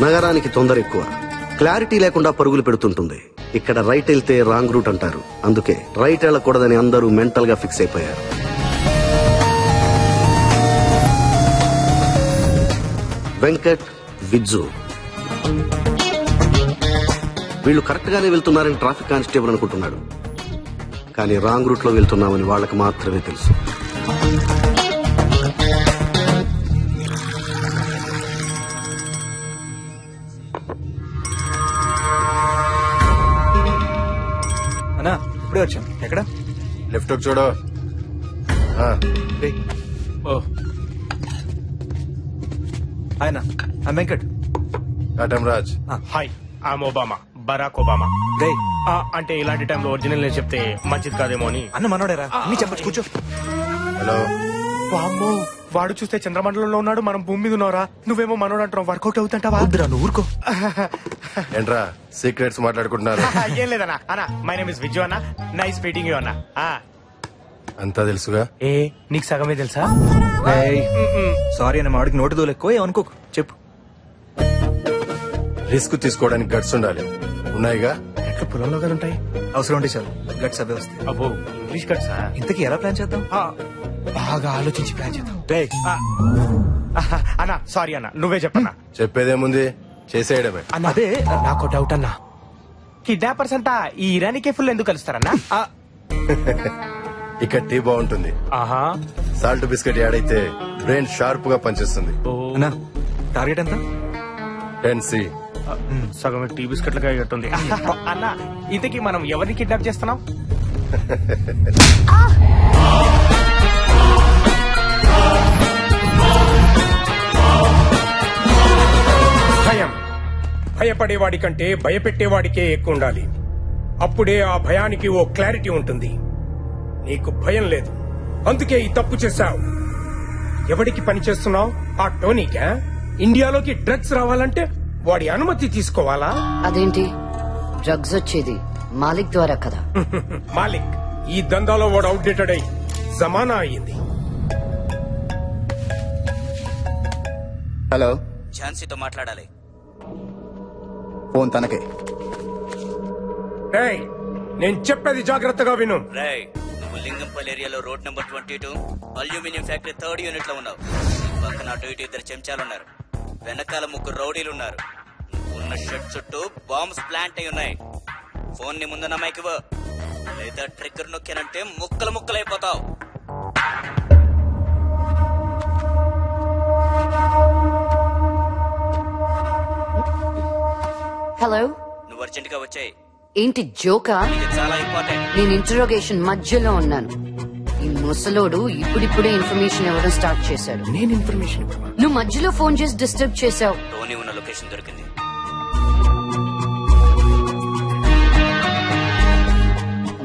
నగరానికి తొందర ఎక్కువ, క్లారిటీ లేకుండా పరుగులు పెడుతుంటుంది. ఇక్కడ రైట్ వెళ్తే రాంగ్ రూట్ అంటారు, అందుకే రైట్ వెళ్ళకూడదని అందరూ మెంటల్ గా ఫిక్స్ అయిపోయారు. వెంకట్, విజ్జు వీళ్ళు కరెక్ట్ గానే వెళ్తున్నారని ట్రాఫిక్ కానిస్టేబుల్ అనుకుంటున్నాడు, కానీ రాంగ్ రూట్ లో వెళ్తున్నామని వాళ్ళకి మాత్రమే తెలుసు. అన్నా ఇప్పుడే వచ్చాం. ఎక్కడ? లెఫ్ట్ చూడు. ఆయన Venkat. Raj. Hi, I'm Obama, Barack Obama. అంటే ఇలాంటి టైంలో ఒరిజినల్ నేను చెప్తే మంచిది కాదేమో అని. అన్న మనోడేరా, నీ చెప్పచ్చు, కూర్చో. హలో. వామ్మో, వాడు చూస్తే చంద్రమండలంలో ఉన్నాడు, మనం భూమి మీద ఉన్నారా? నువ్వేమో మనోడు అంటావు, వర్కౌట్ అవుతుంటావా? నువ్వు ఊరుకో. ఏంట్రా సీక్రెట్స్ మాట్లాడుకుంటున్నారు? ఏం లేదన్నా. అన్నా, మై నేమ్ ఇస్ విజు అన్న, నైస్ మీటింగ్ యూ అన్న. అంతా తెలుసుగా. ఏ నీకు సగమే తెలుసా? సారీ అన్న, మాడికి నోటు దోలు ఎక్కువ, ఏమనుకోకు, చెప్పు. రిస్క్ తీసుకోవడానికి గట్స్ ఉండాలి, ఉన్నాయిగా. ఎట్లా పొలంలో కదా ఉంటాయి, అవసరం ఉంటే చాలు, గట్స్ అవే వస్తాయి. అబ్బో, ఇంగ్లీష్ కట్సా? ఇంతకీ ఎలా ప్లాన్ చేద్దాం? బాగా ఆలోచించి ప్లాన్ చేద్దాం. అన్నా సారీ అన్న, నువ్వే చెప్పన్నా. చెప్పేదేముంది, చేసేయడమే. అన్న అదే నాకు డౌట్ అన్నా, కిడ్నాపర్స్ అంతా ఈ ఇరానీ కేఫుల్లో ఎందుకు కలుస్తారన్నా? ఇక్కడ టీ బాగుంటుంది, ఆహా, సాల్ట్ బిస్కెట్ యాడ్ అయితే బ్రెయిన్ షార్ప్ గా పనిచేస్తుంది. అన్నా టార్గెట్ ఎంత? 10C. సగం టీ బిస్కెట్లుగా అయ్యట్టుంది. అన్న ఇంతకీ మనం ఎవరిని కిడ్నాప్ చేస్తున్నాం? భయం భయపడేవాడి కంటే భయపెట్టేవాడికే ఎక్కువ ఉండాలి. అప్పుడే ఆ భయానికి ఓ క్లారిటీ ఉంటుంది. నీకు భయం లేదు, అందుకే ఈ తప్పు చేశావు. ఎవడికి పని చేస్తున్నావు? ఆ టోనీకా? ఇండియాలోకి డ్రగ్స్ రావాలంటే వాడి అనుమతి తీసుకోవాలా? అదేంటి, డ్రగ్స్ వచ్చేది మాలిక్ ద్వారా కదా. మాలిక్ ఈ దందాలో వాడు అవుట్డేటెడ్ అయి జమానా అయ్యింది. హలో, ఝాన్సీతో మాట్లాడాలి. ఫోన్ తనకే. రేయ్, నేను చెప్పేది జాగ్రత్తగా విను. రేయ్, నువ్వు లింగంపల్లి ఏరియాలో road number 22 aluminium factory 3rd unit లో ఉన్నావు. పక్కన అటు ఇటు 2 చెంచాలున్నారు, వెనకాల 3 రౌడీలు ఉన్నారు. ఉన్న షెడ్ చుట్టూ బాంబ్స్ ప్లాంట్ అయి ఉన్నాయి. ఫోన్ ని ముందున్న మైక్ ఇవ్వు, లేదా ట్రిగ్గర్ నొక్కానంటే ముక్కలు ముక్కలైపోతావు. హలో, నువ్వు అర్జెంట్ గా వచ్చాయి. ఏంటి జోకా? ఇది చాలా ఇంపార్టెంట్. నేను ఇంటరోగేషన్ మధ్యలో ఉన్నాను. ఈ ముసలోడు ఇప్పుడిప్పుడే ఇన్ఫర్మేషన్ ఇవ్వడం స్టార్ట్ చేశాడు. నేను ఇన్ఫర్మేషన్ నువ్వు మధ్యలో ఫోన్ చేసి డిస్టర్బ్ చేశావు. టోనీ ఉన్న లొకేషన్ దొరికింది.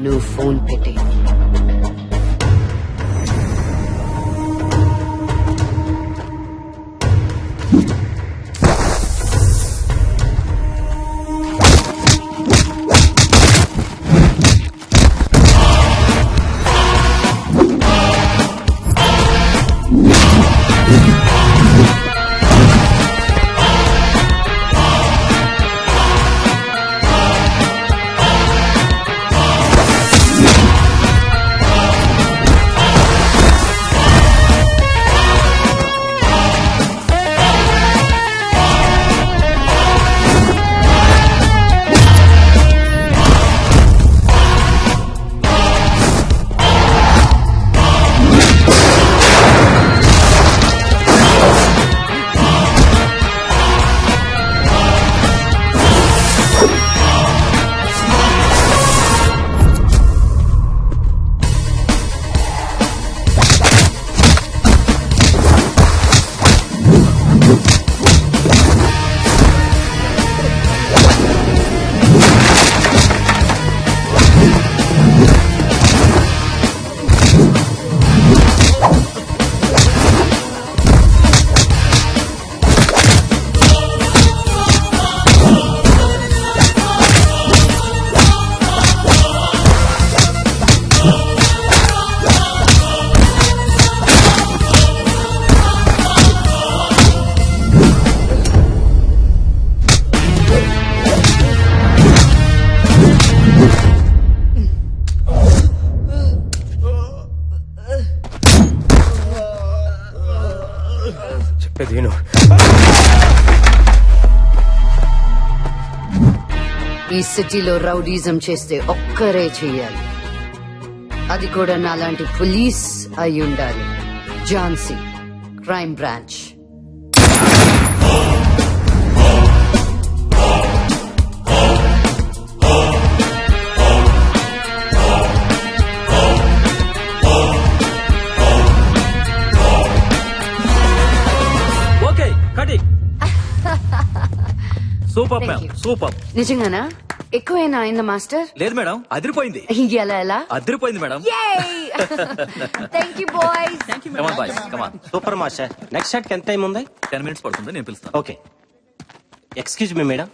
నువ్వు ఫోన్ పెట్టి. చెప్పేది విను. ఈ సిటీలో రౌడీజం చేస్తే ఒక్కరే చెయ్యాలి, అది కూడా నాలాంటి పోలీస్ అయి ఉండాలి. Jhansi, crime branch. ఓకే కటి super Thank ma'am you. Super. నిజంగానా? ఎక్కువేనా అయిందా మాస్టర్? లేదు మేడం అదిరిపోయింది. ఎలా ఎలా? అదిరిపోయింది madam. Thank you boys. Come on boys come on. Super master. Next shot కి ఎంత టైం ఉంది? 10 minutes పడుతుంది, నేను పిలుస్తాను. ఓకే. ఎక్స్క్యూజ్ మీ మేడం,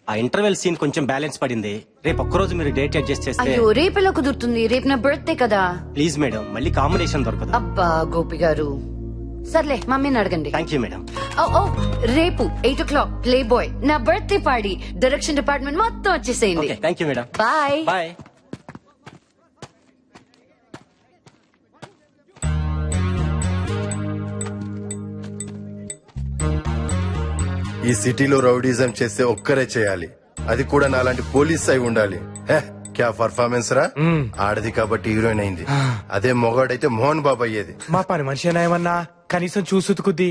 ఆ ఇంటర్వెల్ సీన్ కొంచెం బ్యాలెన్స్ పడింది. రేపు ఒక్కరోజు మీరు డేట్ అడ్జస్ట్ చేస్తే. అయ్యో రేపెలా కుదురుతుంది? రేపు నా బర్త్డే కదా. ప్లీజ్ మేడం, మళ్ళీ కాంబినేషన్ దొరకదు. అబ్బా గోపి గారు, సర్లే మమ్మీని అడగండి. Thank you madam. ఓ రేపు 8 o'clock ప్లే బాయ్ నా బర్త్డే పార్టీ. డైరెక్షన్ డిపార్ట్మెంట్ మొత్తం వచ్చేసేయండి. Okay thank you madam. Bye. Bye. ఈ సిటీలో రౌడీజం చేస్తే ఒక్కరే చేయాలి, అది కూడా నాలాంటి పోలీస్ అయి ఉండాలి. హే, క్యా పర్ఫార్మెన్స్ రా. ఆడది కాబట్టి హీరోయిన్ అయింది, అదే మొగాడైతే మోహన్ బాబు అయ్యేది. మా పని మనిషి ఏమన్నా కనీసం చూసుకుద్ది.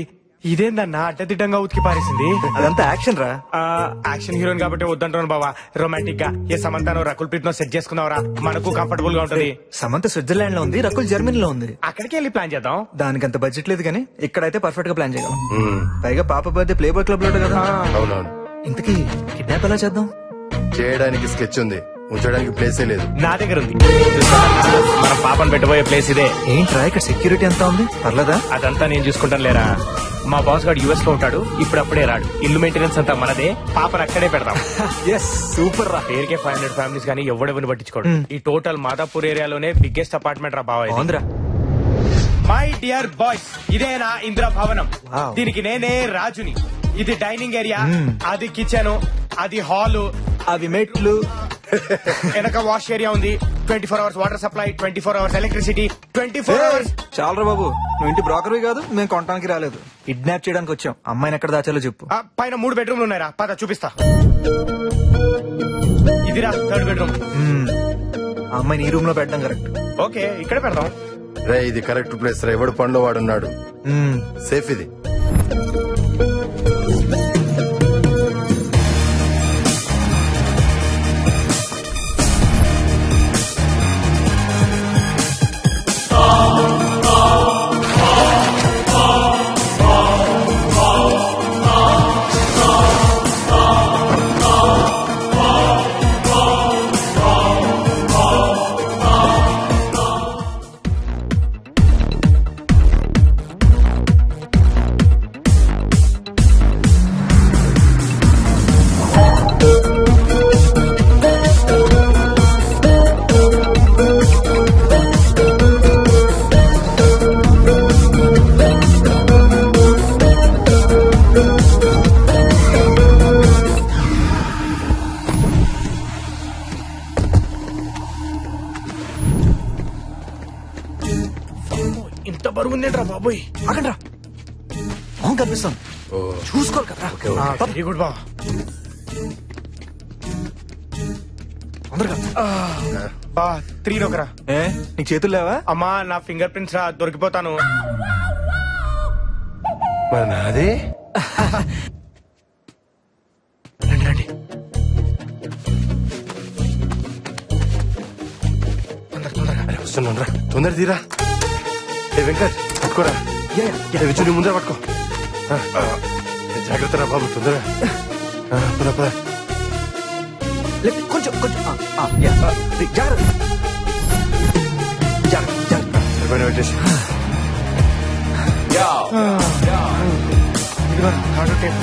ఇదేందన్నా అడ్డదిడ్డంగా ఉతికి పారేసింది. అదంతా యాక్షన్ రా. యాక్షన్ హీరోయిన్ కాబట్టి వద్దంటాను బావా. రొమాంటిక్ గా ఏ సమంతానో రకుల్ ప్రీత్ నో సెట్ చేసుకున్నావరా, మనకు కంఫర్టబుల్ గా ఉంటది. సమంత స్విట్జర్లాండ్ లో ఉంది, రకుల్ జర్మనీలో ఉంది. అక్కడికి వెళ్ళి ప్లాన్ చేద్దాం. దానికి అంత బడ్జెట్ లేదు కానీ ఇక్కడైతే పర్ఫెక్ట్ గా ప్లాన్ చేయగలం. పైగా పాప బర్త్డే ప్లే బాయ్ క్లబ్ లో కదా. అవునవును. ఇంతకీ కిడ్నాప్ ఎలా చేద్దాం? చేయడానికి స్కెచ్ ఉంది, ఉంచడానికి ప్లేసే లేదు. నా దగ్గర ఉంది. మన పాపను పెట్టబోయే ప్లేస్ ఇదే. ఏంట్రా ఇక్కడ సెక్యూరిటీ ఎంత ఉంది? పర్లేదా? అదంతా నేను చూసుకుంటాను లేరా. మా బాస్ గారు యుఎస్ లో ఉంటాడు, ఇప్పుడప్పుడే రాడు. ఇల్లు మెయింటెనెన్స్ అంతా మనదే, పాపను అక్కడే పెడతాం. సూపర్ రా. పేరుకే 500 ఫ్యామిలీస్ కానీ ఎవడెవరిని పట్టించుకోడు. ఈ టోటల్ మాదాపూర్ ఏరియాలోనే బిగ్గెస్ట్ అపార్ట్మెంట్ రా బావా. ఆంధ్రా. మై డియర్ బాయ్స్, ఇదే నా ఇందిరా భవనం. Wow. దీనికి నేనే రాజుని. ఇది డైనింగ్ ఏరియా, అది కిచెన్, అది హాలు, అవి మెట్లు. వెనక వాష్ ఏరియా ఉంది. 24 hours water supply, 24 hours electricity, 24 hours. చాలరా బాబు, నువ్వు ఇంటి బ్రోకర్వి కాదు, మేము కొనడానికి రాలేదు. కిడ్నాప్ చేయడానికి వచ్చాం. అమ్మాయిని ఎక్కడ దాచాలో చెప్పు. పైన 3 బెడ్రూమ్లు ఉన్నాయిరా, పద చూపిస్తా. ఇదిరా 3rd బెడ్రూమ్. అమ్మాయిని ఈ రూమ్ లో పెట్టడం కరెక్ట్. ఓకే ఇక్కడే పెడదాం. రే ఇది కరెక్ట్ ప్లేస్ రా, ఎవడు పనిలో వాడున్నాడు. సేఫ్ ఇది. ఇంత బరువు ఉందేంట్రా బాబోయ్. అక్కడ అవును కనిపిస్తాం, చూసుకోరు కదా. వెరీ గుడ్ బా. తొందరగా బా 3 ఒకరా. ఏ నీకు చేతులు లేవా? అమ్మా నా ఫింగర్ ప్రింట్స్ రా, దొరికిపోతాను. మరి నాదే. రండి రండి. తొందరగా అరే వస్తున్నాను రా, తొందర తీరా. ఏ వెంకట్ పట్టుకోరా. విచ్చుని ముందర పట్టుకో. జాగ్రత్త రా బాబు, తొందరగా. పద పద. కొంచెం కొంచెం జాగ్రత్త. సరిపోయిన పెట్టేసి. ఇదిగో థర్డ్ టేప్.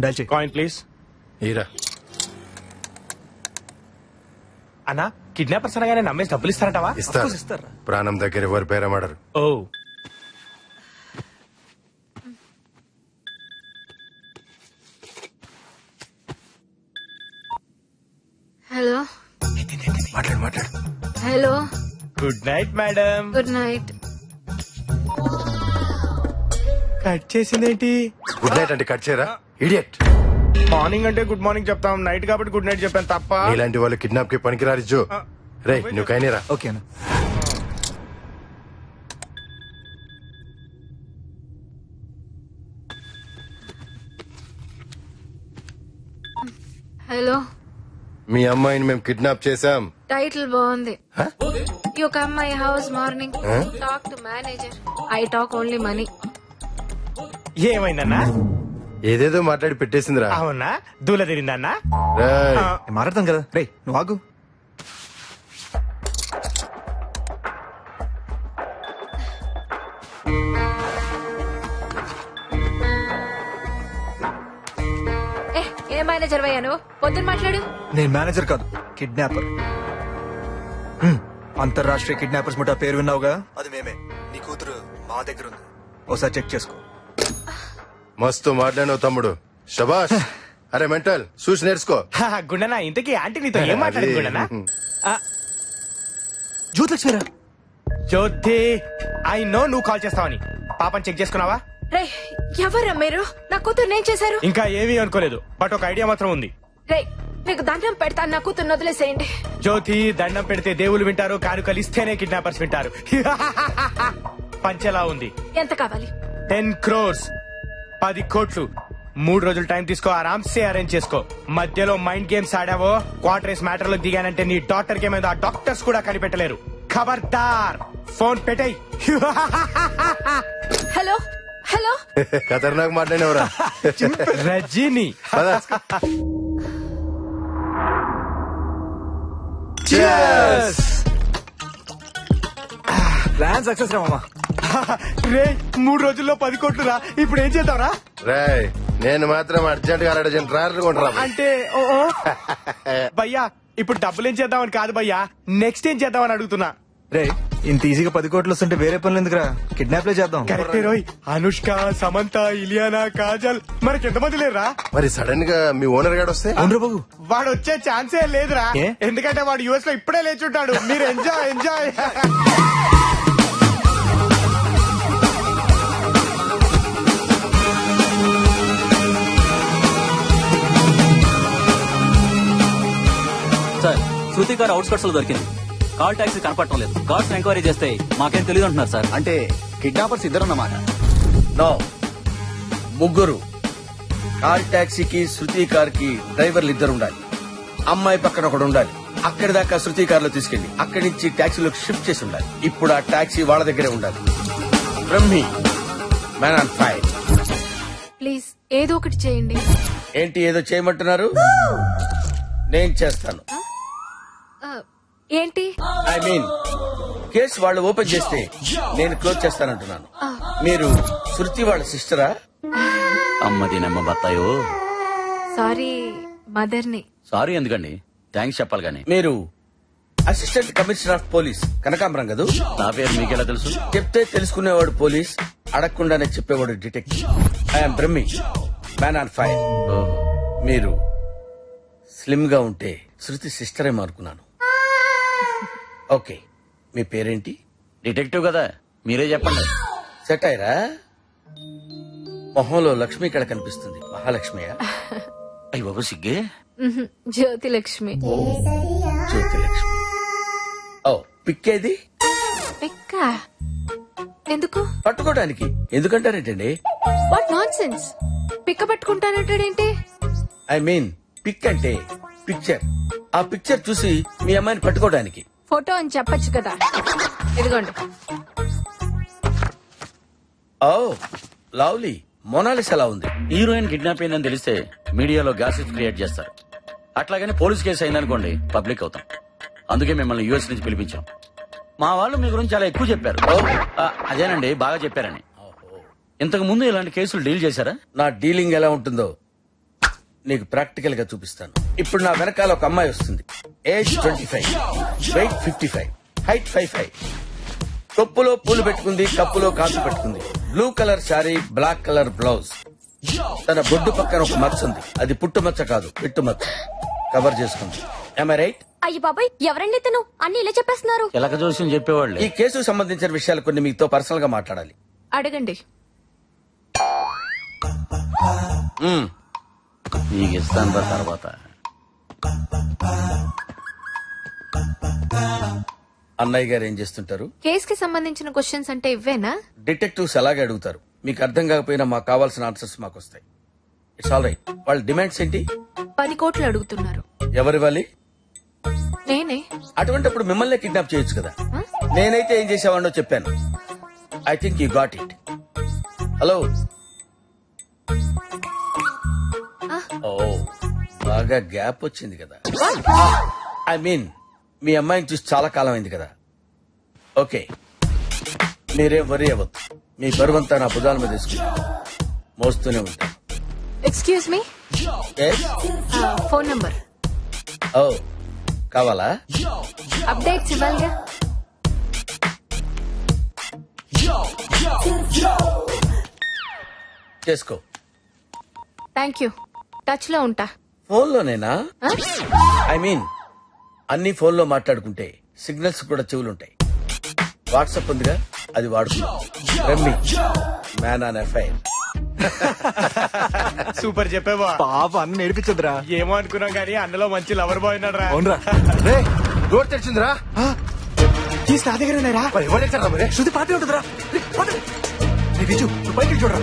డైల్ చేయి. Coin please. ఈరా అన్నా కిడ్నాపర్స్ అనగానే నమ్మేసి డబ్బులు ఇస్తారంటావా? ఇస్తారు ఇస్తారా? ప్రాణం దగ్గర ఎవరు పేరమాడరు. ఓ హలో మాట్లాడు మాట్లాడు. Hello good night madam. Good night. Cut చేసిందేంటి? గుడ్ నైట్ అంటే కట్ చేయరా ఇడియట్. మార్నింగ్ అంటే గుడ్ మార్నింగ్ చెప్తాం, నైట్ కాబట్టి గుడ్ నైట్ చెప్పాను తప్ప. ఇలాంటి వాళ్ళు కిడ్నాప్ కి పనికిరారు జో. రే నువ్వు కైనరా. ఓకేనా? హలో మీ అమ్మాయిని మేము కిడ్నాప్ చేశాం. టైటిల్ బాగుంది. You come my house morning talk to manager. I talk only money. ఏమైందన్నా? ఏదేదో మాట్లాడి పెట్టేసిందిరా. అవునా? దూల తిరిందన్నా? రేయ్, నేను మాట్లాడతాం కదా. రే నువ్వు ఆగు. ఏ మేనేజర్ అయ్యా నువ్వు? పొద్దున్న మాట్లాడు. నేను మేనేజర్ కాదు, కిడ్నాపర్. అంతర్రాష్ట్రీయ కిడ్నాపర్స్ ముఠా పేరు విన్నావుగా, అది మేమే. నీ కూతురు మా దగ్గర ఉంది, ఒకసారి చెక్ చేసుకో. మస్తు మాట్లాడినావు తమ్ముడు, శబాష్. అరే మెంటల్ చూసి నేర్చుకో. గుండనా ఇంతకీ ఆంటీ నీతో ఏం మాట్లాడింది గుండనా? జ్యోతిలక్ష్మిరా. జ్యోతి ఐ నో నువ్వు కాల్ చేస్తావని. పాపని చెక్ చేసుకున్నావా? రే ఎవరా మీరు? నా కూతురు నేను చేశారు? ఇంకా ఏమీ అనుకోలేదు, బట్ ఒక ఐడియా మాత్రం ఉంది. రే మీకు దండం పెడతాను, నా కూతురు వదిలేసేయండి. జ్యోతి దండం పెడితే దేవుళ్ళు వింటారు, కానుకలు ఇస్తేనే కిడ్నాపర్స్ వింటారు. పంచెలా ఉంది. ఎంత కావాలి? 10 crores 10 కోట్లు. 3 రోజులు టైం తీసుకో, ఆరామ్సే అరేంజ్ చేసుకో. మధ్యలో మైండ్ గేమ్స్ ఆడావో, క్వార్టర్స్ మ్యాటర్ లో దిగానంటే నీ డాక్టర్ కి ఏమైందో ఆ డాక్టర్స్ కూడా కనిపెట్టలేరు. ఖబర్దార్ ఫోన్ పెట్టేయ్. హలో హలో ఖతర్నాక్ మాట్లాడినవరా. రజనీ. ప్లాన్ సక్సెస్ రా మామా. రే 3 రోజుల్లో 10 కోట్లురా. ఇప్పుడు ఏం చేద్దాంరా? రాయ్ నేను మాత్రం అర్జెంట్ గా ట్రాక్టర్ కొంటరా. అంటే భయ్యా ఇప్పుడు డబ్బులు ఏం చేద్దామని కాదు భయ్యా, నెక్స్ట్ ఏం చేద్దామని అడుగుతున్నా. రే ఇంత ఈజీగా 10 కోట్లు వస్తుంటే వేరే పనులు ఎందుకురా, కిడ్నాప్లే చేద్దాం. కరెక్టే రోయ్. అనుష్క, సమంత, ఇలియానా, కాజల్, మనకి ఎంతమంది లేరా? మరి సడన్ గా మీ ఓనర్ గాడు వస్తే? అవును బాబు, వాడు వచ్చే ఛాన్సే లేదురా. ఏ? ఎందుకంటే వాడు యుఎస్ లో ఇప్పుడే లేచుంటాడు. మీరు ఎంజాయ్ ఎంజాయ్. సార్ శృతి కార్ అవుట్స్కట్స్ లో దొరికింది. కాల్ టాక్సీ కనపడటం లేదు. కార్స్ ఎంక్వైరీ చేస్తే మాకేం తెలియదు అంటున్నారు సార్. అంటే కిడ్నాపర్స్ ఇద్దరన్నమాట. నో, ముగ్గురు. కాల్ టాక్సీకి శృతి కార్ కి డ్రైవర్లు ఇద్దరు ఉండాలి. అమ్మాయి పక్కన ఒకడు ఉండాలి. అక్కడి దాకా శృతి కార్ లో తీసుకెళ్లి అక్కడి నుంచి టాక్సీలోకి షిఫ్ట్ చేసి ఉండాలి. ఇప్పుడు ఆ టాక్సీ వాళ్ళ దగ్గరే ఉండాలి. Brahmi, man on fire. Please ఏదో ఒకటి చేయండి. ఏంటి ఏదో చేయమంటున్నారు? నేను చేస్తాను. ఏంటి? ఐ మీన్ కేసు వాళ్ళు ఓపెన్ చేస్తే నేను క్లోజ్ చేస్తానంటున్నాను. మీరు శృతి వాళ్ళ సిస్టరా? అమ్మది నమ్మ బత్తాయో. సారీ మదర్ని. సారీ ఎందుకండి, థ్యాంక్స్ చెప్పాలి గానీ. మీరు అసిస్టెంట్ కమిషనర్ ఆఫ్ పోలీస్ కనకాంబరం కదూ? నా పేరు మీకెలా తెలుసు? చెప్తే తెలుసుకునేవాడు పోలీస్, అడగకుండానే చెప్పేవాడు detective. I'm Brahmi, man on fire. మీరు స్లిమ్ గా ఉంటే శృతి సిస్టర్ ఏమో అనుకున్నాను. ఓకే, మీ పేరేంటి? డిటెక్టివ్ కదా, మీరే చెప్పండి. సెట్ అయ్యరా? మొహంలో లక్ష్మి ఇక్కడ కనిపిస్తుంది. మహాలక్ష్మియా? అయ్యి బాబు సిగ్గే. జ్యోతిలక్ష్మి. జ్యోతిలక్ష్మి. ఓ, పిక్కేది? పిక్క ఎందుకు? పట్టుకోవడానికి. ఎందుకంటారేంటండి? What nonsense. పిక్క పట్టుకుంటానంటాడేంటి? ఐ మీన్ పిక్ అంటే పిక్చర్. ఆ పిక్చర్ చూసి మీ అమ్మాయిని పట్టుకోవడానికి. ఫోటో అని చెప్పొచ్చు కదా. ఇదిగోండి. Oh lovely. మొనాలిస్ ఎలా ఉంది? హీరోయిన్ కిడ్నాప్ అయిందని తెలిస్తే మీడియాలో గాసిప్ క్రియేట్ చేస్తారు. అట్లాగని పోలీస్ కేసు అయిందనుకోండి పబ్లిక్ అవుతాం. అందుకే మిమ్మల్ని యుఎస్ నుంచి పిలిపించాం. మా వాళ్ళు మీ గురించి చాలా ఎక్కువ చెప్పారు. అదేనండి, బాగా చెప్పారని. ఇంతకు ముందు ఇలాంటి కేసులు డీల్ చేశారా? నా డీలింగ్ ఎలా ఉంటుందో నీకు ప్రాక్టికల్ గా చూపిస్తాను. ఇప్పుడు నా వెనకాల ఒక అమ్మాయి వస్తుంది. Age 25, wait 55, height 55. కొప్పులో పూలు పెట్టుకుంది, కప్పులో కాసు పెట్టుకుంది. Blue colour sari, black colour blouse. తన బొడ్డు పక్కన ఒక మచ్చ ఉంది. అది పుట్టు మచ్చ కాదు, పిట్టు మచ్చ. కవర్ చేసుకుంది. రైట్? అయ్యి బాబాయ్, ఎవరండి ఇతను? అన్ని ఇలా చెప్పేస్తున్నారు. ఎలక జోస్యం చెప్పేవాళ్ళు. ఈ కేసుకు సంబంధించిన విషయాలు కొన్ని మీతో పర్సనల్ గా మాట్లాడాలి. అడగండి. నీకు ఇస్తాను తర్వాత. అన్నయ్య గారు ఏం చేస్తుంటారు? కేసుకి సంబంధించిన క్వశ్చన్స్ అంటే ఇవ్వేనా? డిటెక్టివ్స్ అలాగే అడుగుతారు. మీకు అర్థం కాకపోయినా మాకు కావాల్సిన ఆన్సర్స్ మాకు వస్తాయి. It's all right. వాళ్ళ డిమాండ్స్ ఏంటి? 10 కోట్లు అడుగుతున్నారు. ఎవరివ్వాలి? నేనే. అటువంటిప్పుడు మిమ్మల్ని కిడ్నాప్ చేయొచ్చు కదా. నేనైతే ఏం చేసేవాడినో చెప్పాను. I think you got it. Hello. ఓ, బాగా గ్యాప్ వచ్చింది కదా. ఐ మీన్ మీ అమ్మాయిని చూసి చాలా కాలం అయింది కదా. ఓకే, మీరేం వరీ అవ్వద్దు. మీ బరువంతా నా భుజాల మీద తీసుకుని మోస్తూనే ఉంటాను. Excuse me, phone number. ఓ, కావాలా? అప్డేట్స్ ఇవ్వాలిగా. చేసుకో. Thank you. టచ్ లో ఉంటా. ఫోన్లోనేనా? ఐ మీన్ అన్ని ఫోన్లో మాట్లాడుకుంటే సిగ్నల్స్ కూడా చెవులుంటాయి. వాట్సాప్ ఉందిగా, అది వాడుతున్నాం. రమ్మి మ్యాన్ ఆన్ ఎఫ్ఐఆర్. సూపర్ చెప్పేవా. పాప అన్న నేర్పించదురా. ఏమో అనుకున్నాం కానీ అన్నలో మంచి లవర్ బాయ్ ఉన్నాడు రా. అవునరా? డోర్ తెరిచిందిరా. తీసి నా దగ్గర ఉన్నారా? ఎవరు మరి? శృతి పాటే ఉంటుందిరా. విజు, నువ్వు పైకి చూడరా.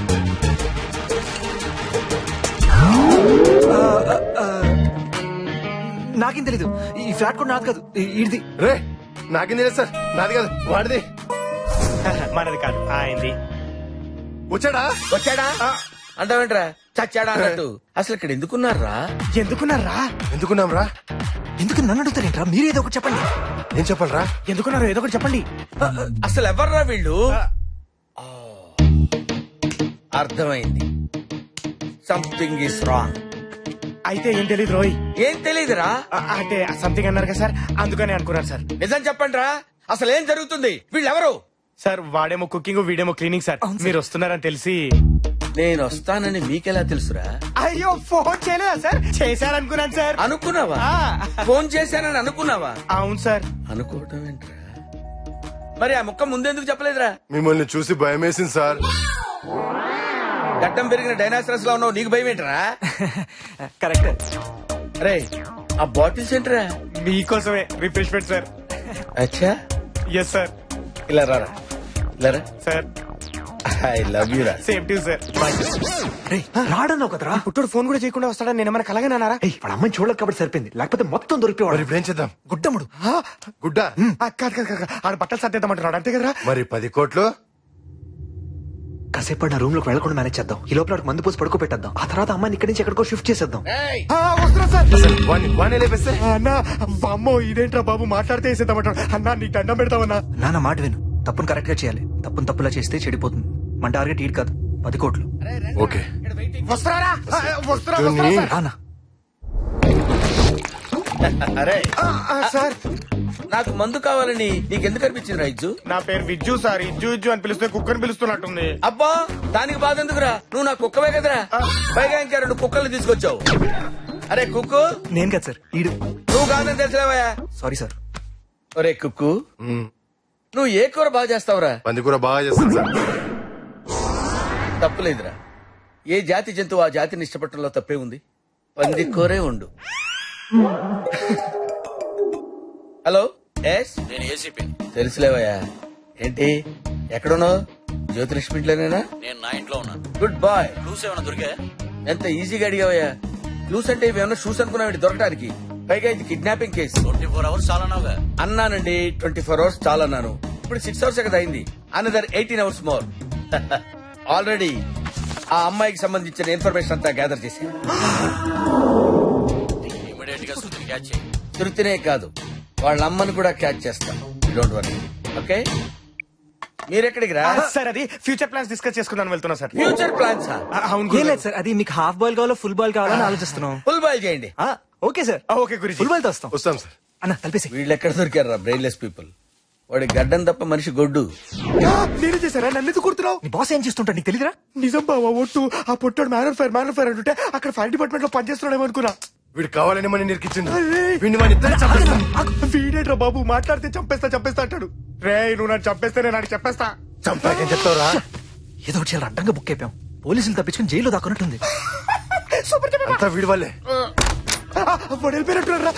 నాకేం తెలీదు. ఈ ఫ్లాట్ కూడా నాది కాదు, ఇడిది. రే, నాకేం తెలియదు సార్. నాది కాదు, వాడిది. మనది కాదు, ఆయనది. వచ్చాడా? వచ్చాడా అంటావేంట్రా? చచ్చాడా అన్నట్టు. అసలు ఇక్కడ ఎందుకున్నారా? ఎందుకున్నాం రా? ఎందుకు నన్ను అడుగుతారేంట్రా? మీరు ఏదో ఒకటి చెప్పండి. ఏం చెప్పాలరా? ఎందుకున్నారు ఏదో ఒకటి చెప్పండి. అసలు ఎవర్రా వీళ్ళు? అర్థమైంది. Something is wrong. అయితే ఏం తెలీదు రోయ్. ఏం తెలీదురా? అంటే సంథింగ్ అన్నారు కదా సార్, అందుకనే అనుకున్నాను సార్. నిజం చెప్పండి రా, అసలు ఏం జరుగుతుంది? వీళ్ళెవరు? సార్ వాడేమో కుకింగ్, వీడేమో క్లీనింగ్ సార్. మీరు వస్తున్నారని తెలిసి. నేను వస్తానని మీకెలా తెలుసురా? అయ్యో, ఫోన్ చేయలేదా సార్? చేశారనుకున్నాను సార్. అనుకున్నావా? ఫోన్ చేశానని అనుకున్నావా? అవును సార్. అనుకోవటం ఏంట్రా? మరి ఆ ముక్క ముందెందుకు చెప్పలేదురా? మిమ్మల్ని చూసి భయం వేసింది సార్. గడ్డం పెరిగిన డైనాసరస్ లో ఉన్నావు, నీకు భయం ఏంట్రా? కరెక్ట్. రే, ఆ బాటిల్స్ ఏంట్రా? మీకోసమే రిఫ్రెష్మెంట్ సార్. అచ్చా, ఎస్ సార్. ఇలా రారా, ఇలా రా సార్. ఐ లవ్ యూ రా. Same to sir. రాడన్నావు కదరా. పుట్టుడు ఫోన్ కూడా చేయకుండా వస్తాడని నేను ఏమైనా కలగనారా? వాడు అమ్మాయిని చూడలేక కాబట్టి సరిపోయింది, లేకపోతే మొత్తం దొరికిపోయాడు. ఇప్పుడు ఏం చేద్దాం? గుడ్డముడు. గుడ్డ? కాదు కాదు కాదు, ఆడ బట్టలు సర్దేద్దామంటున్నాడు అంతే కదరా? మరి 10 కోట్లు? కాసేపు నా రూమ్ లోకి వెళ్ళకుండా మేనేజ్ చేద్దాం. ఈ లోపల వాడికి మందు పోసి పడుకోబెట్టేద్దాం. ఆ తర్వాత అమ్మాయిని ఇక్కడి నుంచి ఎక్కడికో షిఫ్ట్ చేసేద్దాం. వస్తున్నా సార్. వాణ్ణి లేపేస్తే? అన్నా, అమ్మో ఇదేంట్రా బాబు, మాట్లాడితే వేసేద్దామంటాడు. అన్నా నీకు దండం పెడతావన్నా. నాన్న మాట విను. తప్పును కరెక్ట్ గా చేయాలి. తప్పులా చేస్తే చెడిపోతుంది. మన టార్గెట్ ఈడు కాదు, 10 కోట్లు. ఓకే. వస్తున్నారా? రానా? అరే సార్, నాకు మందు కావాలని నీకెందుకు అనిపించింది రైజు? నా పేరు విజ్జు సార్. ఇజ్జు అని పిలిస్తే కుక్కని పిలుస్తున్నట్టుంది. అబ్బా, దానికి బాధ ఎందుకురా? నువ్వు నా కుక్కవే కదరా. పైగా ఇంకా 2 కుక్కలు తీసుకొచ్చావు. అరే కుక్కు. నేను కదా సార్, ఈడు. నువ్వు కాదని తెలిసిలేవయా? Sorry sir. ఒరే కుక్కు, నువ్వు ఏ కూర బాగా చేస్తావురా? పందికూర బాగా చేస్తాను సార్. తప్పులేదురా. ఏ జాతి జంతువు ఆ జాతిని ఇష్టపడటంలో తప్పే ఉంది. పంది కూరే ఉండు. హలో, ఎస్, నేను ఏసీపీ. తెలుసులేవయ్యా. ఏంటి, ఎక్కడున్నావు? జ్యోతిలక్ష్మి ఇంట్లోనేనా? నేను నా ఇంట్లో ఉన్నాను. Good bye. క్లూస్ ఏమైనా దొరికా? ఎంత ఈజీగా అడిగావయ్యా. క్లూస్ అంటే ఇవేమన్నా షూస్ అనుకున్నావు దొరకడానికి. పైగా ఇది కిడ్నాపింగ్ కేసు. 24 hours చాలా నావుగా అన్నానండి. 24 hours చాలా అన్నాను. ఇప్పుడు 6 hours కదా అయింది. Another 18 hours more. ఆల్రెడీ ఆ అమ్మాయికి సంబంధించిన ఇన్ఫర్మేషన్ అంతా గ్యాదర్ చేసి ఇమీడియట్ గా శృతిని క్యాచ్ చేయి. తృప్తినే కాదు, వాళ్ళ అమ్మని కూడా క్యాచ్ చేస్తాం. Don't worry. ఓకే, మీరెక్కడికి రా? సార్ అది ఫ్యూచర్ ప్లాన్స్ డిస్కస్ చేసుకుందాం వెళ్తున్నా సార్. Future plans? అవును. ఏం లేదు సార్, అది మీకు హాఫ్ బాయిల్ కావాలో ఫుల్ బాయిల్ కావాలని ఆలోచిస్తున్నాం. ఫుల్ బాయిల్ చేయండి. Okay sir. ఓకే గురించి ఫుల్ బాయిల్ తో వస్తాం. వస్తాం సార్. అన్న తలపేసి. వీళ్ళు ఎక్కడ దొరికారా బ్రెయిన్లెస్ పీపుల్? వాడి గడ్డం తప్ప మనిషి గొడ్డు. నేనే చేశారా? నన్ను ఎందుకు కుడుతున్నావు? నీ బాస్ ఏం చేస్తుంటా నీకు తెలియదురా? నిజం బావా, ఒట్టు. ఆ పొట్టాడు మ్యాన్ ఫైర్ అంటుంటే అక్కడ ఫైర్ డిపార్ట్మెంట్ లో పనిచేస్తున్నాడేమో అనుకున్నా. వీడు కావాలని మన నిరికించిండు. వీడిని మన ఇద్దరు చంపేస్తాం. వీడేట్రా బాబు మాట్లాడితే చంపేస్తా అంటాడు. రే నువ్వు నన్ను చంపేస్తే నేను నాకు చెప్పేస్తా. చంపాకేం చెప్తావురా? ఏదో ఒకటి చాలా అడ్డంగా బుక్ అయిపోయాం. పోలీసులు తప్పించుకుని జైల్లో దాక్కున్నట్టుంది. అంతా వీడి వాళ్ళే. వెళ్ళిపోయినట్టున్నారా?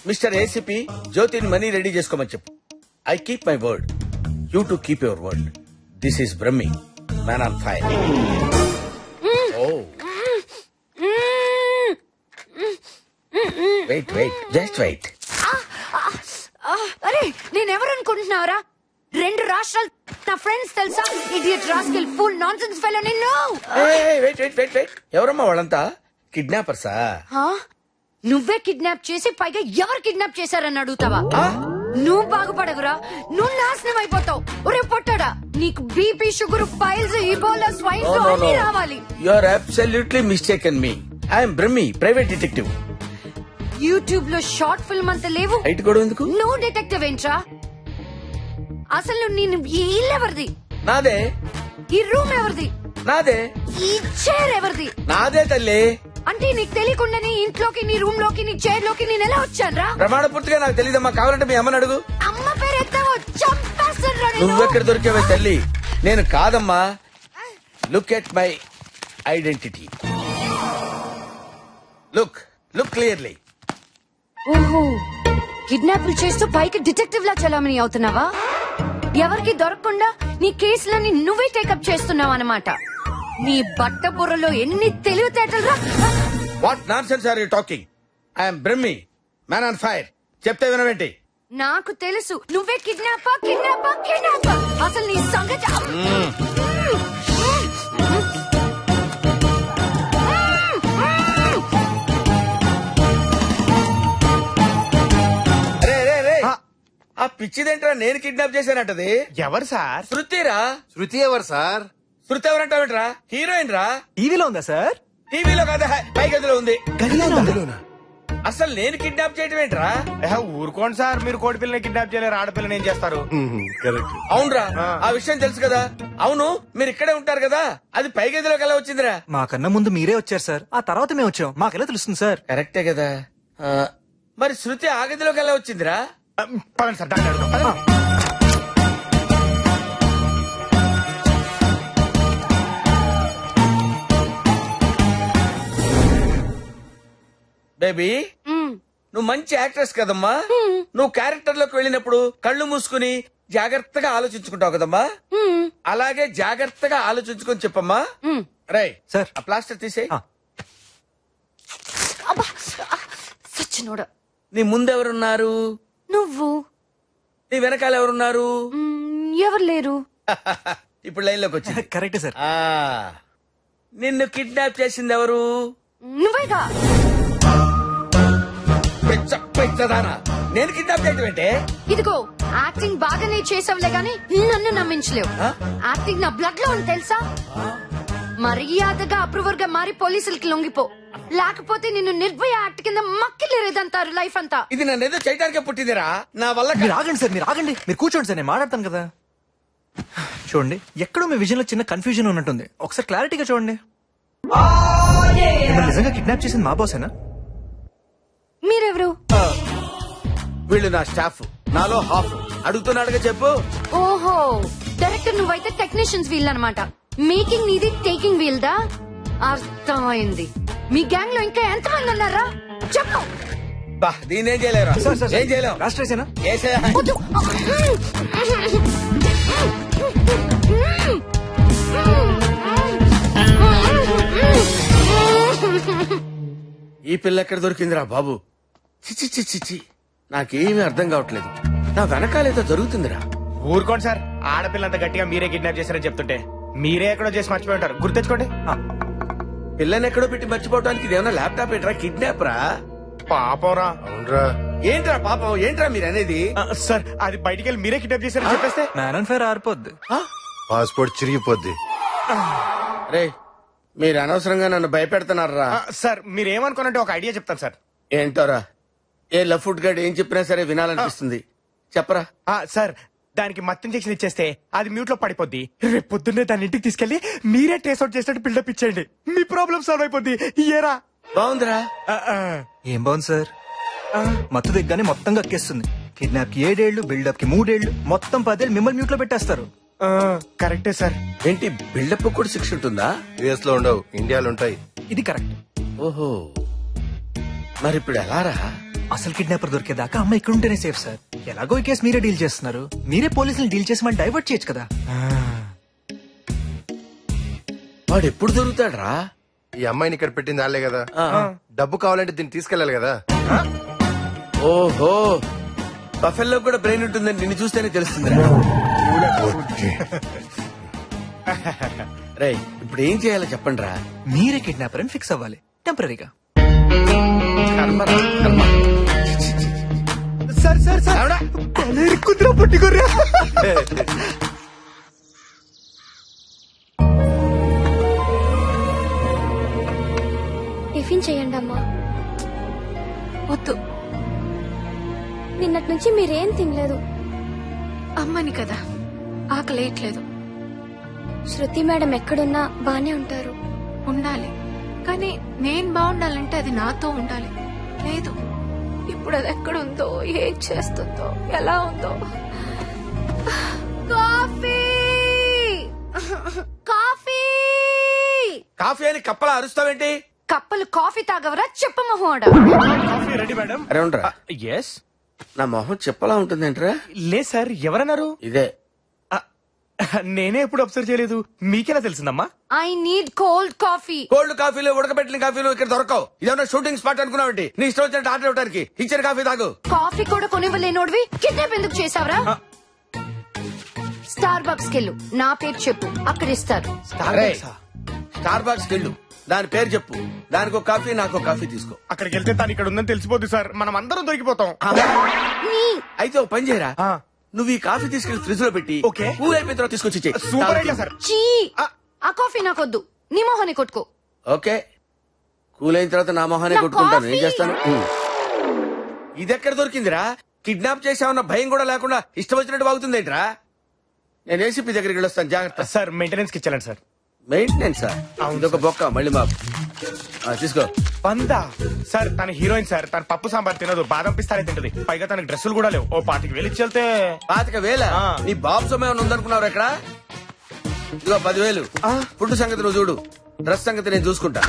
మిస్టర్ ఏసీపీ, జ్యోతిని మనీ రెడీ చేసుకోమని చెప్పు. I keep my word, you to keep your word. This is Brahmi, man on fire. Wait just wait. అరే నేనెవరు అనుకుంటున్నావరా? 2 రాష్ట్రాలు నా ఫ్రెండ్స్ తెలుసా? Idiot rascal full nonsense fellow నిన్ను. వెయిట్ ఎవరమ్మా వాళ్ళంతా? కిడ్నాపర్సా? నువ్వే కిడ్నాప్ చేసి పైగా ఎవరు కిడ్నాప్ చేశారని అడుగుతావా? నువ్వు బాగుపడగురా, నువ్వు నాశనం అయిపోతావు. ఒరే పొట్టాడా, నీకు BP, sugar, piles, Ebola, swine flu అన్ని రావాలి. You are absolutely mistaken me. I'm Brahmi, private detective. YouTube లో షార్ట్ ఫిల్మ్ అంత లేవు. హైట్ కూడా ఎందుకు? నువ్వు డిటెక్టివ్ ఏంట్రా? అసలు నేను ఈ ఇల్లు ఎవరిది? నాదే. ఈ రూమ్ ఎవరిది? నాదే. ఈ చైర్ ఎవరిది? నాదే తల్లి. అంటే నీకు తెలియకుండానే ఇంట్లోకి, నీ రూమ్ లోకి, నీ చైర్ లోకి నేను ఎలా వచ్చానురా? ప్రమాణ పూర్తిగా నాకు తెలియదమ్మా. కావాలంటే మీ అమ్మని అడుగు. అమ్మ పేరు ఎత్తావో చంపేస్తానురా నేను. నువ్వెక్కడ దొరికావే తల్లి? నేను కాదమ్మా. Look at my identity. Look clearly. ఓహో, కిడ్నాపులు చేస్తూ పైకి డిటెక్టివ్ లా చలామణి అవుతున్నావా? ఎవరికి దొరకకుండా నీ కేసులని నువ్వే టేకప్ చేస్తున్నావు అన్నమాట. నీ బట్ట బుర్రలో ఎన్ని తెలివితేటలురా! What nonsense are you talking? I'm Brahmi, man on fire. చెప్తే వినవేంటి? నాకు తెలుసు నువ్వే కిడ్నాపర్. అసలు నీ సంగతి ఆ పిచ్చిదేంట్రా? నేను కిడ్నాప్ చేశానంటది. ఎవరు సార్? శృతిరా. శృతి ఎవరు సార్? శృతి ఎవరంటావేంట్రా? హీరోయిన్ రా. టీవీలో ఉందా సార్? టీవీలో కాదా, పై గదిలో ఉంది. గదిలోనా? అసలు నేను కిడ్నాప్ చేయటం ఏంట్రా? ఊరుకోండి సార్, మీరు కోడి పిల్లని కిడ్నాప్ చేయలేరు, ఆడపిల్లని ఏం చేస్తారు? అవునరా, ఆ విషయం తెలుసు కదా. అవును, మీరు ఇక్కడే ఉంటారు కదా, అది పై గదిలోకి ఎలా వచ్చిందిరా? మాకన్నా ముందు మీరే వచ్చారు సార్, ఆ తర్వాత మేము వచ్చాం. మాకెలా తెలుస్తుంది సార్? కరెక్టే కదా. మరి శృతి ఆ గదిలోకి ఎలా వచ్చిందిరా? పదండి సార్, డాక్టర్ అడుగుదాం. పదండి. బేబీ, నువ్వు మంచి యాక్ట్రెస్ కదమ్మా. నువ్వు క్యారెక్టర్ లోకి వెళ్ళినప్పుడు కళ్ళు మూసుకుని జాగ్రత్తగా ఆలోచించుకుంటావు కదమ్మా. అలాగే జాగ్రత్తగా ఆలోచించుకొని చెప్పమ్మా. రై సార్, ఆ ప్లాస్టర్ తీసే. సచ్చినోడా. నీ ముందెవరున్నారు? నువ్వు. నీ వెనకాల ఎవరున్నారు? ఎవరు లేరు. ఇప్పుడు లైన్ లోకి వచ్చింది. Correct sir. నిన్ను కిడ్నాప్ చేసింది ఎవరు? నువ్వేగా. పెచ్చదానా, నేను కిడ్నాప్ చేయటం ఏంటే? ఇదిగో యాక్టింగ్ బాగానే చేసావులే గాని నన్ను నమ్మించలేవు. యాక్టింగ్ నా బ్లడ్ లో ఉంది తెలుసా. మర్యాదగా అప్రూవర్ గా మారి పోలీసులకి లొంగిపో, లేకపోతే నిన్ను నిర్భయ యాక్ట్ కింద మక్కిలేదంటారు లైఫ్ అంతా. ఇది నన్ను ఏదో చేయడానికే పుట్టిందిరా, నా వల్ల. మీరు ఆగండి సార్, మీరు ఆగండి. మీరు కూర్చోండి సార్, నేను మాట్లాడతాను కదా. చూడండి, ఎక్కడో మీ విజన్ లో చిన్న కన్ఫ్యూజన్ ఉన్నట్టుంది. ఒకసారి క్లారిటీగా చూడండి. మిమ్మల్ని నిజంగా కిడ్నాప్ చేసింది మా బాసేనా? మీరెవరు? వీళ్ళు నా స్టాఫ్, నాలో హాఫ్. అడుగుతున్నాడుగా చెప్పు. ఓహో, డైరెక్టర్ నువ్వైతే టెక్నీషియన్స్ వీల్ అన్నమాట. మేకింగ్ నీది, టేకింగ్ వీల్ దా. అర్థమైంది. మీ గ్యాంగ్ లో ఇంకా ఎంతమంది ఉన్నారా చెప్పు. బా, దీనేం చేయలేరా? ఏం చేయలేం. రాష్ట్రేసేనా? ఈ పిల్ల ఎక్కడ దొరికిందిరా బాబు? చిచి చిచి చి నాకేమీ అర్థం కావట్లేదు. నా వెనకాలేదో జరుగుతుందిరా. ఊరుకోండి సార్, ఆడపిల్లంత గట్టిగా మీరే కిడ్నాప్ చేశారని చెప్తుంటే మీరే ఎక్కడో చేసి మర్చిపోయి ఉంటారు. గుర్తెచ్చుకోండి. పిల్లని ఎక్కడో పెట్టి మర్చిపోవడానికి ఇదేమన్నా ల్యాప్టాప్ ఏంట్రా, కిడ్నాప్ రా? పాపరా. అవునరా. ఏంట్రా పాపం, ఏంట్రా మీరు అనేది? సార్ అది బయటికి వెళ్ళి మీరే కిడ్నాప్ చేశారని చెప్పేస్తే మ్యాన్ అండ్ ఫైర్ ఆరిపోద్ది. పాస్పోర్ట్ చిరిగిపోద్ది. రే మీరు అనవసరంగా నన్ను భయపెడుతున్నారా? సార్ మీరేమనుకోనంటే ఒక ఐడియా చెప్తాను సార్. ఏంటోరా, ఏ లఫ్ట్ గడ్ ఏం చెప్పినా సరే వినాలనిపిస్తుంది. చెప్పరా. సార్ దానికి మత్తు ఇంజెక్షన్ ఇచ్చేస్తే అది మ్యూట్ లో పడిపోద్ది. రేపు పొద్దున్నే దాని ఇంటికి తీసుకెళ్లి మీరే ట్రేస్ అవుట్ చేసినట్టు బిల్డప్ ఇచ్చేయండి. మీ ప్రాబ్లం సాల్వ్ అయిపోద్ది. ఏరా బాగుందిరా. ఏం బాగుంది సార్, మత్తు దిగ్గానే మొత్తం కక్కేస్తుంది. కిడ్నాప్ కి 7 ఏళ్లు, బిల్డప్ కి 3 ఏళ్లు, మొత్తం 10 ఏళ్ళు మిమ్మల్ని మ్యూట్ లో పెట్టేస్తారు. కరెక్టే సార్. ఏంటి బిల్డప్ కూడా శిక్ష ఉంటుందా? యుఎస్ లో ఉండవు, ఇండియాలో ఉంటాయి. ఇది కరెక్ట్. ఓహో, మరి ఇప్పుడు ఎలా రా? అసలు కిడ్నాపర్ దొరికేదాకా అమ్మ ఇక్కడ ఉంటేనే సేఫ్ సార్. ఎలాగో ఈ కేసు మీరే డీల్ చేస్తున్నారు, మీరే పోలీసులు డీల్ చేసి మళ్ళీ డైవర్ట్ చేయొచ్చు కదా. వాడు ఎప్పుడు దొరుకుతాడు రా? ఈ అమ్మాయిని ఇక్కడ పెట్టింది వాళ్ళే కదా. డబ్బు కావాలంటే దీన్ని తీసుకెళ్లాలి కదా. ఓహో, బఫెల్లో కూడా బ్రెయిన్ ఉంటుందని నిన్ను చూస్తేనే తెలుస్తుంది. రే ఇప్పుడు ఏం చేయాలో చెప్పండి రా. మీరే కిడ్నాపర్ అని ఫిక్స్ అవ్వాలి టెంపరీగా. సార్ సార్ సార్ కుదిరా పట్టుకోర్రా. టిఫిన్ చేయండి అమ్మా. వద్దు, నిన్నటి నుంచి మీరేం తినలేదు. అమ్మని కదా ఆకలేయట్లేదు. శృతి మేడం ఎక్కడున్నా బానే ఉంటారు. ఉండాలి, కానీ నేను బాగుండాలంటే అది నాతో ఉండాలి. లేదు, ఇప్పుడు అది ఎక్కడుందో, ఏం చేస్తుందో, ఎలా ఉందో. కాఫీ కాఫీ కాఫీ అని కప్పలా అరుస్తావేంటి? కప్పలు కాఫీ తాగవరా చెప్ప మొహోడా. Coffee ready madam. అరే ఉండరా. ఎస్. నా మొహం చెప్పలా ఉంటుందేంట్రా? లేదు సార్, ఎవరన్నారు? ఇదే. నేనే ఎప్పుడు అబ్జర్వ్ చేయలేదు, మీకెలా తెలిసిందమ్మా? I need cold coffee. Cold కాఫీలు, ఉడకబెట్టిన కాఫీలు ఇక్కడ దొరకవు. ఇదేమన్నా షూటింగ్ స్పాట్ అనుకున్నావంటి? నీ ఇష్టం వచ్చినట్టు ఆర్డర్ ఇవ్వడానికి. ఇచ్చిన కాఫీ తాగు. కాఫీ కూడా కొనివ్వలేనోడివి కిడ్నాప్ ఎందుకు చేసావరా? స్టార్ బాక్స్ కెళ్ళు, నా పేరు చెప్పు, అక్కడ ఇస్తారు. స్టార్ బాక్స్ వెళ్ళు, దాని పేరు చెప్పు, దానికి ఒక కాఫీ, నాకు ఒక కాఫీ తీసుకో. అక్కడికి వెళ్తే తను ఇక్కడ ఉందని తెలిసిపోద్ది సార్, మనం అందరం దొరికిపోతాం. అయితే ఓ పని చేయరా, నువ్వు ఈ కాఫీ తీసుకెళ్లి ఫ్రిడ్జ్ లో పెట్టి కూల్ అయిపోయిన తర్వాత తీసుకొచ్చి సూపర్ ఐడియా సార్. చీ, ఆ కాఫీ నాకొద్దు, నీ మొహాన్ని కొట్టుకో. ఓకే, కూల్ అయిన తర్వాత నా మొహాన్ని కొట్టుకుంటాను. ఏం చేస్తాను? ఇది ఎక్కడ దొరికిందిరా? కిడ్నాప్ చేసామన్న భయం కూడా లేకుండా ఇష్టం వచ్చినట్టు బాగుతుందేంట్రా? నేను ఏసీపీ దగ్గరికి వెళ్ళొస్తాను, జాగ్రత్త. సార్ మెయింటెనెన్స్ కి ఇచ్చాను సార్. మెయింటెనెన్స్ ఇదొక బొక్క మళ్ళీ మాకు తీసుకో. పందా సార్, తన హీరోయిన్ సార్, తన పప్పు సాంబార్ తినదు, బాదం పిస్తానే తింటది, పైగా తనకి డ్రెస్సులు కూడా లేవు. ఓ 25,000 ఇచ్చి వెళ్తే. 25,000? నీ బాబు సమయం ఉందనుకున్నావు ఎక్కడ? ఇదిగో 10,000 ఫుడ్ సంగతి నువ్వు చూడు, డ్రెస్ సంగతి నేను చూసుకుంటా.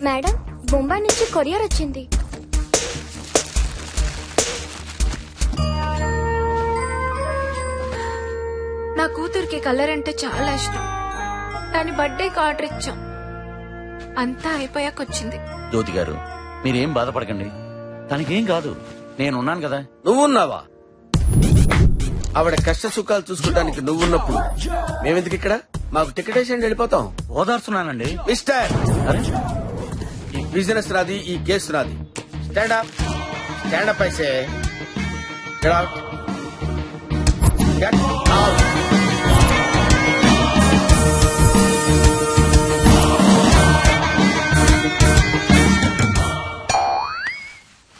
మేడం, బొంబాయి నుంచి కొరియర్ వచ్చింది. నా కూతురికి కలర్ అంటే చాలా ఇష్టం. దాని బర్త్డేకి ఆర్డర్ ఇచ్చాం, అంతా అయిపోయాక వచ్చింది. జ్యోతి గారు మీరేం బాధపడకండి, తనకేం కాదు, నేనున్నాను కదా. నువ్వున్నావా? ఆవిడ కష్ట సుఖాలు చూసుకోవడానికి నువ్వున్నప్పుడు మేమెందుకు ఇక్కడ? మాకు టికెట్ వేసి వెళ్ళిపోతాం. ఓదార్చున్నానండి. మిస్టర్, ఈ బిజినెస్ నాది, ఈ కేసు నాది. స్టాండ్ అప్, స్టాండ్ అప్ అయితే గెట్ అవుట్, గెట్ అవుట్.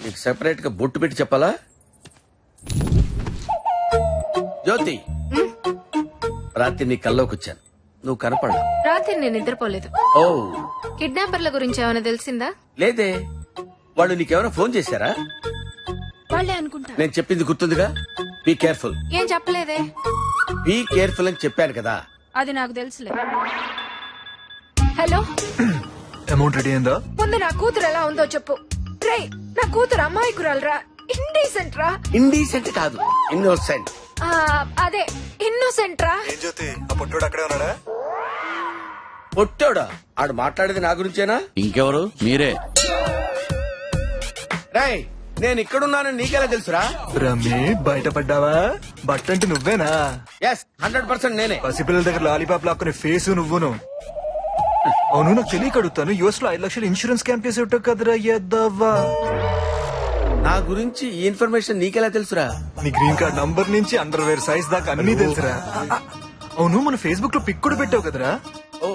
నీకు సెపరేట్ గా బొట్టు పెట్టి చెప్పాలా? జ్యోతి, రాత్రి నీ కల్లోకి వచ్చాను, నువ్వు కనపడలా. రాత్రి నేను నిద్రపోలేదు. ఓ, కిడ్నాపర్ల గురించి ఏమైనా తెలిసిందా? లేదే. వాళ్ళు నీకేమైనా ఫోన్ చేశారా? వాళ్ళే అనుకుంటా. నేను చెప్పింది గుర్తుందిగా, బీ కేర్ఫుల్. ఏం చెప్పలేదే. బీ కేర్ఫుల్ అని చెప్పాను కదా. అది నాకు తెలుసులే. హలో, అమౌంట్ రెడీ అయిందా? ముందు నా కూతురు ఎలా ఉందో చెప్పు. రే, నా కూతురు అమ్మాయికురాలరా, ఇండీసెంట్ రా. ఇండీసెంట్ కాదు, ఇన్నోసెంట్. అదే ఇన్నోసెంట్ రా. ఏం జ్యోతి, ఆ పుట్టోడు అక్కడే ఉన్నాడా? పొట్టోడా ఆడు మాట్లాడేది నా గురించేనా? ఇంకెవరు? మీరే. రాయ్ నేను ఇక్కడున్నానని నీకెలా తెలుసురా? రమ్మి బయటపడ్డావా? బట్ట అంటే నువ్వేనా? ఎస్ 100% నేనే. పసిపిల్లల దగ్గర లాలీపాప్ లాక్కునే ఫేసు నువ్వును. అవును, నాకు తెలియక అడుగుతాను. యుఎస్ లో 5 లక్షలు ఇన్సూరెన్స్ క్యాంప్ చేసి ఉంటావు కదరా ఎద్దవ్వా. నా గురించి ఈ ఇన్ఫర్మేషన్ నీకెలా తెలుసురా? నీ గ్రీన్ కార్డ్ నంబర్ నుంచి అండర్వేర్ సైజ్ దాకా అన్ని తెలుసురా. అవును, మన ఫేస్బుక్ లో పిక్ కూడా పెట్టావు కదరా? ఓ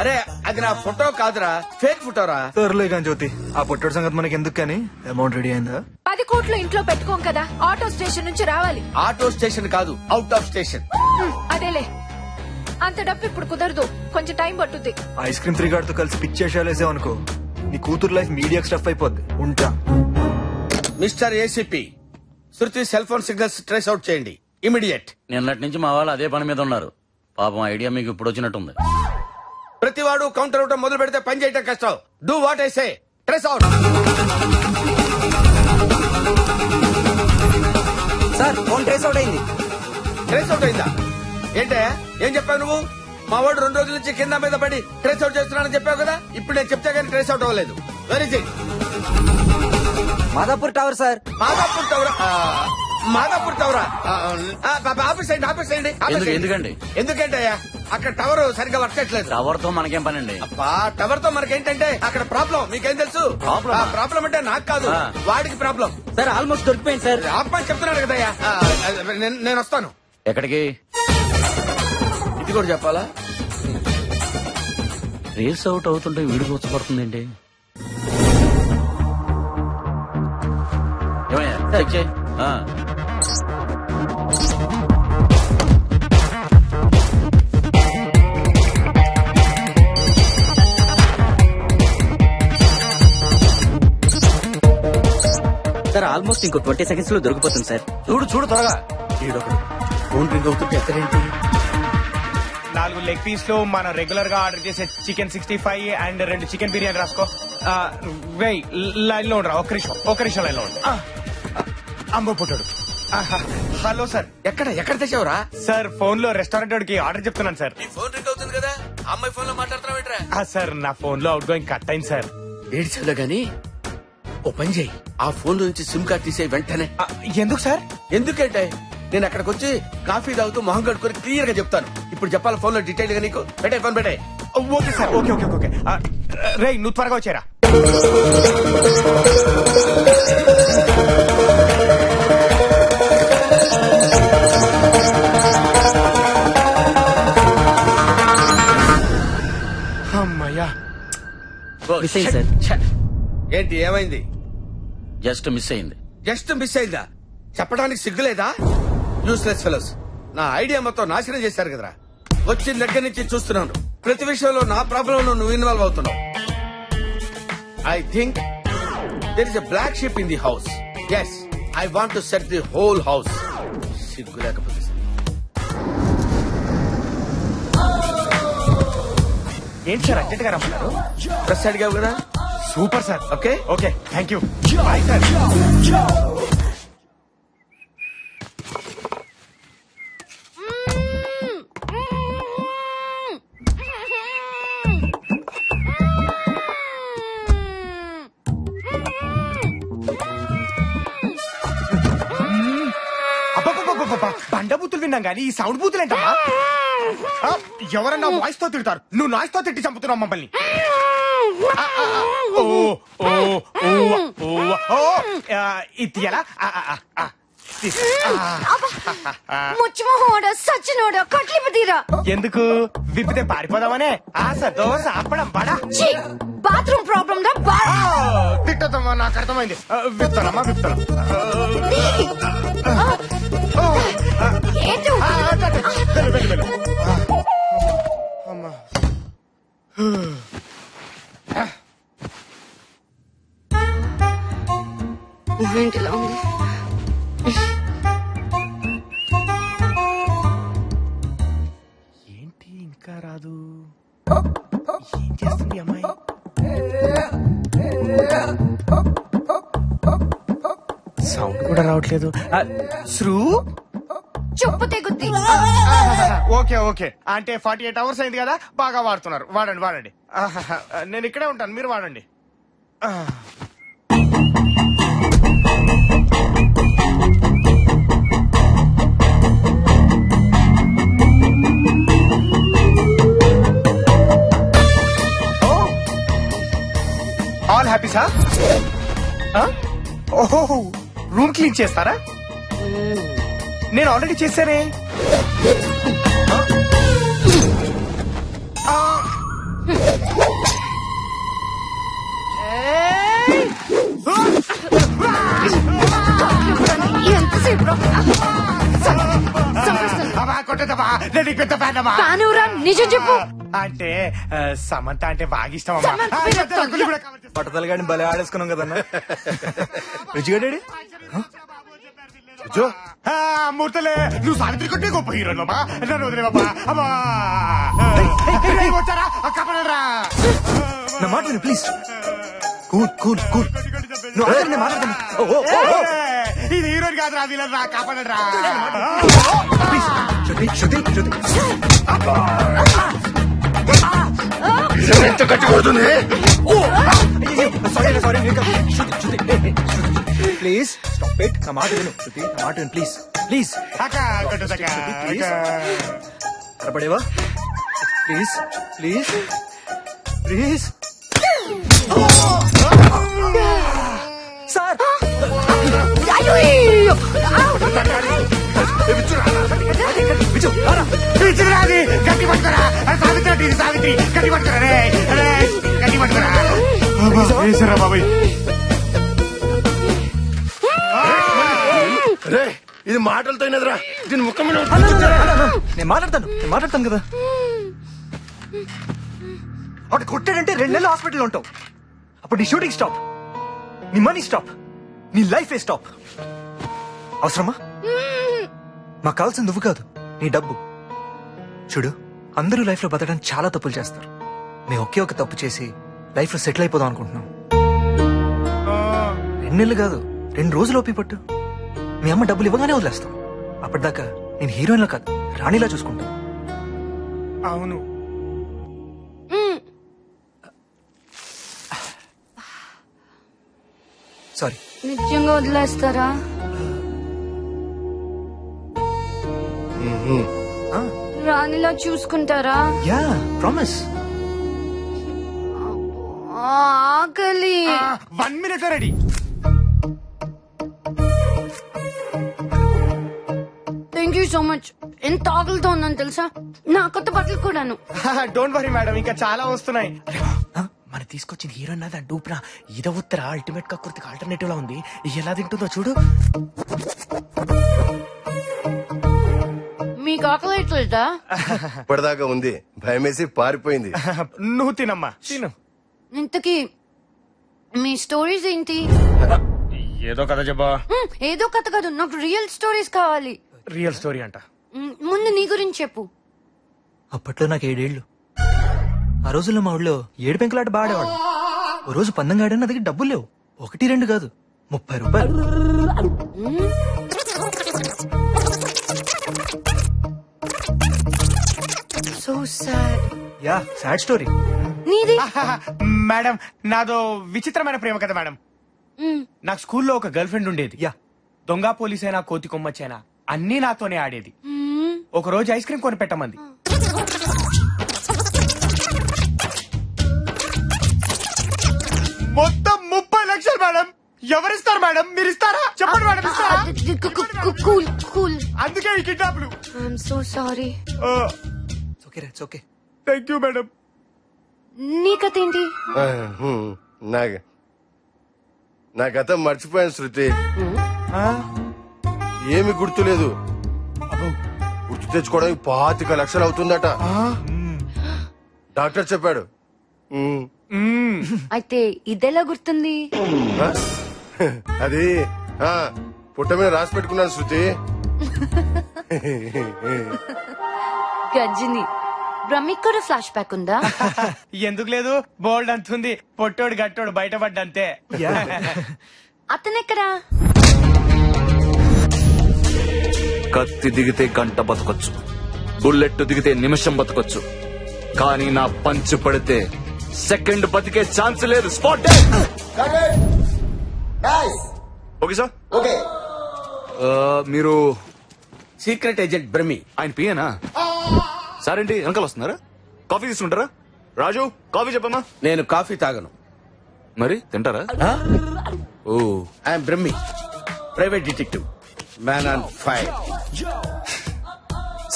అరే అది నా ఫోటో కాదురా, ఫేక్ ఫోటోరా. సర్లే కానీ జ్యోతి, ఆ పొట్టోడు సంగతి మనకి ఎందుకు కానీ. అమౌంట్ రెడీ అయిందా? 10 కోట్లు ఇంట్లో పెట్టుకోం కదా, ఆటో స్టేషన్ నుంచి రావాలి. ఆటో స్టేషన్ కాదు, అవుట్ ఆఫ్ స్టేషన్. అదేలే, అంత డబ్బు ఇప్పుడు కుదరదు, కొంచెం టైం పట్టుద్ది. ఐస్ క్రీమ్ 3 గార్డ్ తో కలిసి పిచ్చేసాలేసావు అనుకో, నీ కూతురు లైఫ్ మీడియా స్టఫ్ అయిపోద్ది. ఉంటా. Mister ACP, Shruti cell phone signals trace out చేయండి ఇమిడియట్. నిన్నటి నుంచి మా వాళ్ళు అదే పని మీద ఉన్నారు. పాపం ఐడియా మీకు ఇప్పుడు వచ్చినట్టుంది. ప్రతివాడు కౌంటర్ అవటం మొదలు పెడితే పని చేయటం కష్టం. Do what I say, trace out. Sir phone trace out అయింది. ట్రేస్ అవుట్ అయిందా? ఏంటే ఏం చెప్పావు నువ్వు? మా వాడు 2 రోజుల నుంచి కింద మీద పడి ట్రేస్ అవుట్ చేస్తున్నానని చెప్పావు కదా. ఇప్పుడు నేను చెప్తే కానీ ట్రేస్ అవుట్ అవ్వలేదు. Very it? Madhapur tower sir. Madhapur టవరా? మాదాపూర్ టవరా? ఆఫీస్ అయ్యండి, ఆఫీస్ అయ్యండి. ఎందుకండి? ఎందుకంటే అక్కడ టవర్ సరిగ్గా వర్క్ చేయట్లేదు. టవర్ తో మనకేం పని అండి? టవర్ తో మనకేంటంటే అక్కడ ప్రాబ్లం. మీకేం తెలుసు? ప్రాబ్లం అంటే నాకు కాదు, వాడికి ప్రాబ్లం. సార్ ఆల్మోస్ట్ దొరికిపోయింది సార్. ఆపని చెప్తున్నాడు కదయ్యా. నేను వస్తాను. ఎక్కడికి? ఇది కూడా చెప్పాలా? రేస్ అవుట్ అవుతుంటే వీడికి వచ్చపడుతుందండి. ఏమయ్యా చెక్ చేయి. సార్ ఆల్మోస్ట్ ఇంకో 20 seconds లో దొరికిపోతుంది సార్. చూడు చూడు త్వరగా. ఫోన్ రింగ్ అవుతుంటే ఎక్కడేంటి? 4 లెగ్ పీస్ లో మనం రెగ్యులర్ గా ఆర్డర్ చేసే చికెన్ 65 అండ్ 2 చికెన్ బిర్యానీ రాసుకో. వెయ్ లైన్ లో ఉండరా, ఒక్క నిమిషం లైన్ లో ఉండు. అమ్మో పుట్టాడు. Hello sir. ఎక్కడ తెచ్చావురా? సార్ ఫోన్ లో రెస్టారెంట్ వాడికి ఆర్డర్ చెప్తున్నాను సార్. నీ ఫోన్ రింగ్ అవుతుంది కదా, అమ్మాయి ఫోన్ లో మాట్లాడుతున్నావేంట్రా? సార్ నా ఫోన్ లో అవుట్ గోయింగ్ కట్ అయింది సార్. ఏడ్చాలో గాని ఓ పని చేయి, ఆ ఫోన్ లో నుంచి సిమ్ కార్డ్ తీసే వెంటనే. ఎందుకు సార్? ఎందుకంటే నేను అక్కడికి వచ్చి కాఫీ తాగుతూ మొహం కడుకొని క్లియర్ గా చెప్తాను. ఇప్పుడు చెప్పాలి ఫోన్ లో డీటెయిల్ గా నీకు. పెట్టే ఫోన్ పెట్టే. Okay sir, okay okay okay. రే నువ్వు త్వరగా వచ్చారా. అమ్మయ్యా. మిస్ అయింది సార్. ఏంటి ఏమైంది? జస్ట్ మిస్ అయింది. జస్ట్ మిస్ అయిందా? చెప్పడానికి సిగ్గులేదా? యూస్లెస్ ఫెలోస్, నా ఐడియా మొత్తం నాశనం చేశారు కదరా. వచ్చిన దగ్గర నుంచి చూస్తున్నాను, ప్రతి విషయంలో నా ప్రాబ్లం నువ్వు ఇన్వాల్వ్ అవుతున్నావు. I think there is a black ship in the house. Yes, I want to set the whole house. సిగ్గు లేకపోతే ఏంటి సార్ అర్జెంట్ గా రమ్మన్నారు? ప్రెస్ అడిగావు కదా. Super sir. Okay okay thank you. Bye sir. బండ బూతులు విన్నాం కానీ ఈ సౌండ్ బూతులు ఏంటమ్మా? ఎవరన్నా వాయిస్ తో తిడతారు, నువ్వు నాయిస్ తో తిట్టి చంపుతున్నావు మమ్మల్ని. ఇది ఎలా? ఎందుకు విప్పితే పారిపోదామనే ఆశ, దోశ, అప్పడం, బడ. బాత్రూమ్ ప్రాబ్లం తిట్టదమ్మా, నాకు అర్థమైంది. విప్తానమ్మా విప్తాను. ఏంటిలా ఉంది? ఏంటి ఇంకా రాదు? ఏం చేస్తుంది అమ్మాయి? సౌండ్ కూడా రావట్లేదు. శ్రూ చెప్పు తెగుద్ది. ఓకే ఓకే అంటే 48 అవర్స్ అయింది కదా, బాగా వాడుతున్నారు. వాడండి వాడండి. నేను ఇక్కడే ఉంటాను, మీరు వాడండి. All happy sir. ఓహో, రూమ్ క్లీన్ చేస్తారా? నేను ఆల్రెడీ చేశానే. ఎంతసేపు నిజం చెప్పు. అంటే సమంత అంటే బాగా ఇష్టం. పట్టతలు గాని భలే ఆడేసుకున్నాం కదన్నా. రుచిగడ్డాడు మూర్తలే, నువ్వు సావిత్రి కొట్టే గొప్ప హీరో బాబా. నన్ను వదిలే బాబా. అమ్మా వచ్చారా కపడరా. నా మాట విను ప్లీజ్. Cool cool cool. ఇది హీరోని కాదు రా, విలన్ రా, కాపాడరా. ఎంత కట్టి కొడుతుంది. Please stop it. నా మాట విను శృతి, నా మాట విను ప్లీజ్ ప్లీజ్. తరపడేవా ప్లీజ్ ప్లీజ్ ప్లీజ్. సార్ గట్టి పట్టుకోరా సావిత్రి, సావిత్రి గట్టి పట్టుకోరా రే, గట్టి పట్టుకోరా బాబాయ్. రే ఇది మాటలతో అయినదిరా, దీని ముఖం మీద నేను మాట్లాడతాను కదా. అటు కొట్టాడంటే 2 నెలలు హాస్పిటల్లో ఉంటావు. అప్పుడు నీ షూటింగ్ స్టాప్, నీ మనీ స్టాప్, నీ లైఫ్ ఏ స్టాప్. అవసరమా? మాకు కావాల్సింది నువ్వు కాదు, నీ డబ్బు. చూడు, అందరూ లైఫ్ లో బతకడానికి చాలా తప్పులు చేస్తారు. మేము ఒకే ఒక తప్పు చేసి లైఫ్ లో సెటిల్ అయిపోదాం అనుకుంటున్నాం. 2 నెలలు కాదు, 2 రోజులు ఓపి పట్టు. మీ అమ్మ డబ్బులు ఇవ్వగానే వదిలేస్తాం. అప్పటిదాకా నేను హీరోయిన్లా కాదు, రాణిలా చూసుకుంటాం. అవును. సారీ. నిజంగా వదిలేస్తారా? రాణిలా చూసుకుంటారా? Yeah promise. ఆకలి. 1 minute ready. Thank you so much. ఎంత ఆకలితో ఉన్నాను తెలుసా, నా కొత్త బట్టలు కూడాను. డోంట్ వరీ మేడం, ఇంకా చాలా వస్తున్నాయి. మన తీసుకొచ్చిన హీరోయిన్ అది డూప్రా. ఇద ఉత్తర అల్టిమేట్ కక్కుర్తికి ఆల్టర్నేటివ్ లా ఉంది. ఎలా తింటుందో చూడు. మీకు ఆకలి ఎట్లేదా? ఇప్పటిదాకా ఉంది, భయమేసి పారిపోయింది. నువ్వు తినమ్మా, తిను. ఇంతకీ మీ స్టోరీస్ ఏంటి? ఏదో కథ చెప్పా. ఏదో కథ కాదు, నాకు రియల్ స్టోరీస్ కావాలి. రియల్ స్టోరీ అంట. ముందు నీ గురించి చెప్పు. అప్పట్లో నాకు 7 ఏళ్ళు. ఆ రోజుల్లో మా ఊళ్ళో 7 పెంకులాట బాడేవాడు. ఓ రోజు పందెం గాడని నా దగ్గర డబ్బులు లేవు. 1, 2 కాదు, 30 రూపాయలు. So sad. Yeah sad story. నీది? మేడం నాదో విచిత్రమైన ప్రేమ కదా మేడం. నాకు స్కూల్లో ఒక గర్ల్ ఫ్రెండ్ ఉండేది. యా. దొంగ పోలీస్ అయినా కోతి కొమ్మచ్చైనా అన్నీ నాతోనే ఆడేది. ఒక రోజు ఐస్ క్రీమ్ కొని పెట్టమంది. మొత్తం 30 లక్షలు మేడం. ఎవరిస్తారు మేడం? మీరు ఇస్తారా? చెప్పండి మేడం. ఇస్తారా? అందుకే ఈ కిడ్నాప్లు. I'm so sorry. Okay. Thank you madam. నీ కథ ఏంటి? నా గతం మర్చిపోయాను శృతి. ఏమి గుర్తులేదు. గుర్తు తెచ్చుకోవడానికి 25 లక్షలు అవుతుందట. డాక్టర్ చెప్పాడు. అయితే ఇదెలా గుర్తుంది? అది పుట్ట మీద రాసి పెట్టుకున్నాను శృతి. గజ్జిని బ్రహ్మిక్ కూడా ఫ్లాష్ బ్యాక్ ఉందా? ఎందుకు లేదు, బోల్డ్ అంతుంది. పొట్టోడు గట్టోడు బయటపడ్డంతే. అతనెక్కడా? కత్తి దిగితే గంట బతకొచ్చు, బుల్లెట్ దిగితే నిమిషం బతకొచ్చు, కానీ నా పంచు పడితే సెకండ్ బతికే ఛాన్స్ లేదు. స్పాట్. Okay sir. ఓకే. మీరు సీక్రెట్ ఏజెంట్ బ్రహ్మి. ఆయన పియేనా? సార్ ఏంటి వెనకాల వస్తున్నారా? కాఫీ తీసుకుంటారా? రాజు కాఫీ చెప్పమ్మా. నేను కాఫీ తాగను. మరి తింటారా? ఓ, I'm Brahmi, private detective, man on fire.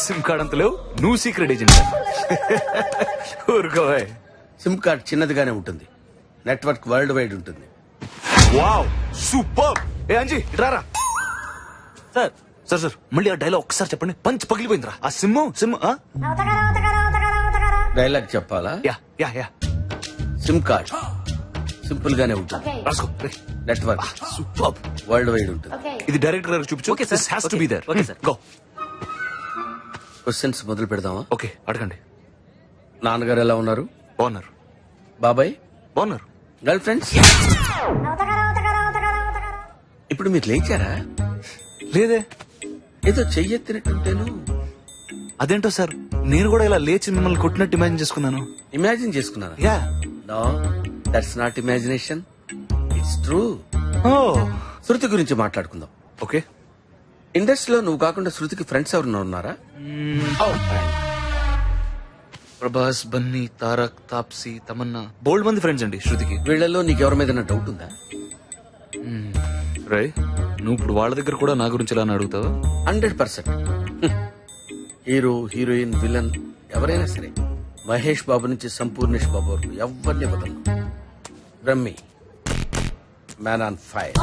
Sim card అంత లేవు, నువ్వు సీక్రెట్ ఏజెంట్. ఊరుకోవే. సిమ్ కార్డ్ చిన్నదిగానే ఉంటుంది, నెట్వర్క్ వరల్డ్ వైడ్ ఉంటుంది. Wow, super. ఏ అంజీ ఇట్రారా. సార్ సార్ సార్ మళ్ళీ ఆ డైలాగ్ ఒక్కసారి చెప్పండి. పంచ్ పగిలిపోయిందిరా. ఆ సిమ్ డైలాగ్ చెప్పాలా? Yeah yeah yeah. Sim card simple గానే ఉంటుంది, రాసుకో. నెట్వర్క్ సూపర్ వరల్డ్ వైడ్ ఉంటుంది. ఇది డైరెక్టర్ గారికి చూపించు. Okay sir. This has to be there. Okay sir. Go. Questions మొదలు పెడదామా? ఓకే అడగండి. నాన్నగారు ఎలా ఉన్నారు? బాగున్నారు. బాబాయ్ బాగున్నారు. Girl friends? ఇప్పుడు మీరు లేచారా? లేదే. ఏదో చెయ్యెత్తినట్టుంటేను. అదేంటో సార్, నేను కూడా ఇలా లేచి మిమ్మల్ని కొట్టినట్టు ఇమాజిన్ చేసుకున్నాను. ఇమాజిన్ చేసుకున్నారా? Yeah. No, that's not imagination, it's true. Oh, Shruti గురించి మాట్లాడుకుందాం. ఓకే. ఇండస్ట్రీలో నువ్వు కాకుండా శృతికి ఫ్రెండ్స్ ఎవరన్నా ఉన్నారా? ప్రభాస్, బన్నీ, తారక్, తాప్సీ, తమన్నా, బోల్డ్ మంది ఫ్రెండ్స్ అండి శృతికి. వీళ్ళలో నీకు ఎవరి మీద డౌట్ ఉందా? రై, నువ్వు ఇప్పుడు వాళ్ళ దగ్గర కూడా నా గురించి ఇలా అడుగుతావా? 100%. హీరో, హీరోయిన్, విలన్ ఎవరైనా సరే, మహేష్ బాబు నుంచి సంపూర్ణేష్ బాబు వరకు ఎవరిని వదలను. Brahmi, man on fire.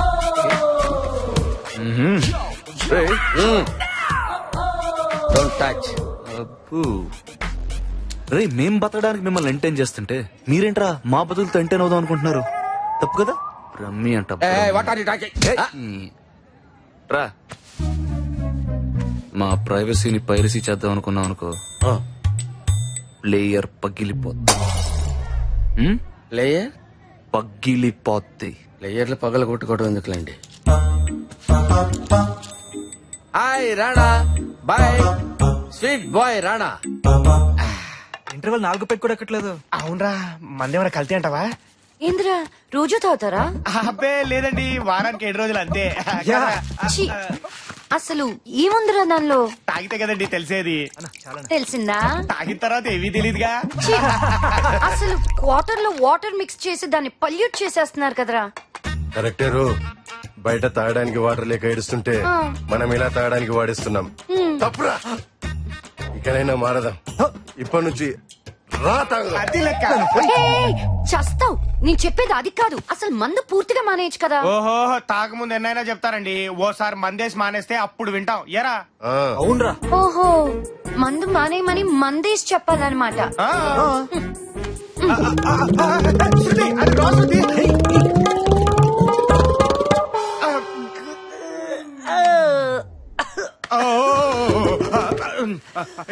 Don't touch. రే, మేం బతకడానికి మిమ్మల్ని ఎంటైన్ చేస్తుంటే మీరేంట్రా మా బతులతో ఎంటైన్ అవుదాం అనుకుంటున్నారు? తప్పు కదా. బ్రహ్మి అంట. రా, మా ప్రైవసీని పైరసీ చేద్దాం అనుకున్నాం అనుకో, ప్లేయర్ పగిలిపోద్ది. ప్లేయర్ పగిలిపోద్ది. ప్లేయర్లు పగల కొట్టుకోవడం ఎందుకులేండి. Hi Rana, bye sweet boy Rana. Interval 4 peg కూడా ఎక్కట్లేదు. అవునరా, మందేమైనా కల్తీ అంటావా? ఏంద్రా రోజు తాగుతారా? అబ్బే లేదండి, వారానికి 7 రోజులు అంతే. ఛీ, అసలు ఏముందిరా దానిలో? తాగితే కదండి తెలిసేది. తెలిసిందా? తాగిన తర్వాత ఏమీ తెలియదుగా. ఛీ, అసలు వాటర్ లో వాటర్ మిక్స్ చేసి దాన్ని పల్యూట్ చేసేస్తున్నారు కదరా. కరెక్టరు. బయట తాగడానికి వాటర్ లేక ఏడుస్తుంటే మనం ఇలా తాగడానికి వాడిస్తున్నాం. తప్పురా. ఇకనైనా మారదాం. ఇప్పటి నుంచి రా తాగుదాం. చస్తావు. నేను చెప్పేది అది కాదు, అసలు మందు పూర్తిగా మానేయచ్చు కదా. ఓహో, తాగముందు ఎన్నైనా చెప్తారండి, ఓసారి మందేసి మానేస్తే అప్పుడు వింటాం. ఎరా? అవునరా. ఓహో, మందు మానేయమని మందేసి చెప్పాలన్నమాట.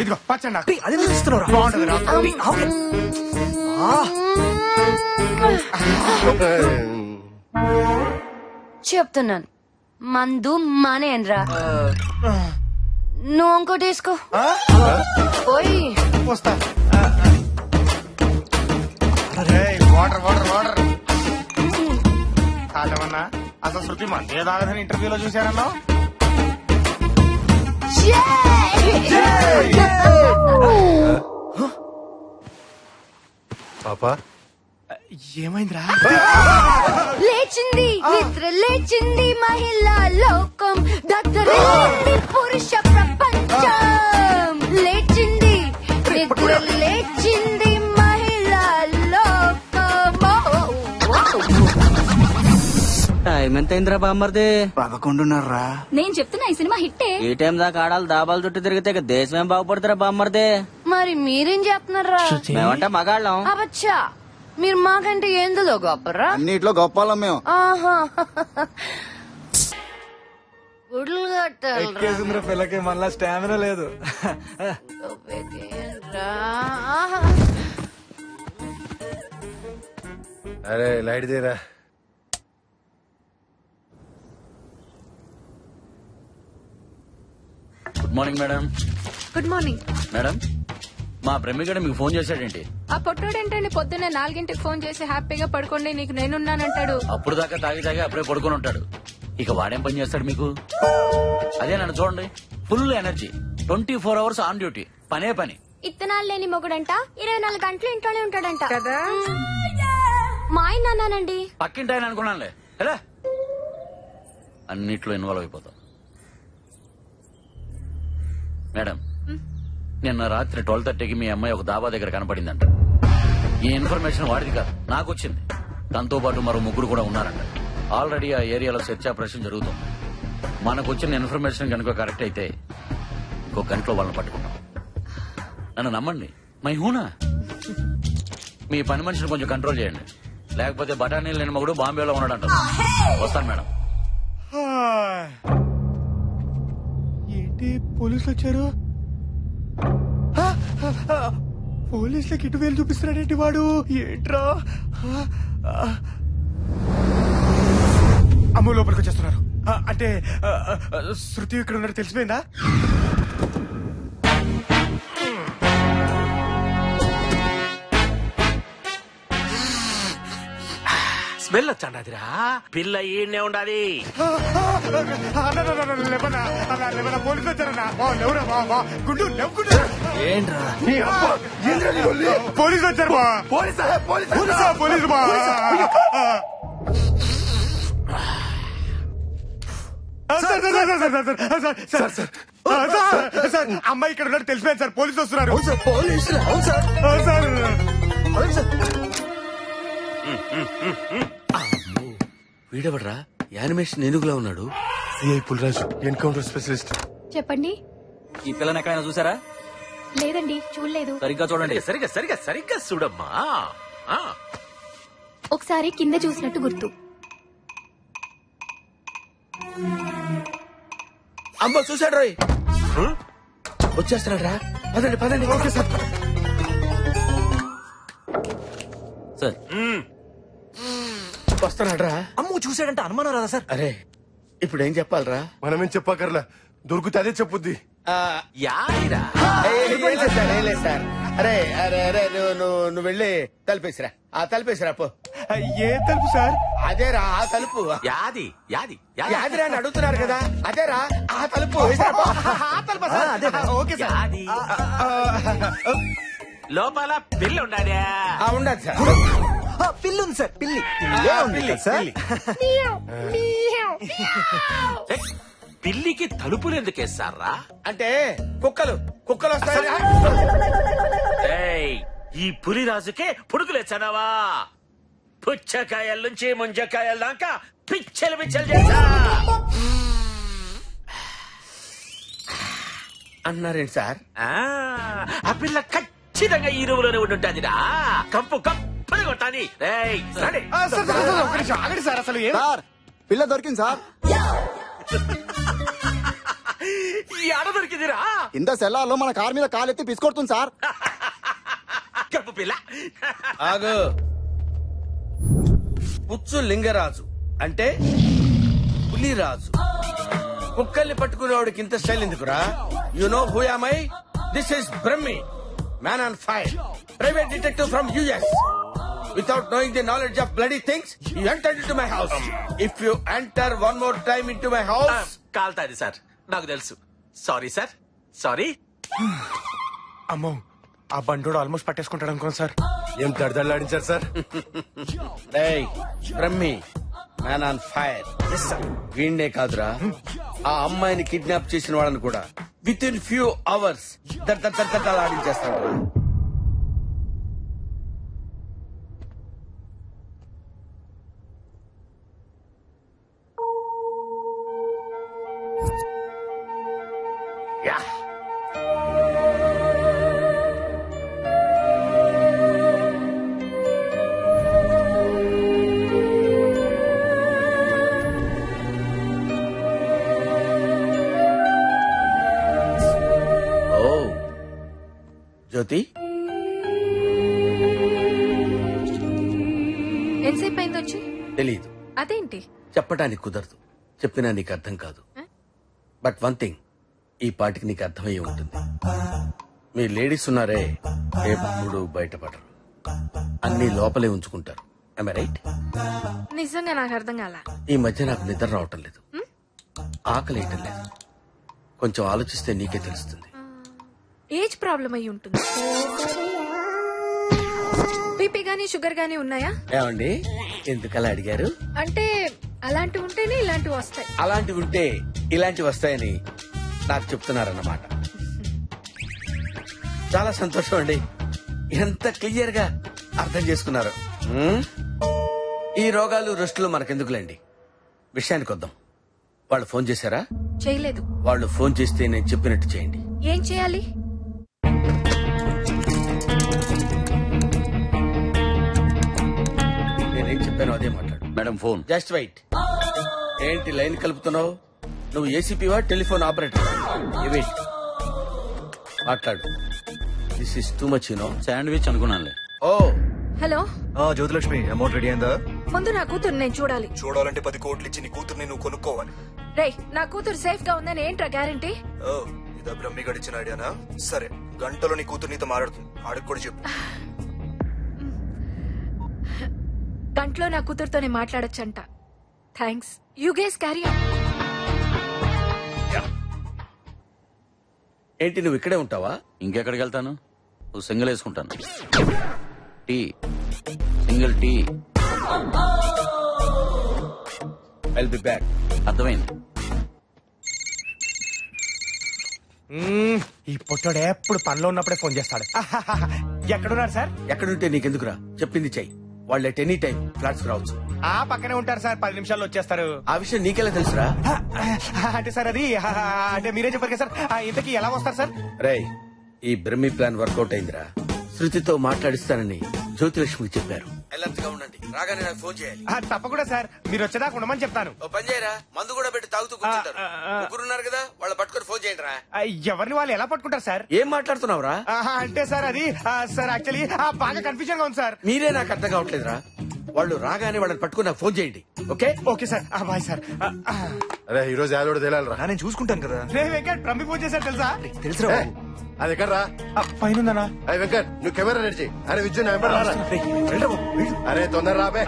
ఇదిగో పచ్చండి. అదే ఇస్తున్నారా? చెప్తున్నాను, మందు మానేయనరా. నువ్వు ఇంకోటి వేసుకో. పోయి వస్తా. Water water water. కాదమన్నా, అసలు శృతి మందే తాగదని ఇంటర్వ్యూలో చూశారన్నా. పాపా ఏమైందిరా? లేచింది నిద్ర లేచింది మహిళా లోకం, దద్దరిల్లింది పురుష ప్రపంచం. లేచింది నిద్ర లేచింది మహిళా లోకం. టైం ఎంత అయిందిరా బామ్మర్ది? 11:30. నేను చెప్తున్నా ఈ సినిమా హిట్టే. ఈ టైం దాకా ఆడాలి దాబాలు చుట్టూ తిరిగితే ఇక దేశం ఏం బాగుపడుతురా బామ్మర్ది? మరి మీరేం చేస్తున్నారా? మేమంటే మగాళ్ళం. అబచ్చా, మీరు మాకంటే ఎందులో గొప్పరా? అన్నిట్లో గొప్పలం మేము. ఆహా, గుడ్లు కట్టాలి. పిల్లకి మళ్ళా స్టామినా లేదు. అరే లైట్ తీరా. Good morning madam. Good morning. Madam, మా బ్రహ్మిగడ మీకు ఫోన్ చేశాడేంటి? ఆ పొట్టోడేంటండి పొద్దున్నే 4 ఫోన్ చేసి హ్యాపీగా పడుకోండి నీకు నేనున్నానంటాడు. అప్పుడు దాకా తాగి అప్పుడే పడుకొని ఉంటాడు. ఇక వాడేం పని చేస్తాడు మీకు? అదే నన్ను చూడండి, full energy, 24 hours on duty, పనే పని. ఇత్తనాలు లేని మొగుడంట 24 గంటలు ఇంట్లోనే ఉంటాడంట కదా. మా ఆయన అన్నానండి. పక్కింటి ఆయన అనుకున్నానులే. ఎలా అన్నిట్లో ఇన్వాల్వ్ అయిపోతాం. మేడం, నిన్న రాత్రి 12:30కి మీ అమ్మాయి ఒక దాబా దగ్గర కనపడిందంట. ఈ ఇన్ఫర్మేషన్ వాడిది కాదు, నాకు వచ్చింది. దాంతో పాటు మరో 3 కూడా ఉన్నారంట. ఆల్రెడీ ఆ ఏరియాలో సెర్చ్ ఆపరేషన్ జరుగుతుంది. మనకు వచ్చిన ఇన్ఫర్మేషన్ కనుక కరెక్ట్ అయితే ఇంకో గంటలో వాళ్ళని పట్టుకుంటాం. నన్ను నమ్మండి, మై హూనా. మీ పని మనిషిని కొంచెం కంట్రోల్ చేయండి, లేకపోతే బఠానీలు లేని మగుడు బాంబేలో ఉన్నాడంట. వస్తాను మేడం. ఏంటి పోలీసులు వచ్చారు? పోలీసులకి ఇటు వేలు చూపిస్తున్నాడేంటి వాడు? ఏంట్రా? అమ్మ లోపలికి వచ్చేస్తున్నారు. అంటే శృతి ఇక్కడ ఉన్నట్టు తెలిసిపోయిందా? స్మెల్ వచ్చాడిరా. పిల్ల ఈయనే ఉండాలి. పోలీసు వచ్చారన్నా. గుండు లేవుకుంటా. పోలీసు వచ్చారు. పోలీసు అమ్మాయి ఇక్కడ ఉన్నట్టు తెలిసిపోయింది సార్. పోలీసు వస్తున్నారు. వీడెవడ్రా? యానిమేషన్ ఏనుగులా ఉన్నాడు. CI Pulraju, encounter specialist. చెప్పండి. ఈ పిల్లని ఎక్కడైనా చూసారా? లేదండి, చూడలేదు. సరిగ్గా చూడండి. సరిగ్గా చూడమ్మా. ఒకసారి కింద చూసినట్టు గుర్తు. అమ్మ చూసాడు రోయ్. వచ్చేస్తున్నాడు రా. పదండి పదండి. Okay sir. సార్ వస్తున్నాడు రా. అమ్మో చూసాడంటే అనుమానం రాదా సార్? అరే ఇప్పుడు ఏం చెప్పాలరా? మనమేం చెప్పకర్లా, దొరికితే అదే చెప్పుద్ది. సార్ అరే అరే అరే నువ్వు వెళ్ళి తలుపేసిరా. తలుపేసిరా పో. ఏ తలుపు సార్? అదేరా ఆ తలుపు. యాది యాది యాదిరా అని అడుగుతున్నారు కదా. అదేరా ఆ తలుపు. Okay sir. యాది లోపల పిల్ల ఉండాలి. ఉండదు సార్. పిల్లి ఉంది సార్. పిల్లి పిల్లికి తలుపులు ఎందుకు వేస్తారా? అంటే కుక్కలు వస్తాయి. ఈ పులిరాజుకే పుడుకులేచ్చానావా? పుచ్చకాయల నుంచి ముంజకాయల దాకా పిచ్చలు చేశా అన్నారేంటి సార్? ఆ పిల్ల ఖచ్చితంగా ఈ రూములోనే ఉండుంటాదిరా. కంపు కంపని కొట్టాలి. ఆగండి సార్. అసలు పిల్ల దొరికింది సార్. ఆడ దొరికిందిరా. ఇంత సెల్లార్లో మన కార్ మీద కాలెత్తి పిసుకొడుతుంది సార్. కప్పు పిల్ల. ఆగు. పుచ్చు లింగరాజు అంటే పులిరాజు. కుక్కల్ని పట్టుకునేవాడికి ఇంత స్టైల్ ఎందుకురా? You know who am I? This is Brahmi, man on fire, private detective from US. Without knowing the knowledge of bloody things, you entered into my house. If you enter one more time into my house, కాల్తాది sir. నాకు తెలుసు. Sorry sir, sorry. అమ్మో, ఆ బండోడు almost పట్టేసుకుంటాడు అనుకోండి sir. ఏం దడదడలాడించారు sir? Brahmi, man on fire. వీణ్డే కాదురా, ఆ అమ్మాయిని కిడ్నాప్ చేసిన వాళ్ళని కూడా విత్ ఇన్ ఫ్యూ అవర్స్ ఆడించేస్తాడు. జ్యోతి, ఎంతసేపు అయింది వచ్చి? తెలీదు. అదేంటి? చెప్పడానికి కుదరదు. చెప్పినా నీకు అర్థం కాదు. బట్ వన్ థింగ్, ఈ పాటికి నీకు అర్థమయ్యే ఉంటుంది. మీ లేడీస్ ఉన్నారే ఎప్పుడు బయటపడరు, అన్ని లోపలే ఉంచుకుంటారు. రైట్? నిజంగా నాకు అర్థం కాల. ఈ మధ్య నాకు నిద్ర రావటం లేదు, ఆకలి వేయటం లేదు. కొంచెం ఆలోచిస్తే నీకే తెలుస్తుంది. ఏజ్ ప్రాబ్లం అయి ఉంటుంది. బీపీ గానీ షుగర్ గానీ ఉన్నాయా? ఏమండి ఎందుకలా అడిగారు? అంటే అలాంటివి ఉంటేనే ఇలాంటివి వస్తాయి. అలాంటివి ఉంటే ఇలాంటివి వస్తాయని నాకు చెప్తున్నారన్నమాట. చాలా సంతోషం అండి, ఎంత క్లియర్ గా అర్థం చేసుకున్నారు. ఈ రోగాలు రెస్టులు మనకెందుకులేండి, విషయానికి వద్దాం. వాళ్ళు ఫోన్ చేశారా? చేయలేదు. వాళ్ళు ఫోన్ చేస్తే నేను చెప్పినట్టు చేయండి. ఏం చేయాలి? నేనేం చెప్పాను అదే మాట్లాడు. Madam phone. Just wait. ఏంటి లైన్ కలుపుతున్నావు? నువ్వు ఏసీపీవా టెలిఫోన్ ఆపరేటర్? వెయిట్, మాట్లాడు. This is too much you know. Sandwich అనుకున్నానులే. Oh hello Jyothilakshmi, amount ready అయిందా? ముందు నా కూతురు నేను చూడాలి. చూడాలంటే 10 కోట్లు ఇచ్చి నీ కూతుర్ని నువ్వు కొనుక్కోవాలి. రేయ్, నా కూతురు సేఫ్ గా ఉందని ఏంట్రా గ్యారంటీ? ఇదా బ్రహ్మి గడిచిన ఐడియానా? సరే, గంటలో నీ కూతురు నీతో మాట్లాడుతుంది, ఆడికి కూడా చెప్పు. గంటలో నా కూతురుతోనే మాట్లాడొచ్చంట. Thanks. You guys carry on. ఏంటి నువ్వు ఇక్కడే ఉంటావా? ఇంకెక్కడికి వెళ్తాను? నువ్వు సింగిల్ వేసుకుంటాను. Tea, single tea. I'll be back. అర్థమైంది. ఈ పొట్టోడు ఎప్పుడు పనిలో ఉన్నప్పుడే ఫోన్ చేస్తాడు. ఎక్కడున్నారు సార్? ఎక్కడుంటే నీకెందుకురా, చెప్పింది చెయ్యి. వాళ్ళు ఎట్ ఎనీ టైం ఫ్లాట్స్ రావచ్చు. ఆ పక్కనే ఉంటారు సార్, 10 నిమిషాల్లో వచ్చేస్తారు. ఆ విషయం నీకెలా తెలుసురా? అంటే సార్ అది అంటే మీరే చెప్పారు కదా సార్. ఇంతకీ ఎలా వస్తారు సార్? రేయ్, ఈ బ్రహ్మి ప్లాన్ వర్కౌట్ అయిందిరా. శృతితో మాట్లాడిస్తానని జ్యోతిలక్ష్మికి చెప్పారు. అలర్ట్ గా ఉండండి, రాగానే నాకు ఫోన్ చేయాలి. తప్పకుండా సార్, మీరు వచ్చేదాకా ఉండమని చెప్తాను. ఓ పని చేయరా, మందు కూడా పెట్టి తాగుతూ కూర్చుంటారు. ముగ్గురున్నారు కదా, వాళ్ళు పట్టుకొని ఫోన్ చేయండి రా. ఎవరిని వాళ్ళు ఎలా పట్టుకుంటారు సార్? ఏం మాట్లాడుతున్నావురా? అంటే సార్ అది సార్ యాక్చువల్లీ బాగా కన్ఫ్యూజన్ గా ఉంది సార్. మీరే నాకు అర్థం కావట్లేదురా. వాళ్ళు రాగానే వాళ్ళని పట్టుకుని నాకు ఫోన్ చేయండి. Okay? Okay sir. Bye sir. అరే ఈ రోజు యాదోడు తేలాలరా. నేను చూసుకుంటాను కదా. రే వెంకట్, బ్రహ్మి ఫోన్ చేశారు తెలుసా? తెలుసురా. అది ఎక్కడ రా? పైన. అరే వెంకట్, నువ్వు కెమెరా రెడీ చేయి. అరే విద్యు నా వెంబడి రారా. అరే తొందర రాబే.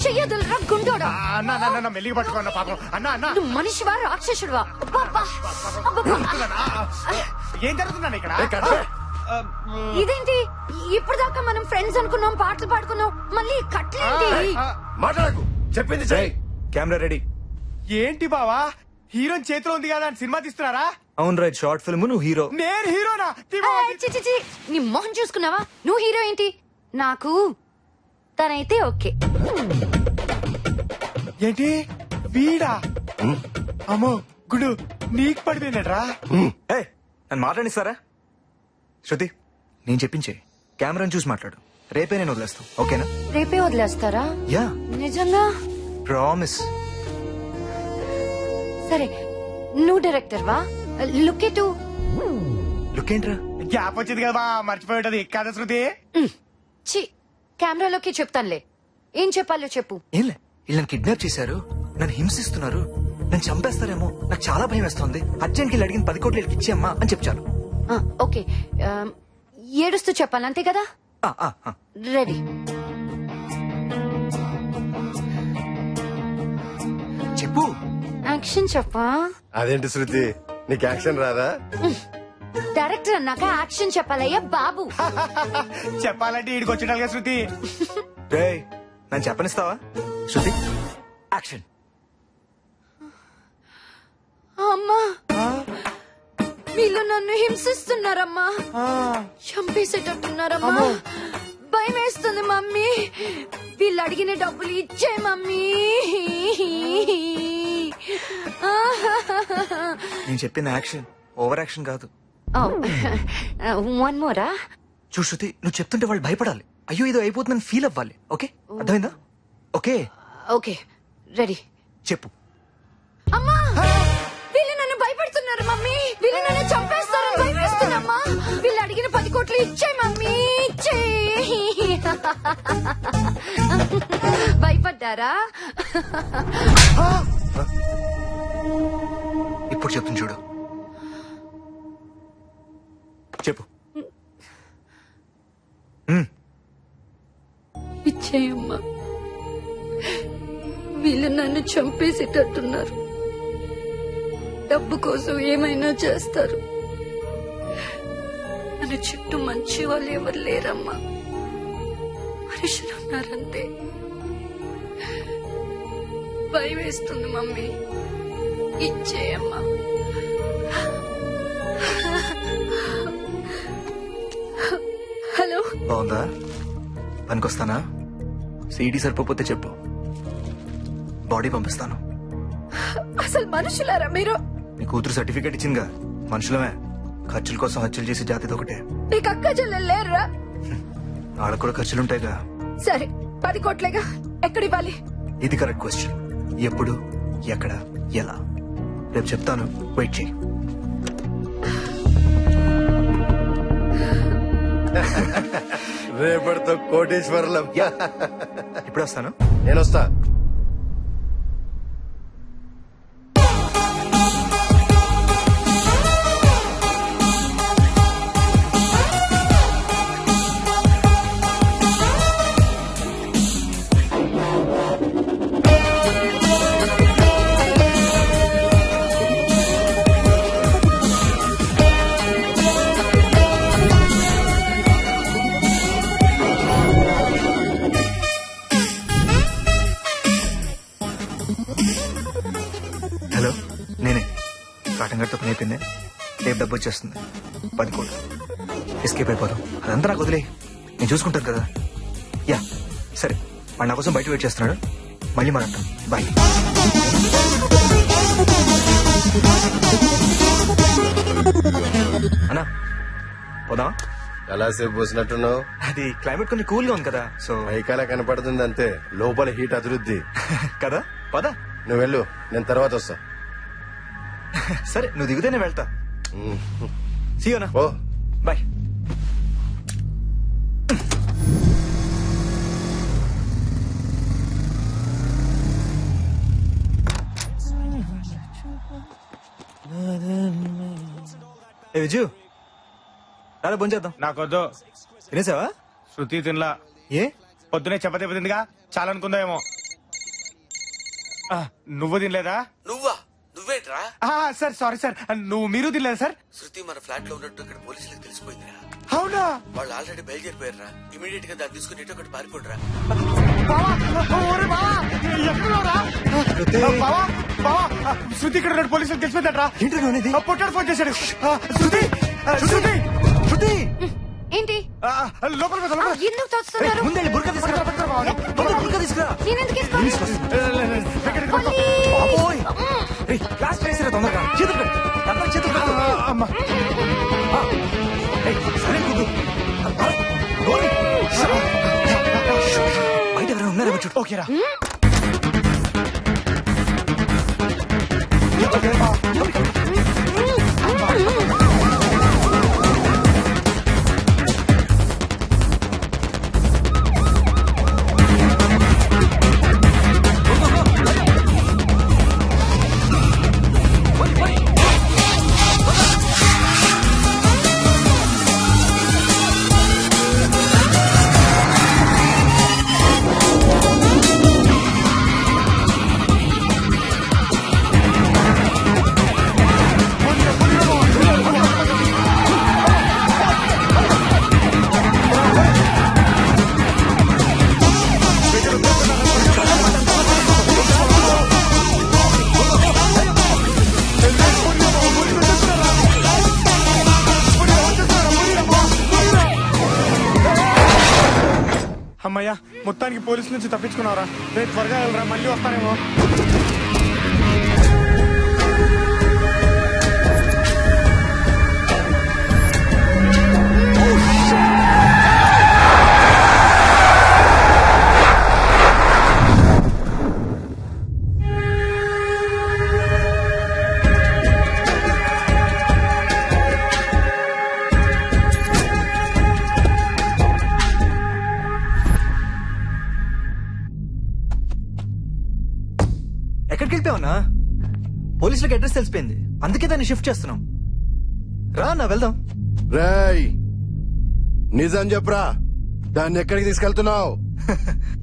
చెయ్యదులరా గుండోడా. అన్న మెల్లిగా పట్టుకున్న పాపం. అన్న నువ్వు మనిషివా రాక్షసుడివా? ఏం జరుగుతుందన్న ఇక్కడ? ఇదేంటి, ఇప్పుడు దాకా మనం ఫ్రెండ్స్ అనుకున్నాం, పాటలు పాడుకున్నాం, మళ్ళీ కట్లేంటి? మాట్లాడకు, చెప్పింది చెయ్యి. Camera ready. ఏంటి బావా, హీరోయిన్ చేతిలో ఉంది కదా అని సినిమా తీస్తున్నారా? అవును రైట్, షార్ట్ ఫిల్మ్, నువ్వు హీరో. నేను హీరోనా? నీ మొహం చూసుకున్నావా? నువ్వు హీరో ఏంటి? నాకు తనైతే ఓకే. ఏంటి వీడా? అమ్మో గుడు, నీకు పడిపోయినట్రా. నన్ను మాట్లాడిస్తారా? శృతి, నేను చెప్పించే, కెమెరాని చూసి మాట్లాడు. రేపే నేను వదిలేస్తాను, ఓకేనా? రేపే వదిలేస్తారా? యా, నిజంగా? ప్రామిస్. సరే, నువ్వు డైరెక్టర్ వా? లుక్ ఎటు. లుక్ ఏంట్రా? గ్యాప్ వచ్చింది కదా, మర్చిపోయేటది కదా శృతి. చి, కెమెరాలోకి చెప్తానులే. ఏం చెప్పాలో చెప్పు. ఏంలే, వీళ్ళని కిడ్నాప్ చేశారు, నన్ను హింసిస్తున్నారు, నన్ను చంపేస్తారేమో, నాకు చాలా భయం వేస్తుంది. అర్జెంట్కి వీళ్ళు అడిగిన 10 కోట్లు వీళ్ళకి ఇచ్చేయమ్మా అని చెప్పాను. ఓకే, ఏడుస్తూ చెప్పాలి అంతే కదా? రెడీ. చెప్పు. యాక్షన్ చెప్పా? అదేంటి శృతి, నీకు యాక్షన్ రాదా? డైరెక్టర్ అన్నాక యాక్షన్ చెప్పాలయ్యా బాబు. చెప్పాలంటే ఈడికి వచ్చిండాలిగా శృతి. నన్ను చెప్పనిస్తావా? శృతి, యాక్షన్. అమ్మా, వీళ్ళు నన్ను హింసిస్తున్నారమ్మా, చంపేసేటట్టున్నారమ్మా, భయం వేస్తుంది మమ్మీ, వీళ్ళు అడిగిన డబ్బులు ఇచ్చే మమ్మీ. నేను చెప్పిన యాక్షన్ ఓవర్ యాక్షన్ కాదు. వన్ మోరా. చూడు శృతి, నువ్వు చెప్తుంటే వాళ్ళు భయపడాలి, అయ్యో ఇది అయిపోతుందని ఫీల్ అవ్వాలి. ఓకే, అర్థమైందా? Okay okay, ready. చెప్పు. అమ్మా, వీళ్ళు నన్ను భయపెడుతున్నారు మమ్మీ, వీళ్ళు నన్ను చంపేస్తారని భయపేస్తున్నామ్మా, వీళ్ళు అడిగిన 10 కోట్లు ఇచ్చే మమ్మీ, ఇచ్చే. భయపడ్డారా? ఇప్పుడు చెప్తుంది చూడు. చెప్పు. ఇచ్చేయమ్మా. వీళ్ళు నన్ను చంపేసేటట్టున్నారు. డబ్బు కోసం ఏమైనా చేస్తారు. నన్ను చుట్టూ మంచి వాళ్ళు ఎవరు లేరమ్మా. మనుషులు ఉన్నారంతే. భయం వేస్తుంది మమ్మీ. ఇచ్చేయమ్మా. హలో, బాగుందా? పనికొస్తానా? సీడీ సరిపోతే చెప్పు, బాడీ పంపిస్తాను. అసలు మనుషులారా మీరు? నీ కూతురు సర్టిఫికేట్ ఇచ్చిందిగా. మనుషులమే. ఖర్చుల కోసం హత్యలు చేసే జాతిది ఒకటే. నీకు అక్క చెల్లెలు లేరురా? వాళ్ళకు కూడా ఖర్చులుంటాయిగా. సరే 10 కోట్లేగా, ఎక్కడివ్వాలి? ఇది కరెక్ట్ క్వశ్చన్. ఎప్పుడు, ఎక్కడ, ఎలా? రేపు చెప్తాను, వెయిట్ చేయి. రేపటితో కోటేశ్వరులం. ఇప్పుడు వస్తాను. నేను వస్తా. హలో, నేనే. కాటన్ గట్టు పని అయిపోయింది. రేపు డబ్బు వచ్చేస్తుంది. 10 కోట్లు. ఎస్కేప్ అయిపోదాం. అదంతా నాకు వదిలే, నేను చూసుకుంటాను కదా. యా సరే, వాడు నా కోసం బయట వెయిట్ చేస్తున్నాడు. మళ్ళీ మాట్లాడతాం. బాయ్. అన్నా పోదాం. ఎలా సేపు పోసినట్టున్నావు? అది క్లైమేట్ కొంచెం కూల్ గా ఉంది కదా, సో పైకాల కనపడుతుంది అంతే, లోపల హీట్ అభివృద్ధి కదా. పదా, నువ్వు వెళ్ళు, నేను తర్వాత వస్తా. సరే, నువ్వు దిగితే నేను వెళ్తా. సీయోనా. ఓ బాయ్. ఏ విజు, రారా భోంచేద్దాం. నాకొద్దు. తినేసావా? శృతి తినలా. ఏ? పొద్దునే చపాతీ తిందిగా, చాలా అనుకుందామేమో. నువ్వు తినలేదా? నువ్వా? నువ్వేట్రా? సార్ సారీ సార్, మీరు తినలేదా సార్? శృతి మన ఫ్లాట్ లో ఉన్నట్టు ఇక్కడ పోలీసులకు తెలిసిపోయిందిరా. అవునా? వాళ్ళు ఆల్రెడీ బయలుదేరిపోయారా. ఇమీడియట్ గా దాన్ని తీసుకుని ఇటు ఒకటి పారిపోడరా. శృతి ఇక్కడ ఉన్న పోలీసులకు తెలిసిపోయిందట్రా. పొట్టాడు ఫోన్ చేశాడు. శృతి శృతి శృతి ఏంటి? లోపల ఎందుకు తోస్తున్నారు? ముందే బుర్కా తీసుకురా. బుర్కా తీసుకురా. నేనెందుకు వేసుకోవాలి? బాబోయ్, క్లాస్ చేసిరా తొందరగా. చేతులు పెట్టు, అబ్బా చేతులు పెట్టు. అమ్మా సరే కూదు. బయట ఎవరైనా ఉన్నారేమో చూడు. ఓకేరా. అమ్మయ్యా, మొత్తానికి పోలీసుల నుంచి తప్పించుకున్నారా? రేపు త్వరగా వెళ్ళరా, మళ్ళీ వస్తానేమో. పోలీసులకు అడ్రస్ తెలిసిపోయింది, అందుకే దాన్ని షిఫ్ట్ చేస్తున్నాం. రా అన్న వెళ్దాం. రేయ్ నిజం చెప్పరా, దాన్ని ఎక్కడికి తీసుకెళ్తున్నావు?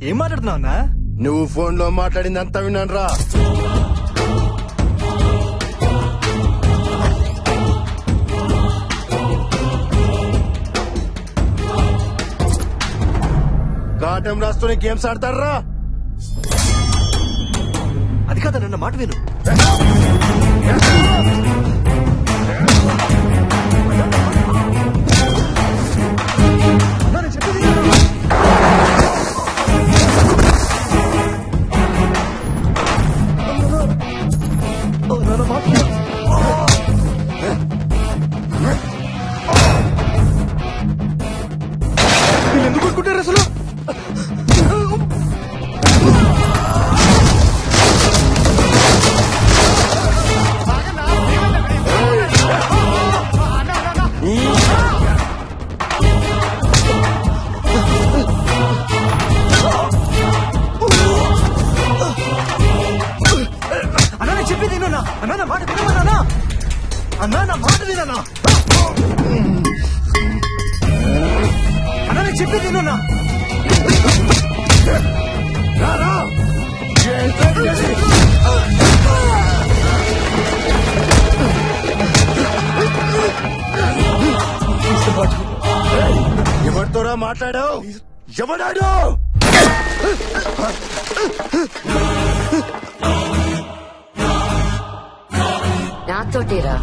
ఏం మాట్లాడుతున్నావు అన్నా? నువ్వు ఫోన్ లో మాట్లాడింది అంతా విన్నాను రా. కాటం రాస్తూనే గేమ్స్ ఆడతారా? అది కాదా నన్న మాట విను. ఎందుకు కొట్టుకుంటారు అసలు? అన్నా నేను చెప్పేది వినన్నా. అన్నా నా మాట వినమన్నా. అన్నా నా మాట వినన్నా. అన్నా నేను చెప్పేది వినన్నా. ఎవరితోరా మాట్లాడావు? ఎవడాడు? నాతోటేరా.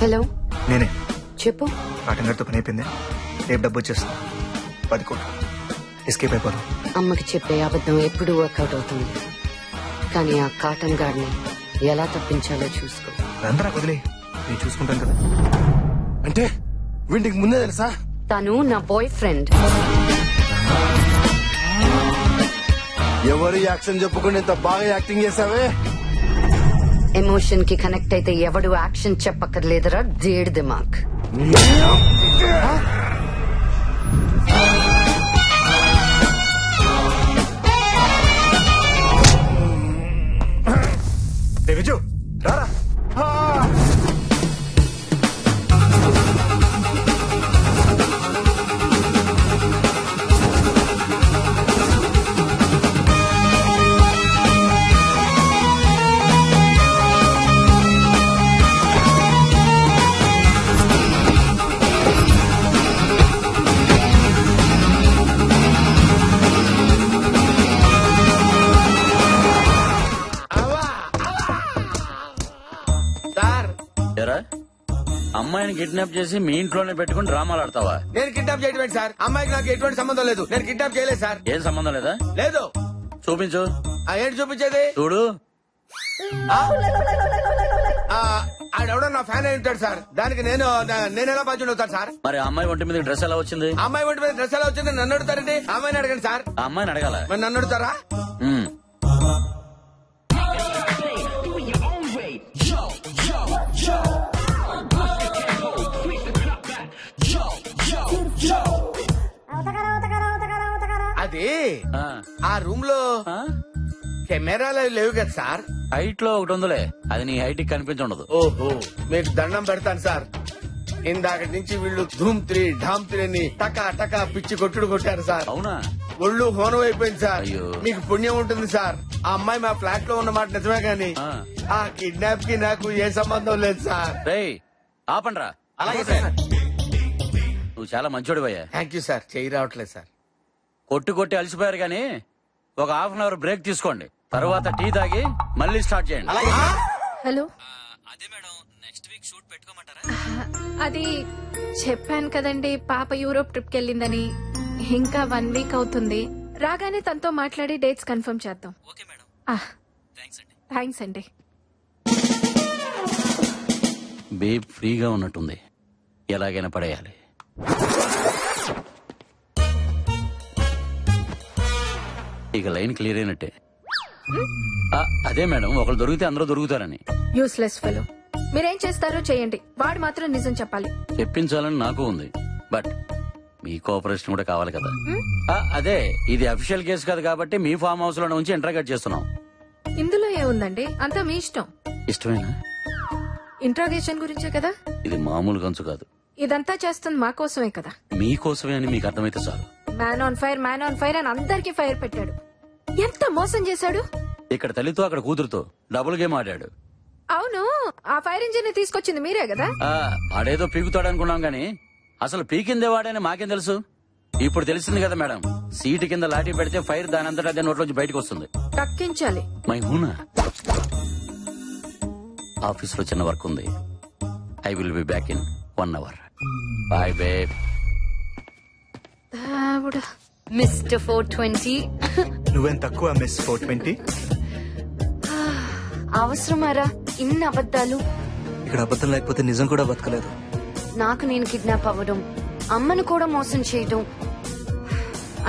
హలో నేనే. చెప్పు. కాటన్ గారితో పని అయిపోయింది, రేపు డబ్బు వచ్చేస్తుంది. 10 కోట్లు ఎస్కేప్ అయిపోదాం. అమ్మకి చెప్పే అబద్ధం ఎప్పుడు వర్కౌట్ అవుతుంది, కానీ ఆ కాటన్ గార్డ్ని ఎలా తప్పించాలో చూసుకో. అందరూ వదిలే, నేను చూసుకుంటాను కదా. అంటే వీటికి ముందే తెలుసా? తను నా బాయ్ ఫ్రెండ్. ఎవరు యాక్షన్ చెప్పుకుని ఇంత బాగా యాక్టింగ్ చేసావే? ఎమోషన్ కి కనెక్ట్ అయితే ఎవడు యాక్షన్ చెప్పక్కర్లేదురా దేడ్ దిమాక్. విజు రారా. అమ్మాయిని కిడ్నాప్ చేసి మీ ఇంట్లోనే పెట్టుకుని డ్రామాలు ఆడతావా? నేను కిడ్నాప్ చేయడం సార్. అమ్మాయికి నాకు ఎటువంటి సంబంధం లేదు. నేను కిడ్నాప్ చేయలేదు సార్. ఏం సంబంధం లేదా? లేదు. చూపించు. ఏంటి చూపించేది? చూడు. ఆడెవడో నా ఫ్యాన్ అయి ఉంటాడు సార్. దానికి నేను ఎలా బాధ్యుడు అవుతాను సార్? మరి అమ్మాయి ఒంటి మీద డ్రెస్ ఎలా వచ్చింది? అమ్మాయి ఒంటి మీద డ్రెస్ ఎలా వచ్చింది నన్ను అడుగుతారండి? అమ్మాయిని అడగండి సార్. ఆ అమ్మాయిని అడగాల. మరి నన్ను అడుగుతారా? అది ఆ రూమ్ లో కెమెరాలు లేవు కదా సార్? హైట్ లో ఒకటి ఉందిలే, అది నీ హైట్ కి కనిపించుండదు. ఓహో, మీకు దండం పెడతాను సార్. ఇందాక నుంచి వీళ్ళు ధూమ్ 3 ఢామ్ 3 అని టకా టకా పిచ్చి కొట్టుడు కొట్టారు సార్. అవునా? ఒళ్ళు హోనం అయిపోయింది సార్. మీకు పుణ్యం ఉంటుంది సార్. ఆ అమ్మాయి మా ఫ్లాట్ లో ఉన్న మాట నిజమే గాని ఆ కిడ్నాప్ కి నాకు ఏ సంబంధం లేదు సార్. ఆపండ్రా. అలాగే సార్. నువ్వు చాలా మంచోడివయ్యా. Thank you sir. చేయి రావట్లేదు సార్. కొట్టి అలసిపోయారు గానీ ఒక హాఫ్ అన్ అవర్ బ్రేక్ తీసుకోండి, తర్వాత టీ తాగి మళ్ళీ స్టార్ట్ చేయండి. హలో. అదే మేడం, నెక్స్ట్ వీక్ షూట్ పెట్టుకోమంటారా? అది చెప్పాను కదండి, పాప యూరోప్ ట్రిప్ కి వెళ్ళిందని. ఇంకా 1 వీక్ అవుతుంది. రాగానే తనతో మాట్లాడి డేట్స్ కన్ఫర్మ్ చేద్దాం. Okay madam. థ్యాంక్స్ అండి. బేబ్ ఫ్రీగా ఉన్నట్టుంది, ఎలాగైనా పడేయాలి. ఇక లైన్ క్లియర్ అయినట్టే. అదే మేడం, ఒకరు దొరికితే అందరూ దొరుకుతారని. Useless fellow. మీరేం చేస్తారో చేయండి, వాడు మాత్రం నిజం చెప్పాలి. చెప్పించాలని నాకు ఉంది, బట్ మీ కోఆపరేషన్ కూడా కావాలి కదా. అదే ఇది అఫీషియల్ కేసు కాదు కాబట్టి మీ ఫామ్ హౌస్ లో ఉంచి ఇంటర్గేట్ చేస్తున్నాం. ఇందులో ఏముందండి, అంతా మీ ఇష్టం. ఇష్టమేనా? ఇంట్రాగేషన్ గురించే కదా. ఇది మామూలు గంచు కాదు. ఇదంతా చేస్తుంది మా కోసమే కదా. మీకోసమే అని మీకు అర్థమైతే చాలు. మ్యాన్ ఆన్ ఫైర్ అని అందరికీ ఫైర్ పెట్టాడు. ఎంత మోసం చేశాడు. ఇక్కడ తల్లితో అక్కడ కూతురుతో డబుల్ గేమ్ ఆడాడు. అవును, ఆ ఫైర్ ఇంజిన్ ని తీసుకొచ్చింది మీరే కదా. ఆడేదో పీకుతాడు అనుకున్నాం గానీ అసలు పీకిందే వాడని మాకేం తెలుసు. ఇప్పుడు తెలిసింది కదా మేడం, సీటు కింద లాఠీ పెడితే ఫైర్ దానంతటా అదే నోట్లోంచి బయటకు వస్తుంది. కక్కించాలి. మై హూనా. ఆఫీస్ లో చిన్న వర్క్ ఉంది. I will be back in 1 hour. Bye babe. Mister 420. నువ్వేం తక్కువ మిస్ 420. అవసరమారా ఇన్ని అబద్ధాలు? ఇక్కడ అబద్ధం లేకపోతే నిజం కూడా బతకలేదు. నాకు నేను కిడ్నాప్ అవ్వడం, అమ్మను కూడా మోసం చేయడం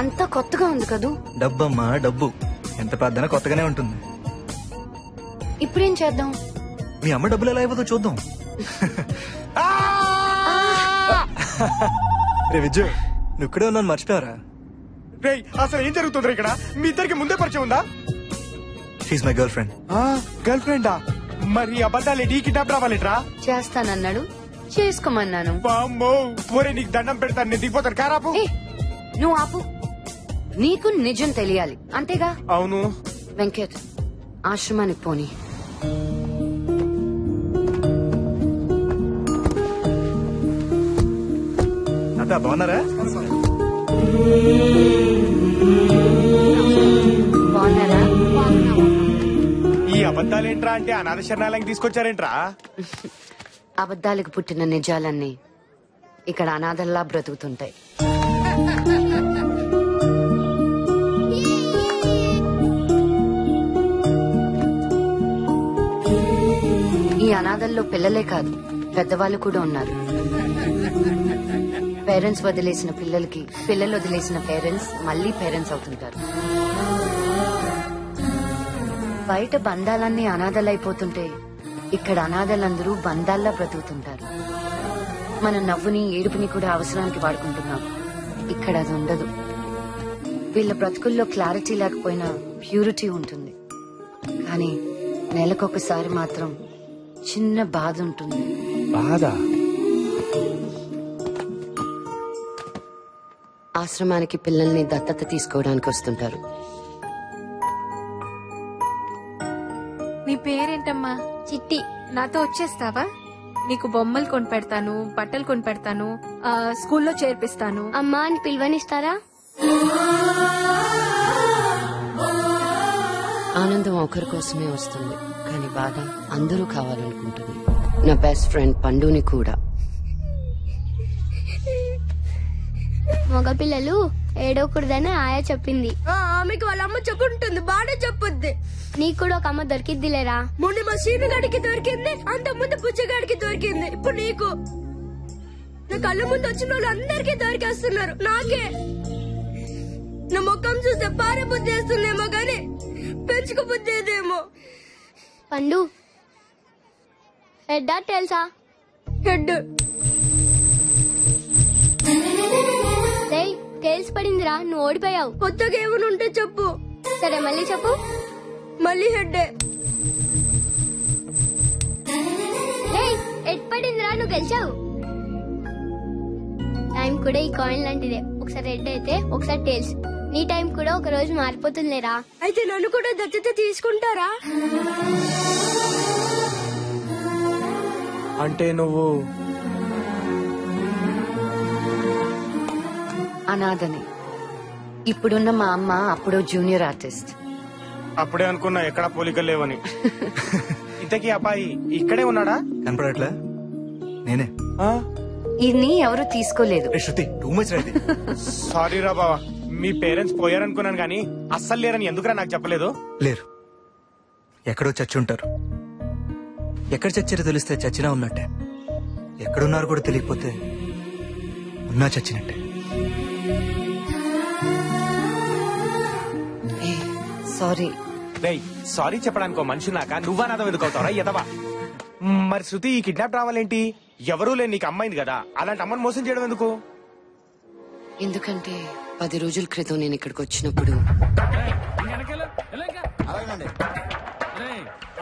అంతా కొత్తగా ఉంది కదూ. డబ్బమ్మా డబ్బు ఎంత పెద్దనా కొత్తగానే ఉంటుంది. ఇప్పుడేం చేద్దాం? మీ అమ్మ డబ్బులు ఎలా అయిపోతుందో చూద్దాం. రే విజయ్, నువ్వు ఇక్కడే ఉన్నాను మర్చిపోయారా? రేయ్, అసలు ఏం జరుగుతుంది ఇక్కడ? మీ ఇద్దరికి ముందే పరిచయం ఉందా? She's my girlfriend. గర్ల్ ఫ్రెండా? మరి అబద్ధాలు ఈ కిడ్నాప్ రావాలిట్రా? చేస్తానన్నాడు, చేసుకోమన్నాను. ఒరే నీకు దండం పెడతాను, నేను దిగిపోతాను. కారాపు. నువ్వు ఆపు, నీకు నిజం తెలియాలి అంతేగా? అవును. వెంకట్, ఆశ్రమానికి పోనీ. అత్త బాగున్నారా? బాగున్నారా? ఈ అబద్ధాలేంట్రా అంటే అనాథ శరణాలయం తీసుకొచ్చారేంట్రా? అబద్ధాలకు పుట్టిన నిజాలన్నీ ఇక్కడ అనాథల్లా బ్రతుకుతుంటాయి. ఈ అనాథల్లో పిల్లలే కాదు, పెద్దవాళ్ళు కూడా ఉన్నారు. పేరెంట్స్ వదిలేసిన పిల్లలకి, పిల్లలు వదిలేసిన పేరెంట్స్ మళ్ళీ పేరెంట్స్ అవుతుంటారు. బయట బంధాలన్నీ అనాథలైపోతుంటే ఇక్కడ అనాథలందరూ బంధాల్లా బ్రతుకుతుంటారు. మన నవ్వుని ఏడుపుని కూడా అవసరానికి వాడుకుంటున్నాం. ఇక్కడ అది ఉండదు. వీళ్ళ బ్రతుకుల్లో క్లారిటీ లేకపోయినా ప్యూరిటీ ఉంటుంది. కానీ నెలకొకసారి మాత్రం చిన్న బాధ ఉంటుంది. బాధ? ఆశ్రమానికి పిల్లల్ని దత్తత తీసుకోవడానికి వస్తుంటారు. నీ పేరేంటమ్మా? చిట్టి. నాతో వచ్చేస్తావా? నీకు బొమ్మలు కొని పెడతాను, బట్టలు కొని పెడతాను, స్కూల్లో చేర్పిస్తాను. అమ్మా అని పిలువనిస్తారా? ఆనందం ఒకరి కోసమే వస్తుంది, కానీ బాధ అందరూ కావాలనుకుంటుంది. నా బెస్ట్ ఫ్రెండ్ పండుని కూడా. మగపిల్లలు ఏడవకూడదని ఆయా చెప్పింది. ఆమెకి వాళ్ళ అమ్మ చెప్పుంటుంది, బాగా చెప్పుద్ది. నీకు కూడా ఒక అమ్మ దొరికిద్దిలేరా? మొన్న మా సీనుగాడికి దొరికింది, అంత ముందు పుచ్చగాడికి దొరికింది, ఇప్పుడు నీకు. నా కళ్ళ ముందు వచ్చిన వాళ్ళు అందరికీ దొరికేస్తున్నారు, నాకే. నా ముఖం చూస్తే పారే బుద్ధి వేస్తుందేమో గాని పెంచుకు బుద్ధి ఏదేమో. పండు, హెడ్ తెలుసా? హెడ్. టేల్స్ పడిందిరా, నువ్వు ఓడిపోయావు. కొత్తగా ఏమైనా ఉంటే చెప్పు. సరే మళ్ళీ చెప్పు. మళ్ళీ హెడ్డే. హెడ్ పడిందిరా, నువ్వు గెలిచావు. టైం కూడా ఈ కాయిన్ లాంటిదే, ఒకసారి హెడ్ అయితే ఒకసారి టేల్స్. నీ టైం కూడా ఒక రోజు మారిపోతుందిలేరా. అయితే నన్ను కూడా దత్తత తీసుకుంటారా? అంటే నువ్వు అనాథని. ఇప్పుడున్న మా అమ్మ అప్పుడో జూనియర్ ఆర్టిస్ట్. అప్పుడే అనుకున్నా ఎక్కడా పోలికలు లేవని. ఇంతకీ అబ్బాయి ఇక్కడే ఉన్నాడా? కనపడట్లే. నేనే. ఇది ఎవరు తీసుకోలేదు. సారీ రా బావా, మీ పేరెంట్స్ పోయారనుకున్నాను కానీ అస్సలు లేరని ఎందుకురా నాకు చెప్పలేదు? లేరు, ఎక్కడో చచ్చి ఉంటారు. ఎక్కడ చచ్చారో తెలిస్తే చచ్చినా ఉన్నట్టే, ఎక్కడున్నారు కూడా తెలియకపోతే ఉన్నా చచ్చినట్టే. సారీ. రేయ్, సారీ చెప్పడానికి ఓ మనిషి నాక నువ్వా నాదో ఎదుకవుతావరా ఎదవా? మరి శృతి ఈ కిడ్నాప్ రావాలేంటి? ఎవరూ లేని నీకు అమ్మాయింది కదా, అలాంటి అమ్మని మోసం చేయడం ఎందుకు? ఎందుకంటే 10 రోజుల క్రితం నేను ఇక్కడికి వచ్చినప్పుడు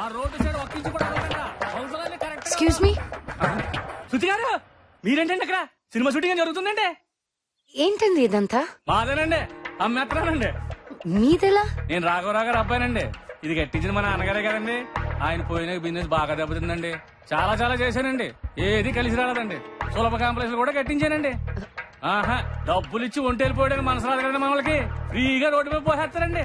ఆ రోడ్డు సైడ్ ఒక్కించి కూడా వెళ్ళకండిరా. హౌస్లన్నీ కరెక్ట్ గా ఎక్స్క్యూజ్ మీ శృతి గారు మీరేంటండి అక్కడ సినిమా షూటింగ్ జరుగుతుందండి. ఏంటండి ఇదంతా? మాదేనండి అమ్మేత్తరానండి. మీదెలా? నేను రాఘవరావు గారు అబ్బాయినండి. ఇది కట్టించిన మా నాన్నగారే కదండి. ఆయన పోయిన బిజినెస్ బాగా దెబ్బతిందండి. చాలా చాలా చేశానండి, ఏది కలిసి రాలేదండి. సులభ కాంప్లెక్స్ కూడా కట్టించానండి. ఆహా, డబ్బులు ఇచ్చి ఒంటి వెళ్ళిపోయాడు మనసు రాదు కదండి మనకి. ఫ్రీగా రోడ్డు మీద పోసేస్తారండి.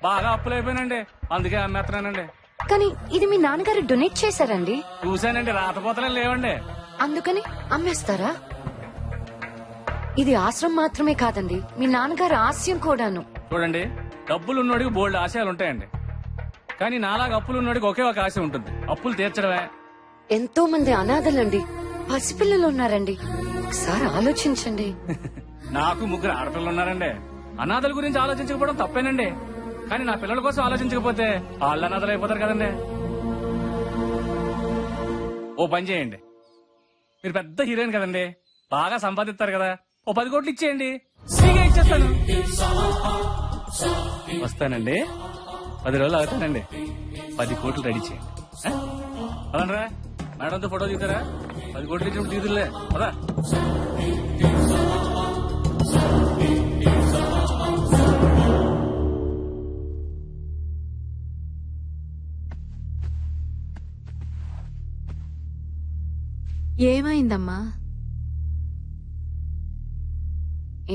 బాగా అప్పులు అయిపోయినండి, అందుకే అమ్మేస్తున్నానండి. కానీ ఇది మీ నాన్నగారు డొనేట్ చేశారండి. చూశానండి, రాతపోతలే లేవండి. అందుకని అమ్మేస్తారా? ఇది ఆశ్రమం మాత్రమే కాదండి, మీ నాన్నగారు ఆశయం కూడాను. చూడండి, డబ్బులు ఉన్నోడికి బోల్డ్ ఆశయాలు ఉంటాయండి. కానీ నాలాగా అప్పులు ఉన్నోడికి ఒకే ఒక ఆశ ఉంటుంది, అప్పులు తీర్చడమే. ఎంతో మంది అనాథలండి, పసిపిల్లలు ఉన్నారండి. ఒకసారి ఆలోచించండి. నాకు 3 ఆడపిల్లలు ఉన్నారండి. అనాథల గురించి ఆలోచించకపోవడం తప్పేనండి. కానీ నా పిల్లల కోసం ఆలోచించకపోతే వాళ్ళు అనాథలు అయిపోతారు కదండి. ఓ పని చేయండి, మీరు పెద్ద హీరోయిన్ కదండి, బాగా సంపాదిస్తారు కదా, ఓ 10 కోట్లు ఇచ్చేయండి, ఫ్రీగా ఇచ్చేస్తాను. వస్తానండి, 10 రోజులు అవుతానండి. 10 కోట్లు రెడీ చేయండి. అలానరా మేడంతో ఫోటో తీస్తారా? 10 కోట్లు ఇచ్చినప్పుడు తీదులే అదా. ఏమైందమ్మా?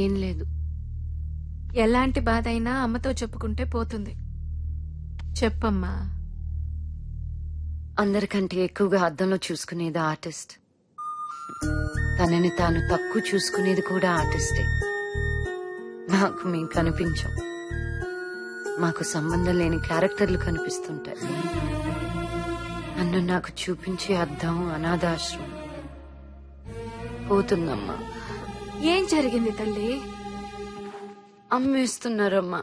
ఏం లేదు. ఎలాంటి బాధ అయినా అమ్మతో చెప్పుకుంటే పోతుంది. చెప్పమ్మా. అందరికంటే ఎక్కువగా అద్దంలో చూసుకునేది ఆర్టిస్ట్. తనని తాను తక్కువ చూసుకునేది కూడా ఆర్టిస్టే. నాకు మేము కనిపించాం, మాకు సంబంధం లేని క్యారెక్టర్లు కనిపిస్తుంటాయి. నన్ను నాకు చూపించే అద్దం అనాథాశ్రమం. పోతుందమ్మా. ఏం జరిగింది తల్లి? అమ్మేస్తున్నారమ్మా.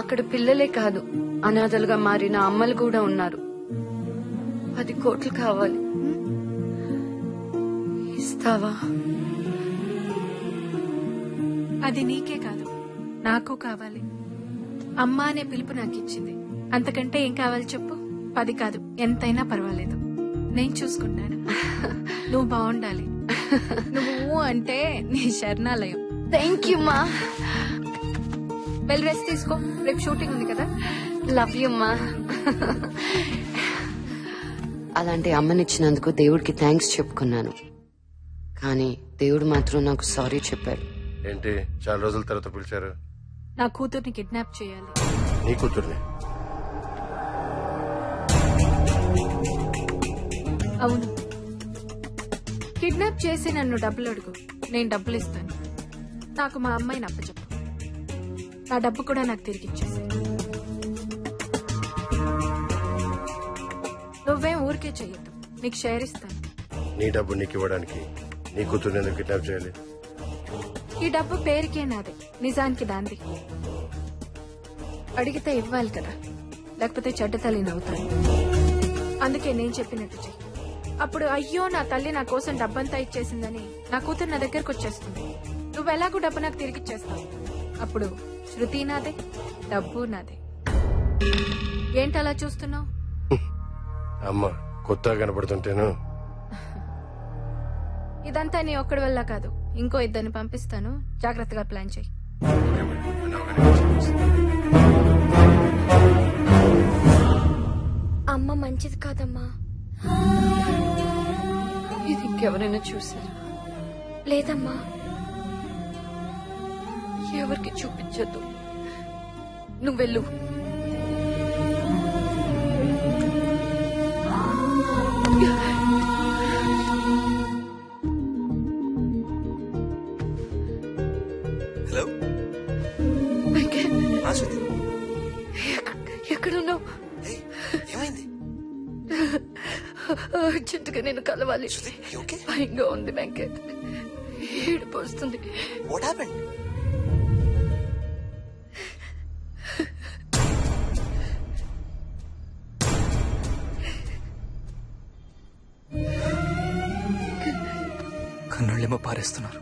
అక్కడ పిల్లలే కాదు, అనాథలుగా మారిన అమ్మలు కూడా ఉన్నారు. 10 కోట్లు కావాలి, ఇస్తావా? అది నీకే కాదు, నాకు కావాలి. అమ్మ అనే పిలుపు నాకు ఇచ్చింది, అంతకంటే ఏం కావాలి చెప్పు? 10 కాదు, ఎంతైనా పర్వాలేదు, నేను చూసుకుంటాను. నువ్వు బాగుండాలి. నువ్వు అంటే నీ శరణాలయం. థ్యాంక్ యూ మా. వెల్ రెస్ట్ తీసుకో, రేపు షూటింగ్ ఉంది కదా. లవ్ యూ మా. అలాంటి అమ్మనిచ్చినందుకు దేవుడికి థ్యాంక్స్ చెప్పుకున్నాను, కానీ దేవుడు మాత్రం నాకు సారీ చెప్పాడు. ఏంటి చాలా రోజుల తర్వాత పిలిచారు? నా కూతుర్ని కిడ్నాప్ చేయాలి. నీ కూతుర్ని? అవును, కిడ్నాప్ చేసి నన్ను డబ్బులు అడుగు, నేను డబ్బులు ఇస్తాను. నాకు మా అమ్మాయిని అప్పచెప్పు, నా డబ్బు కూడా నాకు తిరిగి ఇచ్చేసి. నువ్వేం ఊరికే చెయ్యొద్దు, నీకు షేర్ ఇస్తాను. నీ డబ్బు నీకు ఇవ్వడానికి నీ కూతుర్ని ఎందుకు కిడ్నాప్ చేయాలి? ఈ డబ్బు పేరుకే నాదే, నిజానికి దాంది. అడిగితే ఇవ్వాలి కదా, లేకపోతే చెడ్డ తల్లి నవ్వుతాను. అందుకే నేను చెప్పినట్టు చెయ్యి. అప్పుడు అయ్యో నా తల్లి నా కోసం డబ్బంతా ఇచ్చేసిందని నా కూతురు నా దగ్గరకు వచ్చేస్తుంది. నువ్వు ఎలాగూ డబ్బు నాకు తిరిగిచ్చేస్తావు. అప్పుడు శృతి నాదే, డబ్బు నాదే. ఏంటలా చూస్తున్నావు? అమ్మ కొత్తగా కనపడుతుంటేను. ఇదంతా నీ ఒక్కడి వల్ల కాదు, ఇంకో 2 పంపిస్తాను, జాగ్రత్తగా ప్లాన్ చెయ్యి. అమ్మ మంచిది కాదమ్మా. ఇది ఇంకెవరైనా చూసారా? లేదమ్మా. ఎవరికి చూపించద్దు, నువ్వు వెళ్ళు. హలో, ఎక్కడున్నావు? ఏమైంది? అర్జెంటుగా నేను కలవాలి. భయంగా ఉంది వెంకట్, ఏడుపు వస్తుంది. What happened? కన్నోళ్ళేమో పారేస్తున్నారు,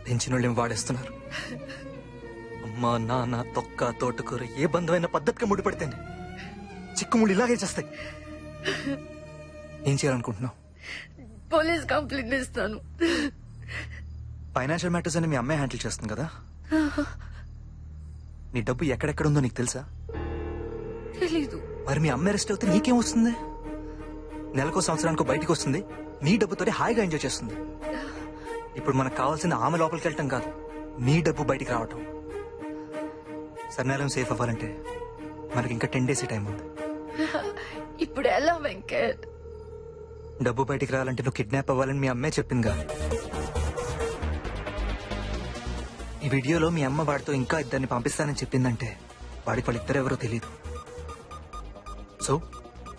పెంచినోళ్ళేమో వాడేస్తున్నారు. అమ్మా నాన్న తొక్క తోటకూర ఏ బంధమైన పద్ధతిగా ముడిపడితేనే చిక్కుముళ్ళు ఇలాగే చేస్తాయి. ఏం చేయాలనుకుంటున్నావు? పోలీస్ కంప్లైంట్ ఇస్తాను. ఫైనాన్షియల్ మ్యాటర్స్ అని మీ అమ్మాయి హ్యాండిల్ చేస్తుంది కదా. నీ డబ్బు ఎక్కడెక్కడ ఉందో నీకు తెలుసా? తెలీదు. మరి మీ అమ్మాయి అరెస్ట్ అవుతే నీకేం వస్తుంది? నెలకో సంవత్సరానికో బయటకు వస్తుంది, నీ డబ్బుతోనే హాయిగా ఎంజాయ్ చేస్తుంది. ఇప్పుడు మనకు కావాల్సిన ఆమె లోపలికి వెళ్ళటం కాదు, నీ డబ్బు బయటికి రావటం. సర్నాలయం సేఫ్ అవ్వాలంటే మనకి ఇంకా 10 days టైం ఉంది. ఇప్పుడు ఎలా వెంకట్? డబ్బు బయటికి రావాలంటే నువ్వు కిడ్నాప్ అవ్వాలని మీ అమ్మే చెప్పిందిగా. ఈ వీడియోలో మీ అమ్మ వాడితో ఇంకా ఇద్దరిని పంపిస్తానని చెప్పిందంటే వాడికి వాళ్ళిద్దరు ఎవరో తెలియదు. సో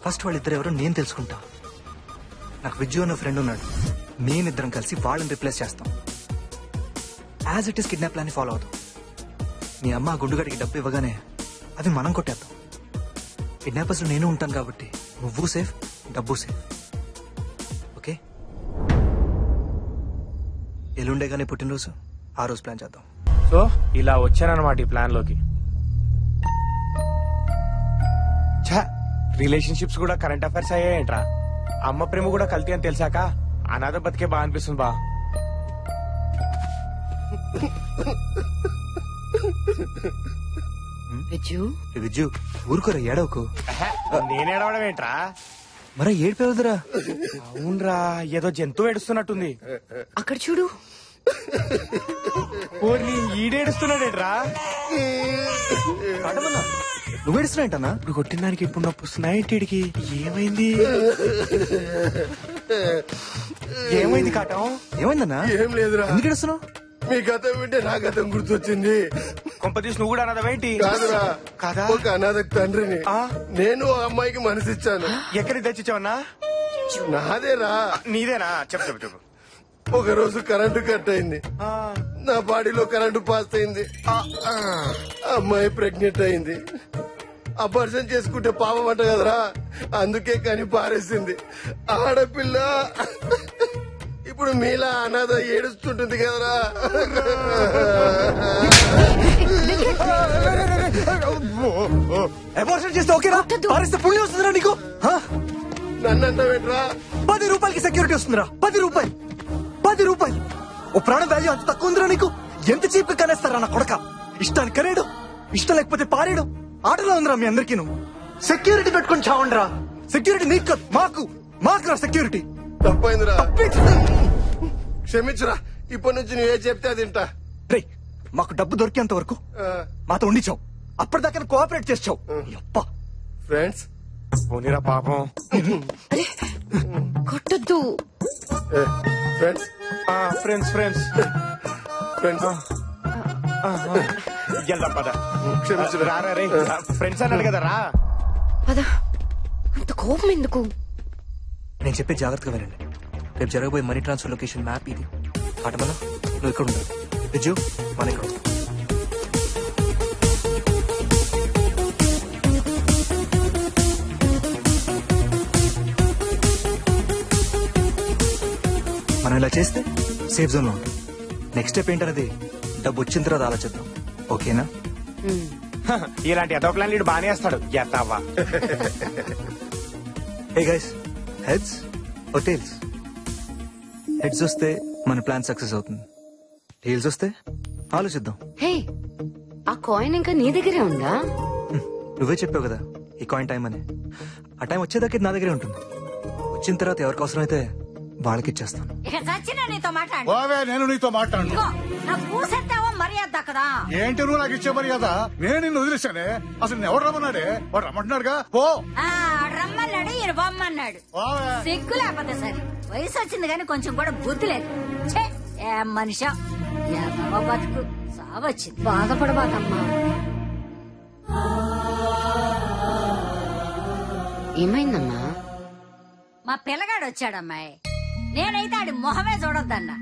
ఫస్ట్ వాళ్ళిద్దరు ఎవరో నేను తెలుసుకుంటా. నాకు విజ్జు అన్న ఫ్రెండ్ ఉన్నాడు, మేమిద్దరం కలిసి వాళ్ళని రిప్లేస్ చేస్తాం. As it is kidnap plan follow అవుతాం. మీ అమ్మ ఆ గుండుగడికి డబ్బు ఇవ్వగానే అవి మనం కొట్టేద్దాం. కిడ్నాపర్స్ లో నేను ఉంటాను కాబట్టి నువ్వు సేఫ్, డబ్బు సేఫ్. ఓకే, ఎల్లుండేగానే పుట్టినరోజు, ఆ రోజు ప్లాన్ చేద్దాం. సో ఇలా వచ్చానన్నమాట ఈ ప్లాన్ లోకి. రిలేషన్షిప్స్ కూడా కరెంట్ అఫైర్స్ అయ్యాయంట్రా. అమ్మ ప్రేమ కూడా కల్తీ అని తెలిసాక అనాథ బతికే బాగా అనిపిస్తుంది బా. విజ్జు ఊరుకోరా, ఏడవకు. నేను ఏడవడం ఏంట్రా? మరా ఏడిపోవద్దురా. అవునరా, ఏదో జంతువు ఏడుస్తున్నట్టుంది. అక్కడ చూడు. ఈడేడుస్తున్నాడేట్రా? నువ్వు ఏడుస్తున్నా? ఇప్పుడు కొట్టిన దానికి ఇప్పుడు నొప్పి వస్తున్నాయి. ఇంటికి ఏమైంది? ఏమైంది కాటం? ఏమైందన్నా? ఏం లేదురా. ఎందుకు ఏడుస్తున్నావు? మీ గతం వింటే నా గతం గుర్తొచ్చింది. కొంపతీసి నువ్వు కూడా అనాథవేంటి? కాదురా, కాదా? ఒక అనాథకు తండ్రిని. నేను ఆ అమ్మాయికి మనసిచ్చాను. ఎక్కడికి తెచ్చిచ్చావన్నా? నాదేరా. నీదేనా? చెప్పు చెప్పు చెప్పు. ఒక రోజు కరెంటు కట్ అయింది, నా బాడీలో కరెంటు పాస్ అయింది. అమ్మాయి ప్రెగ్నెంట్ అయింది. అబార్షన్ చేసుకుంటే పాపం అంట కదరా, అందుకే కానీ పారేసింది. ఆడపిల్ల ఇప్పుడు మీలా అనాథ ఏడుస్తుంటుంది కదరా. అబార్షన్ చేస్తే ఓకేనా? పారేస్తే పుణ్యం వస్తుందిరా నీకు? నన్ను అంటావేంట్రా? 10 రూపాయలకి సెక్యూరిటీ వస్తుందిరా. 10 రూపాయలు, 10 రూపాయలు. ఓ ప్రాణం వాల్యూ అంత తక్కువ ఉందిరా నీకు? ఎంత చీప్ గా కనేస్తారా నా కొడక? ఇష్టానికి కనేడు, ఇష్టం లేకపోతే పారేడు. ఆటలో ఉందిరా మీ అందరికీ. నువ్వు సెక్యూరిటీ పెట్టుకుని చావండిరా. సెక్యూరిటీ నీకు కాదు, మాకురా సెక్యూరిటీ. తప్పైందిరా, క్షమించురా. ఇప్పటి నుంచి నువ్వే చెప్తే అది వింటా. రే, మాకు డబ్బు దొరికేంత వరకు మాతో ఉండిచావు, అప్పటిదాకా కోఆపరేట్ చేసావు. ఫ్రెండ్స్ పోనీరా పాపం. కొట్టద్దు. ఫ్రెండ్స్ ఫ్రెండ్స్ ఫ్రెండ్స్ ఫ్రెండ్స్ వెళ్దాం పద. రారా రే, ఫ్రెండ్స్ అన్నాడు కదా రా. పద. అంత కోపం ఎందుకు? నేను చెప్పే జాగ్రత్తగా వినండి. రేపు జరగబోయే మనీ ట్రాన్స్ఫర్ లొకేషన్ మ్యాప్ ఇది. కాటమల నువ్వు ఇక్కడ ఉండాలి, విజు మన ఇక్కడ. మనం ఇలా చేస్తే సేఫ్ జోన్ లో ఉంటాం. నెక్స్ట్ స్టెప్ ఏంటనేది డబ్బు వచ్చిన తర్వాత ఆలోచిద్దాం. ఓకేనా? ఇలాంటి ఎదో ప్లాన్ లీడు బానే వేస్తాడు. ఎత్తావా? Hey guys, heads or tails? Heads వస్తే మన ప్లాన్ సక్సెస్ అవుతుంది, టేల్స్ వస్తే ఆలోచిద్దాం. హే, ఆ కాయిన్ ఇంకా నీ దగ్గరే ఉందా? నువ్వే చెప్పావు కదా ఈ కాయిన్ టైం అని. ఆ టైం వచ్చేదాకా నా దగ్గరే ఉంటుంది. వచ్చిన తర్వాత ఎవరికి అవసరమైతే వాళ్ళకి ఇచ్చేస్తాను. ఇక చచ్చినా నీతో మాట్లాడు. బావే, నేను నీతో మాట్లాడు. నాకు పూసెత్తావో మర్యాద కదా. ఏంటి నువ్వు నాకు ఇచ్చే మర్యాద? నేను నిన్ను వదిలేశానే. అసలు నేను ఎవరు రమ్మన్నాడే? వాడు రమ్మంటున్నాడుగా. పో. రమ్మన్నాడు, ఈయన బొమ్మన్నాడు. సిగ్గు లేకపోతే సరే. వయసు వచ్చింది కానీ కొంచెం కూడా బుద్ధి లేదు. ఏం మనిషా, ఏమో బతుకు సావచ్చింది. బాధపడబాకమ్మా. ఏమైందమ్మా? మా పిల్లగాడు వచ్చాడమ్మాయి. నేనైతే ఆడి మొహమే చూడొద్దన్నా.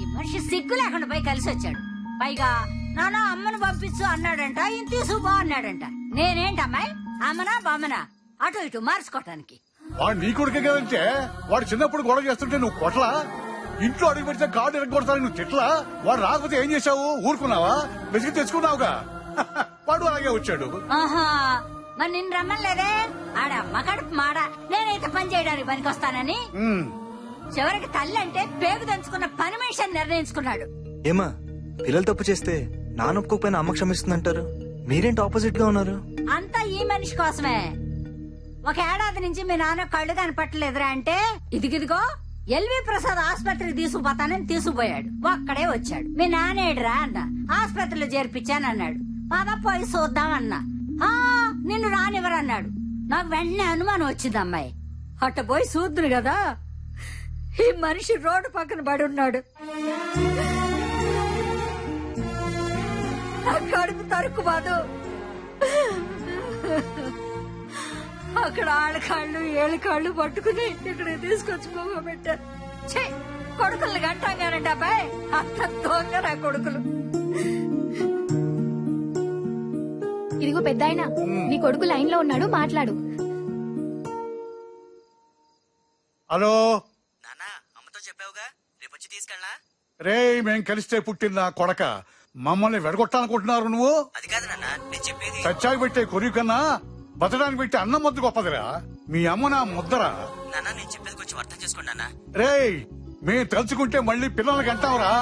ఈ మనిషి సిగ్గు లేకుండా పోయి కలిసి వచ్చాడు. పైగా నాన్న అమ్మను పంపించు అన్నాడంట, ఈయన తీసుకుపో అన్నాడంట. నేనేంటమ్మాయి, అమ్మనా బామ్మనా అటు ఇటు మార్చుకోవటానికి? వాడు నీ కొడుకే కదంటే, వాడు చిన్నప్పుడు గొడవ చేస్తుంటే నువ్వు కొట్లా? ఇంట్లో అడుగు పెడితే కార్డు ఎరగొడతాను నువ్వు తిట్లా? వాడు రాకపోతే ఏం చేశావు? ఊరుకున్నావా? వెతికి తెచ్చుకున్నావుగా. వాడు అలాగే వచ్చాడు. ఆహా, మరి నిన్ను రమ్మలేదే ఆడమ్మ కడుపు మాడ నేనైతే పని చేయడానికి పనికొస్తానని చివరికి తల్లి అంటే పేగు దంచుకున్న పని మనిషి అని నిర్ణయించుకున్నాడు. ఏమా పిల్లలు తప్పు చేస్తే నాన్న ఒప్పుకోకపోయినా అమ్మ క్షమిస్తుందంటారు, మీరేంటి ఆపోజిట్ గా ఉన్నారు? అంతా ఈ మనిషి కోసమే. ఒక ఏడాది నుంచి మీ నాన్న కళ్ళు కనపట్టలేదురా అంటే ఇదిగిదిగో ఎల్వి ప్రసాద్ ఆసుపత్రికి తీసుకుపోతానని తీసుకుపోయాడు. ఒక్కడే వచ్చాడు. మీ నానేడురా అన్న. ఆసుపత్రిలో చేర్పించానన్నాడు. పద పోయి చూద్దామన్నా. నిన్ను రానివ్వరన్నాడు. నాకు వెంటనే అనుమానం వచ్చింది అమ్మాయి. అట్ట పోయి చూద్దురు కదా ఈ మనిషి రోడ్డు పక్కన పడి ఉన్నాడు. కడుపు తరుకు బాదు. అక్కడ ఆళ్ళకాళ్ళు ఏళ్ళకాళ్ళు పట్టుకుని ఇక్కడికి తీసుకొచ్చి పెట్టారు. కొడుకుల్ని గంటాగానండి అబ్బాయి. అంత దొంగ నా కొడుకులు. ఇదిగో పెద్దాయన, నీ కొడుకు లైన్ లో ఉన్నాడు, మాట్లాడు. హలో అమ్మతో చెప్పావుగా, రేపొచ్చి తీసుకెళ్ళా? రే మేం కలిస్తే పుట్టిన కొడక, మమ్మల్ని వెడగొట్టాలనుకుంటున్నారు నువ్వు? అది కాదు నాన్న, నేను చెప్పేది. చచ్చాకి పెట్టే కొరివి కన్నా బతడానికి పెట్టే అన్నం ముద్ద గొప్పదిరా. మీ అమ్మ నా ముద్దరా. నాన్న నేను చెప్పేది కొంచెం అర్థం చేసుకోండి నాన్న. రే మేము తలుచుకుంటే మళ్ళీ పిల్లలకి అంటావురా,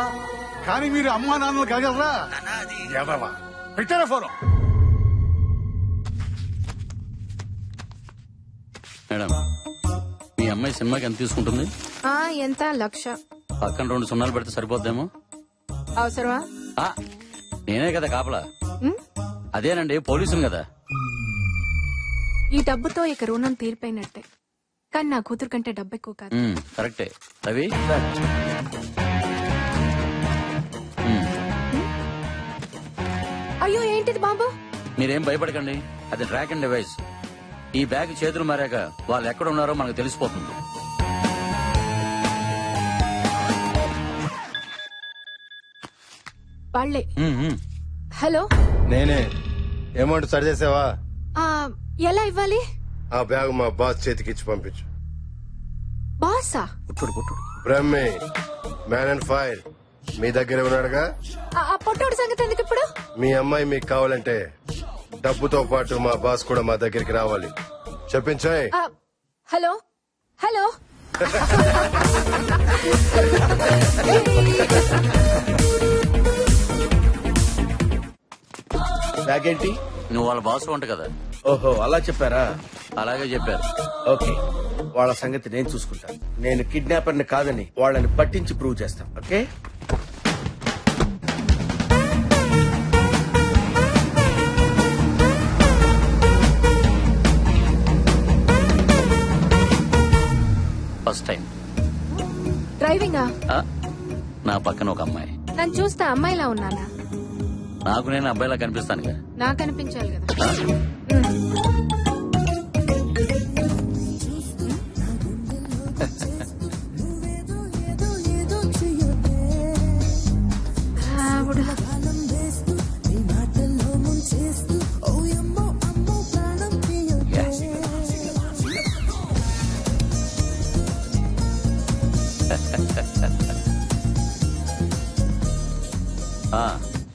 కానీ మీరు అమ్మా నాన్నలు కలగలరా? ఎదవా పెట్టారా ఫోన్? మేడం, మీ అమ్మాయి సినిమాకి ఎంత తీసుకుంటుంది? ఎంత? 1,00,000. పక్కన 2 సున్నాలు పెడితే సరిపోద్దేమో. అవసరమా? నేనే కదా కాపలా. అదేనండి, పోలీసులు కదా. ఈ డబ్బుతో ఇక రుణం తీరిపోయినట్టే. కానీ నా కూతురు కంటే డబ్బు ఎక్కువ కాదు. కరెక్టే రవి. అయ్యో ఏంటిది బాబు? మీరేం భయపడకండి, అది ట్రాక్ అండ్ డివైస్. ఈ బ్యాగ్ చేతులు మారాక వాళ్ళు ఎక్కడ ఉన్నారో మనకు తెలిసిపోతుంది. వాళ్ళే. హలో, నేనే. అమౌంట్ సరి చేసావా? ఎలా ఇవ్వాలి? ఆ బ్యాగ్ మా బాస్ చేతికి ఇచ్చి పంపించు. బాసా? బ్రహ్మే, మ్యాన్ అండ్ ఫైర్ మీ దగ్గర ఉన్నాడుగా. ఆ పొట్టోడు సంగతి ఎందుకు ఇప్పుడు? మీ అమ్మాయి మీకు కావాలంటే డబ్బుతో పాటు మా బాస్ కూడా మా దగ్గరికి రావాలి. చెప్పించాయి. Hello hello. బ్యాగ్ ఏంటి? నువ్వు వాళ్ళ బాస్ వంట కదా. ఓహో, అలా చెప్పారా? అలాగే చెప్పారు. ఓకే, వాళ్ళ సంగతి నేను చూసుకుంటాను. నేను కిడ్నాపర్ ని కాదని వాళ్ళని పట్టించి ప్రూవ్ చేస్తాను. ఓకే, ఫస్ట్ టైం డ్రైవింగా? నా పక్కన ఒక అమ్మాయి. నన్ను చూస్తే అమ్మాయిలా ఉన్నానా? నాకు నేను అబ్బాయిలా కనిపిస్తానుగా. నాకు అనిపించాలి కదా.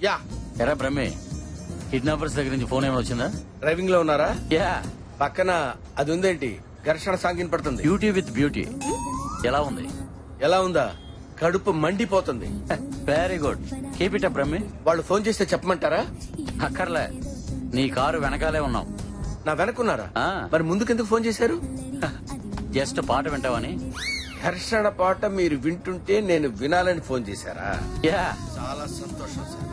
యా. ఎరా బ్రహ్మే, కిడ్నాపర్స్ దగ్గర నుంచి ఫోన్ ఏమైనా వచ్చిందా? డ్రైవింగ్ లో ఉన్నారా? యా. పక్కన అది ఉందేంటి? ఘర్షణ సాంగిన్ పడుతుంది. Beauty with beauty. ఎలా ఉంది? ఎలా ఉందా? కడుపు మండిపోతుంది. Very good, keep it up బ్రహ్మే. వాళ్ళు ఫోన్ చేస్తే చెప్పమంటారా? అక్కర్లే, నీ కారు వెనకాలే ఉన్నాం. నా వెనకున్నారా? మరి ముందుకెందుకు ఫోన్ చేశారు? జస్ట్ పాట వింటావని. ఘర్షణ పాట మీరు వింటుంటే నేను వినాలని ఫోన్ చేశారా? యా. చాలా సంతోషం సార్.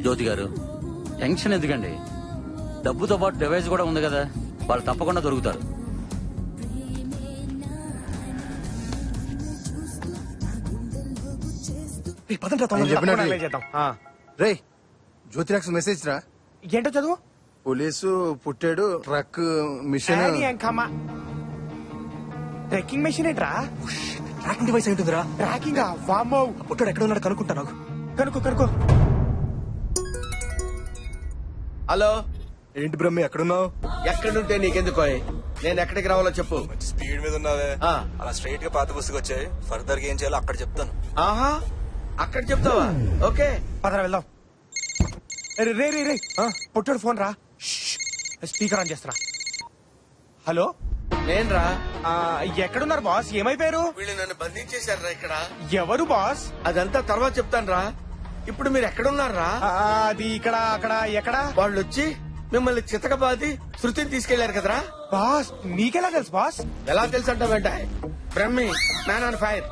జ్యోతి గారు, టెన్షన్ ఎందుకండి? డబ్బుతో పాటు డివైస్ కూడా ఉంది కదా, వాళ్ళు తప్పకుండా దొరుకుతారు. రే జ్యోతిరాక్స్ మెసేజ్ రా. ఏంటో చదువు. పోలీసు పుట్టాడు, ట్రక్ మిషన్. ట్రెక్కింగ్ మెషిన్ ఏంట్రా? ట్రాకింగ్ డివైస్ ఏంటిదిరా? ట్రాకింగ్ వామ్మో. పుట్టాడు ఎక్కడ ఉన్నాడు కనుక్కుంటా. నాకు కనుకో. హలో, ఏంటి బ్రహ్మి ఎక్కడున్నావు? ఎక్కడుంటే నీకెందుకో? నేను ఎక్కడికి రావాలో చెప్పు. స్పీడ్ మీద ఉన్నావే, అలా స్ట్రైట్ గా పాత బస్సుకి వచ్చాయి. ఫర్దర్ గా ఏం చేయాలో అక్కడ చెప్తాను. ఆహా, అక్కడ చెప్తావా? ఓకే పదరా వెళ్దాం. రే రే రే పొట్టోడు ఫోన్ రా. స్పీకర్ ఆన్ చేస్తున్నా. హలో నేనురా. ఎక్కడున్నారు బాస్? ఏమైపోయారు? వీళ్ళు నన్ను బంధించేశారా ఇక్కడ. ఎవరు బాస్? అదంతా తర్వాత చెప్తాను రా. ఇప్పుడు మీరు ఎక్కడున్నారా? అది ఇక్కడ అక్కడ ఎక్కడ? వాళ్ళు వచ్చి మిమ్మల్ని చితకబాది శృతిని తీసుకెళ్లారు కదరా. బాస్ నీకెలా తెలుసు బాస్? ఎలా తెలుసు అంట వెంట Brahmi man on fire.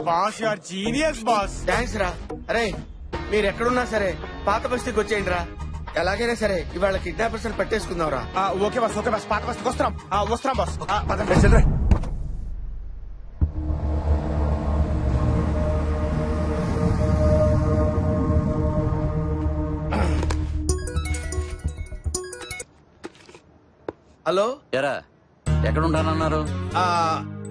Boss you are genius boss. Thanks రా. అరే మీరు ఎక్కడున్నా సరే పాత బస్తీకి వచ్చేయండి రా. ఎలాగైనా సరే ఇవాళ కిడ్నాపర్స్ పట్టేసుకుందాం రా. Okay boss okay boss. పాత బస్తీకి వస్తున్నాం. వస్తున్నాం బాస్. హలో ఎరా ఎక్కడ ఉంటానన్నారు?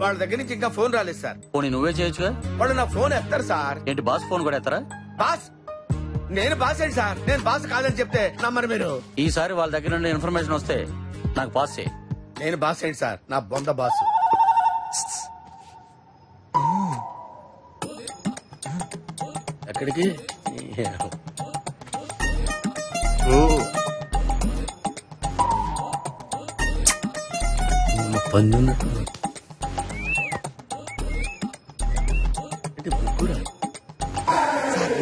వాళ్ళ దగ్గర నుంచి ఇంకా ఫోన్ రాలేదు సార్. పోనీ నువ్వే చేయొచ్చుగా. వాళ్ళు నా ఫోన్ ఎత్తారు సార్. ఏంటి బాస్ ఫోన్ కూడా ఎత్తారా? బాస్ నేను బాస్ ఏంటి సార్? నేను బాస్ కాదని చెప్తే నమ్మరు మీరు. ఈసారి వాళ్ళ దగ్గర నుండి ఇన్ఫర్మేషన్ వస్తే నాకు పాస్ చేయి. నేను బాస్ ఏంటి సార్? నా బొంద బాస్. ఎక్కడికి? పన్నున్నట్టు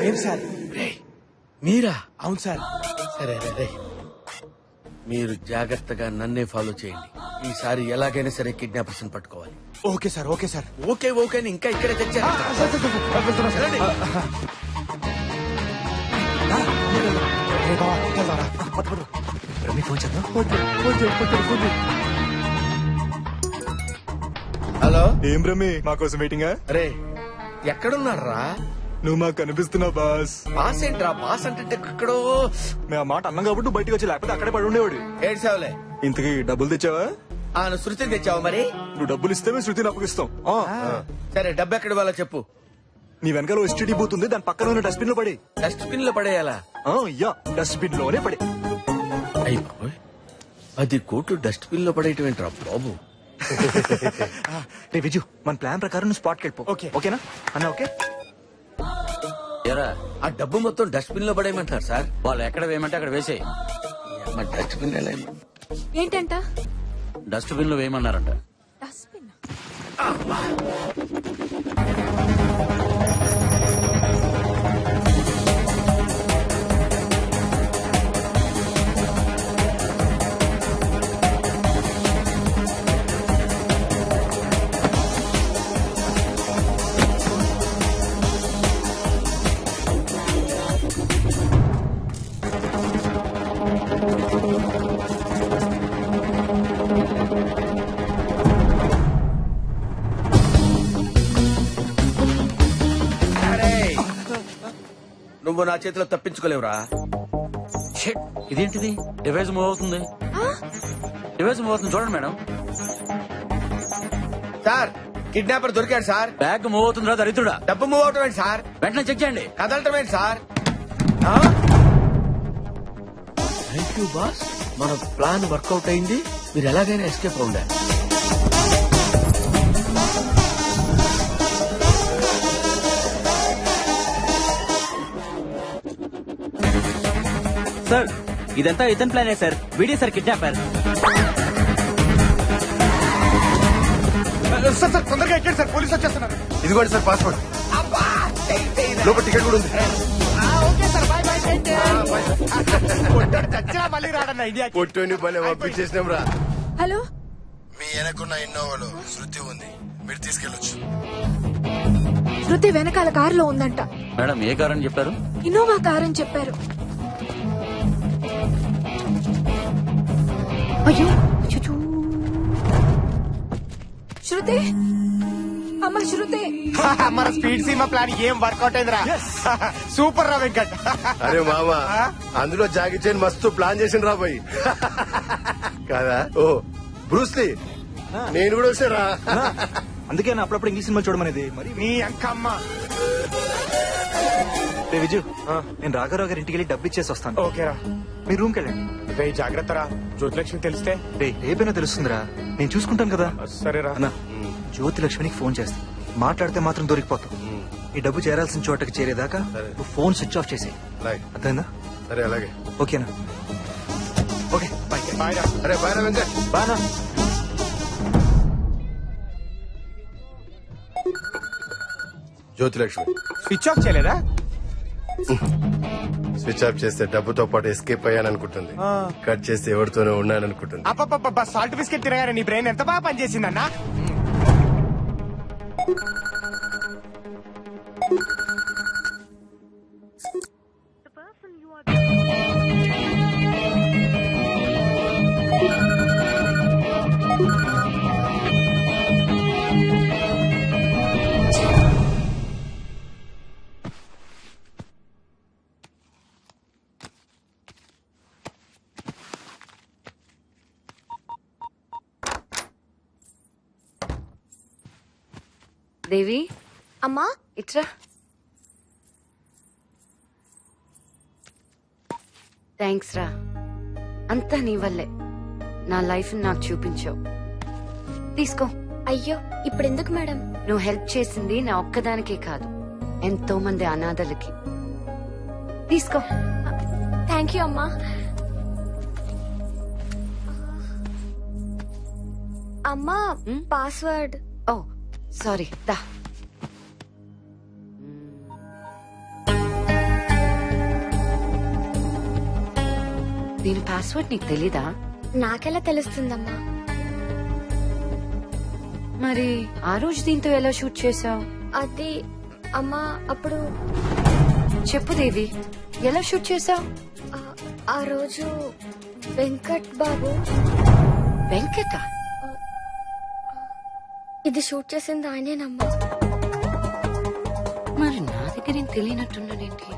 ఏం సార్? మీరా? అవును సార్. సరే రే మీరు జాగ్రత్తగా నన్నే ఫాలో చేయండి. ఈసారి ఎలాగైనా సరే కిడ్నాపర్స్ పట్టుకోవాలి. Okay sir okay sir. Okay okay అని ఇంకా ఇక్కడే తెచ్చారు. హలో ఏం రమ్మి మా కోసం వెయిటింగా? అరే ఎక్కడున్నారా? నువ్వు మాకు కనిపిస్తున్నావు బాస్. బాస్ ఏంట్రా? బాస్ అంటే ఎక్కడో. మేము ఆ మాట అన్నాం కాబట్టి బయటకు వచ్చి, లేకపోతే అక్కడే పడి ఉండేవాడు. ఏడ్చావులే. ఇంతకీ డబ్బులు తెచ్చావా? నువ్వు శృతిని తెచ్చావు మరి? నువ్వు డబ్బులు ఇస్తే మేము శృతిని అప్పగిస్తాం. సరే డబ్బు ఎక్కడ వాళ్ళ చెప్పు. నీ వెనకాల ఎస్టీడీ బూత్ ఉంది, దాని పక్కన ఉన్న డస్ట్బిన్ లో పడి. డస్ట్బిన్ లో పడేయాలా? యా డస్ట్బిన్ లోనే పడి. అయ్యి బాబోయ్ 10 కోట్లు డస్ట్బిన్ లో పడేయటం ఏంట్రా బాబు. రే విజు మన ప్లాన్ ప్రకారం నువ్వు స్పాట్కి వెళ్ళిపో. ఓకేనా అన్న? ఓకే. ఎరా ఆ డబ్బు మొత్తం డస్ట్బిన్ లో పడేయమంటారు సార్. వాళ్ళు ఎక్కడ వేయమంటే అక్కడ వేసేయి. డస్ట్బిన్ ఏంటంట? డస్ట్బిన్ లో వేయమన్నారంట. నువ్వు నా చేతిలో తప్పించుకోలేవురా. ఇదేంటిది? డివైస్ మూవ్ అవుతుంది. డివైస్ మూవ్ అవుతుంది చూడండి మేడం. సార్ కిడ్నాపర్ దొరికాడు సార్. బ్యాగ్ మూవ్ అవుతుందిరా దరిద్రుడా. డబ్బు మూవ్ అవటం ఏంటి సార్? వెంటనే చెక్ చేయండి. కదలటం ఏంటి సార్? Thank you boss. మన ప్లాన్ వర్కౌట్ అయింది. మీరు ఎలాగైనా ఎస్కేప్ అవుండాలి. సార్ ఇదంతా ఇతని ప్లానే sir. Video sir kidnapper. Sir sir తొందరగా ఎక్కండి సార్, పోలీసు వచ్చేస్తున్నారు. ఇదిగోండి సార్ పాస్పోర్ట్. లోపల టికెట్ కూడా ఉంది. మళ్ళీ రాడన్న ఇండియా. పొట్టుని భలే పంపించేసినాం రా. హలో మీ వెనకున్న ఇన్నోవాలో శృతి ఉంది, మీరు తీసుకెళ్ళొచ్చు. శృతి వెనకాల కారులో ఉందంట. మేడం ఏ కార్ అని చెప్పారు? ఇన్నోవా కార్ అని చెప్పారు. అయ్యో శృతి, అమ్మ శృతి. మన స్పీడ్ సీమా ప్లాన్ ఏం వర్కౌట్ అయిందిరా. సూపర్ రా వెంకట్. అరే మామా అందులో జాగి చైన్ మస్తు ప్లాన్ చేసిన రా పోయి కాదా? ఓ బ్రూస్లీ నేను కూడా వచ్చారా? అందుకే నా అప్పుడప్పుడు ఇంగ్లీష్ సినిమా చూడమనేది. మరి నీ అంకమ్మ. రే విజు నేను రాఘరావు గారి ఇంటికి వెళ్ళి డబ్బు ఇచ్చేసి వస్తాను. ఓకేరా. మీ రూమ్కి వెళ్ళండి. రే జాగ్రత్త రా, జ్యోతిలక్ష్మి తెలిస్తే. రేపైనా తెలుస్తుందిరా, నేను చూసుకుంటాను కదా. సరేరా అన్న జ్యోతిలక్ష్మికి ఫోన్ చేస్తాను. మాట్లాడితే మాత్రం దొరికిపోతావు. ఈ డబ్బు చేరాల్సిన చోటకి చేరేదాకా నువ్వు ఫోన్ స్విచ్ ఆఫ్ చేసేయి. అర్థమైందా? సరే అలాగే. ఓకేనా? Okay bye. బాయ్ రా. అరే బాయ్ రా వెంకట్. బానా. జ్యోతిలక్ష్మి స్విచ్ ఆఫ్ చేయలేదా? స్విచ్ ఆఫ్ చేస్తే డబ్బుతో పాటు ఎస్కేప్ అయ్యాననుకుంటుంది. కట్ చేస్తే ఎవరితోనో ఉన్నాననుకుంటుంది. అబ్బబ్బబ్బా సాల్ట్ బిస్కెట్ తినగానే నీ బ్రెయిన్ ఎంత బాగా పనిచేసిందన్నా. దేవి అమ్మా ఇట్రా. థ్యాంక్స్ రా, అంతా నీ వల్లే. నా లైఫ్ నాకు చూపించావు. తీసుకో. అయ్యో ఇప్పుడు ఎందుకు మేడం? నువ్వు హెల్ప్ చేసింది నా ఒక్కదానికే కాదు, ఎంతో మంది అనాథలకి. తీసుకో. థ్యాంక్ యూ అమ్మా. అమ్మా పాస్వర్డ్. ఓ సారీ. దా. దీని పాస్వర్డ్ నీకు తెలీదా? నాకెలా తెలుస్తుందమ్మా? మరి ఆ రోజు దీంతో ఎలా షూట్ చేసావు? అది అమ్మా అప్పుడు. చెప్పు దేవి, ఎలా షూట్ చేసావు? ఆ రోజు వెంకట్ బాబు. వెంకట? ఇది షూట్ చేసింది ఆయనేనమ్మా. మరి నా దగ్గర ఏం తెలియనట్టున్నాడేంటి?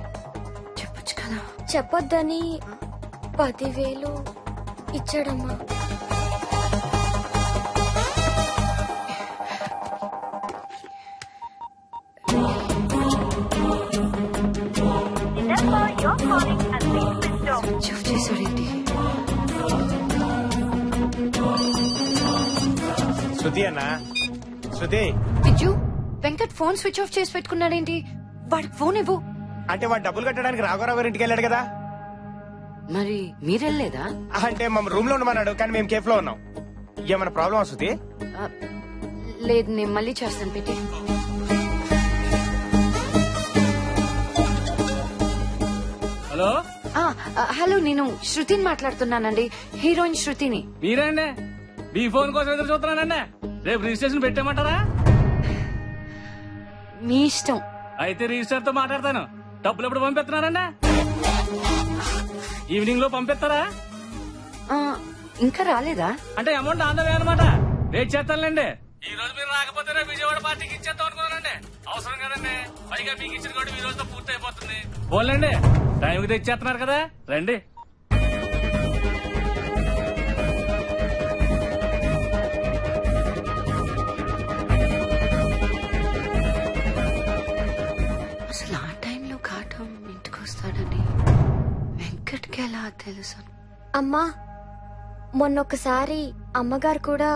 చెప్పొచ్చు కదా. చెప్పొద్దని 10,000 ఇచ్చాడమ్మా. చేసాడేంటి? శృతి అన్నా, Shruti. Viju, Venkat phone switch off చేసి పెట్టుకున్నాడేంటి? వాడికి ఫోన్ ఇవ్వు. అంటే వాడు డబ్బులు కట్టడానికి రాఘవరావు గారి ఇంటికి వెళ్ళాడు కదా. మరి మీరెళ్ళలేదా? అంటే మా రూమ్ లో ఉండమన్నాడు, కానీ మేము కేఫ్ లో ఉన్నాం. ఏమైనా ప్రాబ్లం వస్తుంది? లేదు, నేను మళ్ళీ చేస్తాను. పెట్టి. హలో హలో, నేను శృతిని మాట్లాడుతున్నానండి. హీరోయిన్ శృతిని. మీరేండి? మీ ఫోన్ కోసం ఎదురు చూస్తున్నానండి. రేపు రిజిస్ట్రేషన్ పెట్టేమంటారా? మీ ఇష్టం. అయితే రిజిస్టర్ తో మాట్లాడతాను. డబ్బులు ఎప్పుడు పంపిస్తున్నారండి? ఈవినింగ్ లో పంపిస్తారా? ఇంకా రాలేదా? అంటే అమౌంట్ ఆందవే అనమాట. వెయిట్ చేస్తానులేండి. ఈ రోజు మీరు రాకపోతే రేపు విజయవాడ పార్టీకి ఇచ్చేద్దాం అనుకున్నానండి. అవసరం కదండి. పైగా మీకు ఇచ్చిన కూడా ఈ రోజుతో పూర్తి అయిపోతుంది. పోలేండి, టైంకి తెచ్చేస్తున్నారు కదా, రండి. అసలు ఆ టైంలో కాటం ఇంటికి వస్తాడని వెంకట్కి ఎలా తెలుసు? అమ్మా మొన్నొకసారి అమ్మగారు కూడా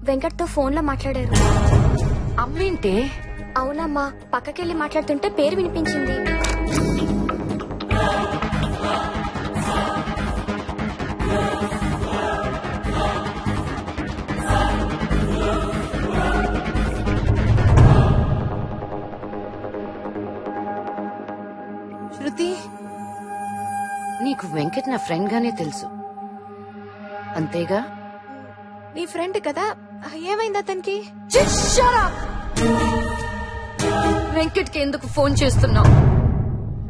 వెంకట్ తో ఫోన్ లో మాట్లాడారు. అమ్మేంటే? అవునమ్మా, పక్కకెళ్ళి మాట్లాడుతుంటే పేరు వినిపించింది. శృతి, నీకు వెంకట్ నా ఫ్రెండ్ గానే తెలుసు అంతేగా? నీ ఫ్రెండ్ కదా, ఏమైంది అతనికి? వెంకట్ కి ఎందుకు ఫోన్ చేస్తున్నావు?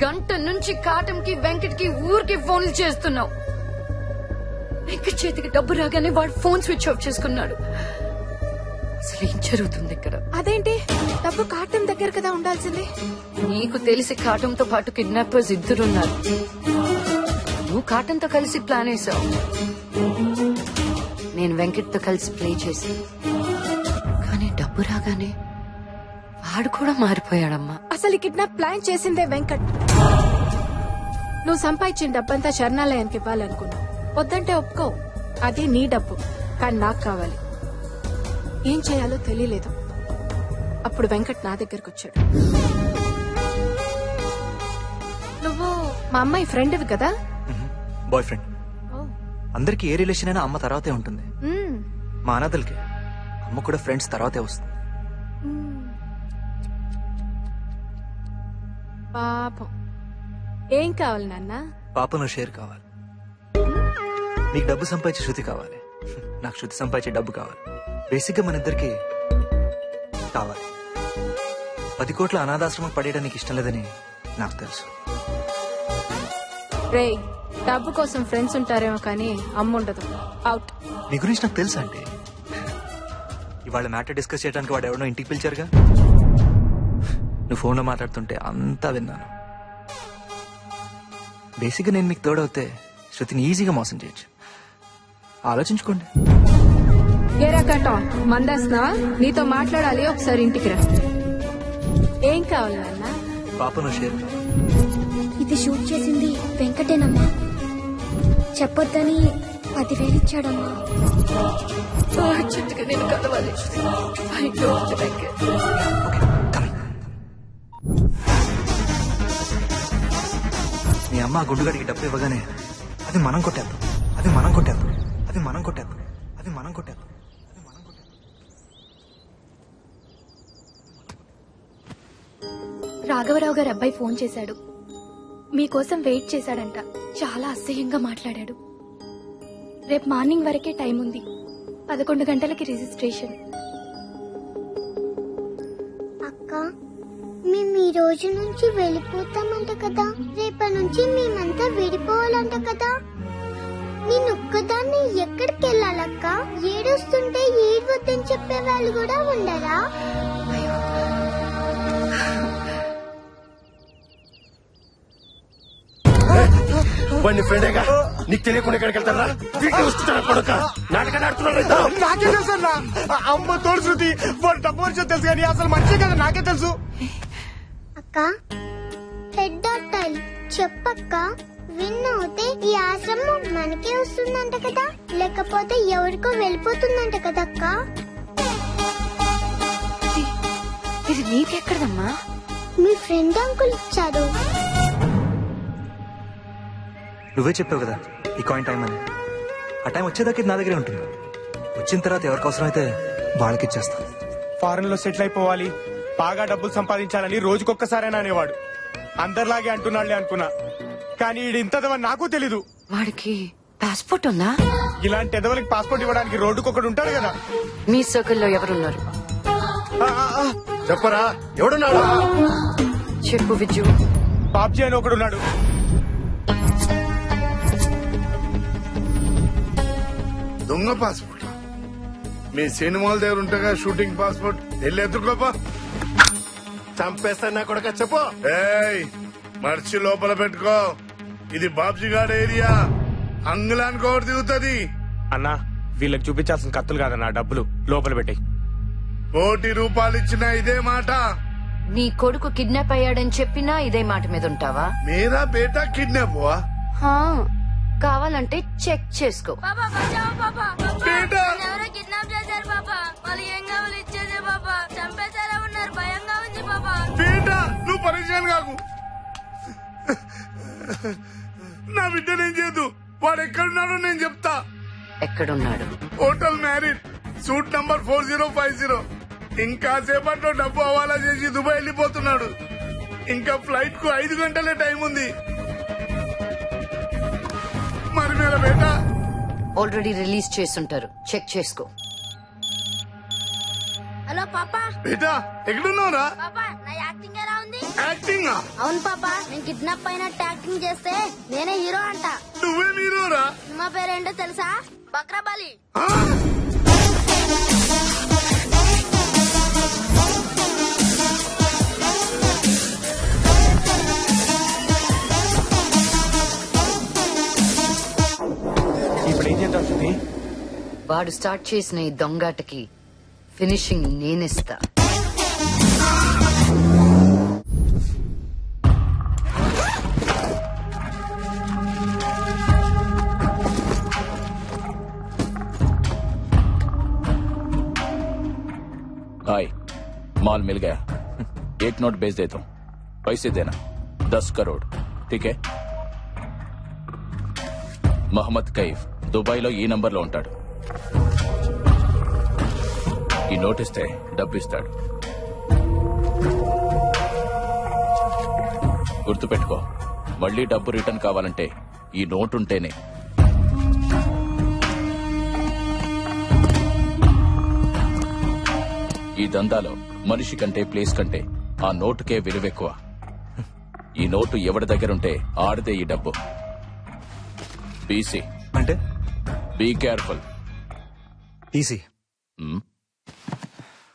గంట నుంచి కాటంకి వెంకట్ కి ఊరికి ఫోన్లు చేస్తున్నావు. వెంకట్ చేతికి డబ్బు రాగానే వాడు ఫోన్ స్విచ్ ఆఫ్ చేసుకున్నాడు. అసలు ఏం జరుగుతుంది ఇక్కడ? అదేంటి, డబ్బు కాటం దగ్గర కదా ఉండాల్సింది. నీకు తెలిసి కాటంతో పాటు కిడ్నాపర్స్ ఇద్దరున్నారు. నువ్వు కాటంతో కలిసి ప్లాన్ వేసావు, నేను వెంకట్ తో కలిసి ప్లే చేసి. కానీ డబ్బు రాగానే వాడు కూడా మారిపోయాడమ్మా. అసలు ఈ కిడ్నాప్ ప్లాన్ చేసిందే వెంకట్. నువ్వు సంపాదించిన డబ్బంతా శరణాలయానికి ఇవ్వాలనుకున్నావు. వద్దంటే ఒప్పుకో, అది నీ డబ్బు, కానీ నాకు కావాలి. ఏం చేయాలో తెలియలేదు. అప్పుడు వెంకట్ నా దగ్గరకు వచ్చాడు. నువ్వు మా అమ్మాయి ఫ్రెండ్వి కదా? Boy friend. అందరికి ఏ రిలేషన్ అయినా అమ్మ తర్వాతే ఉంటుంది. మా అనాథలకి అమ్మ కూడా ఫ్రెండ్స్ తర్వాతే వస్తుంది. పాపం. ఏం కావాలి నాన్న? పాపను షేర్ కావాలి. నీకు డబ్బు సంపాదించే శృతి కావాలి, నాకు శృతి సంపాదించే డబ్బు కావాలి. బేసిక్ గా మన ఇద్దరికి కావాలి. 10 కోట్ల అనాథాశ్రమం పడేయడానికి ఇష్టం లేదని నాకు తెలుసు. రేయ్, డబ్బు కోసం ఫ్రెండ్స్ ఉంటారేమో కానీ అమ్మ ఉండదు. అవుట్. నీ గురించి నాకు తెలుసా అంటే ఇవాళ మ్యాటర్ డిస్కస్ చేయడానికి వాడు ఎవడో ఇంటికి పిలిచారుగా. నువ్వు ఫోన్లో మాట్లాడుతుంటే అంతా విన్నాను. బేసిక్గా నేను మీకు తోడవుతే శృతిని ఈజీగా మోసం చేయొచ్చు. ఆలోచించుకోండి. ఏరా కట్టం మందేస్తున్నావా? నీతో మాట్లాడాలి, ఒకసారి ఇంటికి రా. ఏం కావాలి నాన్న? పాపను షేర్. ఇది షూట్ చేసింది వెంకటేనమ్మా. చెప్పొద్దని 10,000 ఇచ్చాడమ్మా. నేను కలవాలి. మీ అమ్మ గుండుగాడికి డబ్బు ఇవ్వగానే అది మనం కొట్టేద్దాం, అది మనం కొట్టేద్దాం, అది మనం కొట్టేద్దాం, అది మనం కొట్టేద్దాం. రాఘవరావు గారు అబ్బాయి ఫోన్ చేశాడు. మీకోసం వెయిట్ చేశాడంట. చాలా అసహ్యంగా మాట్లాడాడు. రేపు మార్నింగ్ వరకే టైం ఉంది. 11 గంటలకి రిజిస్ట్రేషన్. అక్క, మేము ఈ రోజు నుంచి వెళ్ళిపోతామంట కదా. రేపటి నుంచి మేమంతా విడిపోవాలంట కదా. నేను ఒక్కదాన్ని ఎక్కడికి వెళ్ళాలక్క? ఏడుస్తుంటే ఏడవద్దని చెప్పే వాళ్ళు కూడా ఉండరా? వాడిని ఫ్రెండేగా, నీకు తెలియకుండా ఎక్కడికి వెళ్తారా? నాకే తెలుసు అన్న. అమ్మ తోడు శృతి వాడు డబ్బు వచ్చి తెలుసు కానీ అసలు మంచి కదా నాకే తెలుసు. అక్క, హెడ్ డాక్టర్ చెప్పక్క. విన్ అవుతే ఈ ఆశ్రమం మనకే వస్తుందంట కదా, లేకపోతే ఎవరికో వెళ్ళిపోతుందంట కదక్క. ఇది నీకెక్కడదమ్మా? మీ ఫ్రెండ్ అంకుల్ ఇచ్చారు. నువ్వే చెప్పావు కదా ఈ కాయిన్ టైం అని. ఆ టైం వచ్చేదాకా ఇది నా దగ్గరే ఉంటుంది. వచ్చిన తర్వాత ఎవరికి అవసరం అయితే వాళ్ళకి ఇచ్చేస్తాను. ఫారెన్ లో సెటిల్ అయిపోవాలి, బాగా డబ్బులు సంపాదించాలని రోజుకొక్కసారైనా అనేవాడు. అందరిలాగే అంటున్నాడులే అనుకున్నా, కానీ ఈడు ఇంతదవని నాకు తెలీదు. వాడికి పాస్పోర్ట్ ఉందా? ఇలాంటి ఎదవలకి పాస్పోర్ట్ ఇవ్వడానికి రోడ్డుకొకడు ఉంటాడు కదా. మీ సర్కిల్లో ఎవరున్నారు? చెప్పరా, ఎవడున్నాడు? చెప్పు విజు. బాబ్జీ అని ఒకడున్నాడు. దొంగ పాస్పోర్ట్ మీ సినిమాల దగ్గర ఉంటగా షూటింగ్ పాస్పోర్ట్ వెళ్ళి ఎత్తుకోపా. చంపేస్తా నా కొడుక. చెప్పు. ఏయ్, మర్చి లోపల పెట్టుకో. ఇది బాబ్జీగాడ్ ఏరియా. అంగులానికి ఒకటి దిగుతుంది. అన్నా, వీళ్ళకి చూపించాల్సిన కత్తులు కాదన్నా, డబ్బులు లోపల పెట్టాయి. ₹1 కోటి ఇచ్చినా ఇదే మాట. నీ కొడుకు కిడ్నాప్ అయ్యాడని చెప్పినా ఇదే మాట మీద ఉంటావా? మేరా బేటా కిడ్నాప్ హువా. కావాలంటే చెక్ చేసుకో. ఎవరో కిడ్నాప్ చేశారు పాపా. వాళ్ళు ఏం కావాలి ఇచ్చేసే పాపా. చంపేసారా ఉన్నారు, భయంగా ఉంది పాపా. బేటా, నువ్వు పరేషాన్ కాకు. నా బిడ్డ నేను చేయదు. వాడు ఎక్కడున్నాడో నేను చెప్తా. ఎక్కడున్నాడు? Hotel married, suit number 4050. ఇంకా సేపట్లో డబ్బు హవాలా చేసి దుబాయ్ వెళ్ళిపోతున్నాడు. ఇంకా ఫ్లైట్ కు 5 గంటలే టైం ఉంది. మరి మేరా బేటా ఆల్రెడీ రిలీజ్ చేస్తుంటారు, చెక్ చేసుకో. హలో పాపా. బేటా, ఎక్కడున్నావురా? పాపా, నా యాక్టింగ్ ఎలా ఉంది? యాక్టింగ్? అవును పాపా, నేను కిడ్నాప్ అయినట్టు యాక్టింగ్ చేస్తే నేనే హీరో అంట. నువ్వే హీరోరా? సినిమా పేరేంటో తెలుసా? బక్రాబలి. ఇప్పుడు ఏం చేద్దాం శృతి? వాడు స్టార్ట్ చేసిన ఈ దొంగాటకి ఫినిషింగ్ నేనిస్తా. హాయ్, माल मिल गया, 1 नोट भेज देता हूँ, पैसे देना 10 करोड़, ठीक है? మహమ్మద్ కైఫ్ దుబాయ్లో ఈ నంబర్లో ఉంటాడు. ఈ నోట్ ఇస్తే డబ్బు ఇస్తాడు. గుర్తుపెట్టుకో, మళ్ళీ డబ్బు రిటర్న్ కావాలంటే ఈ నోట్ ఉంటేనే. ఈ దందాలో మనిషి కంటే ప్లేస్ కంటే ఆ నోటుకే విలువెక్కువ. ఈ నోటు ఎవరి దగ్గరుంటే ఆడితే ఈ డబ్బు. బీసీ అంటే బీ కేర్ఫుల్. ఈసీ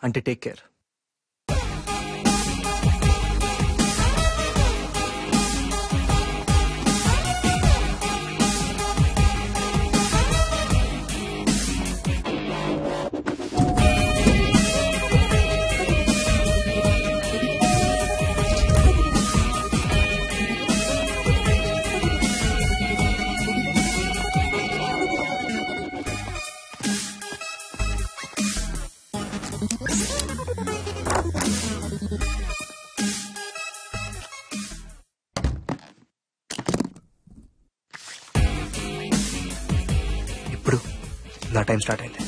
అంటే టేక్ కేర్. ఇప్పుడు నా టైం స్టార్ట్ అయింది.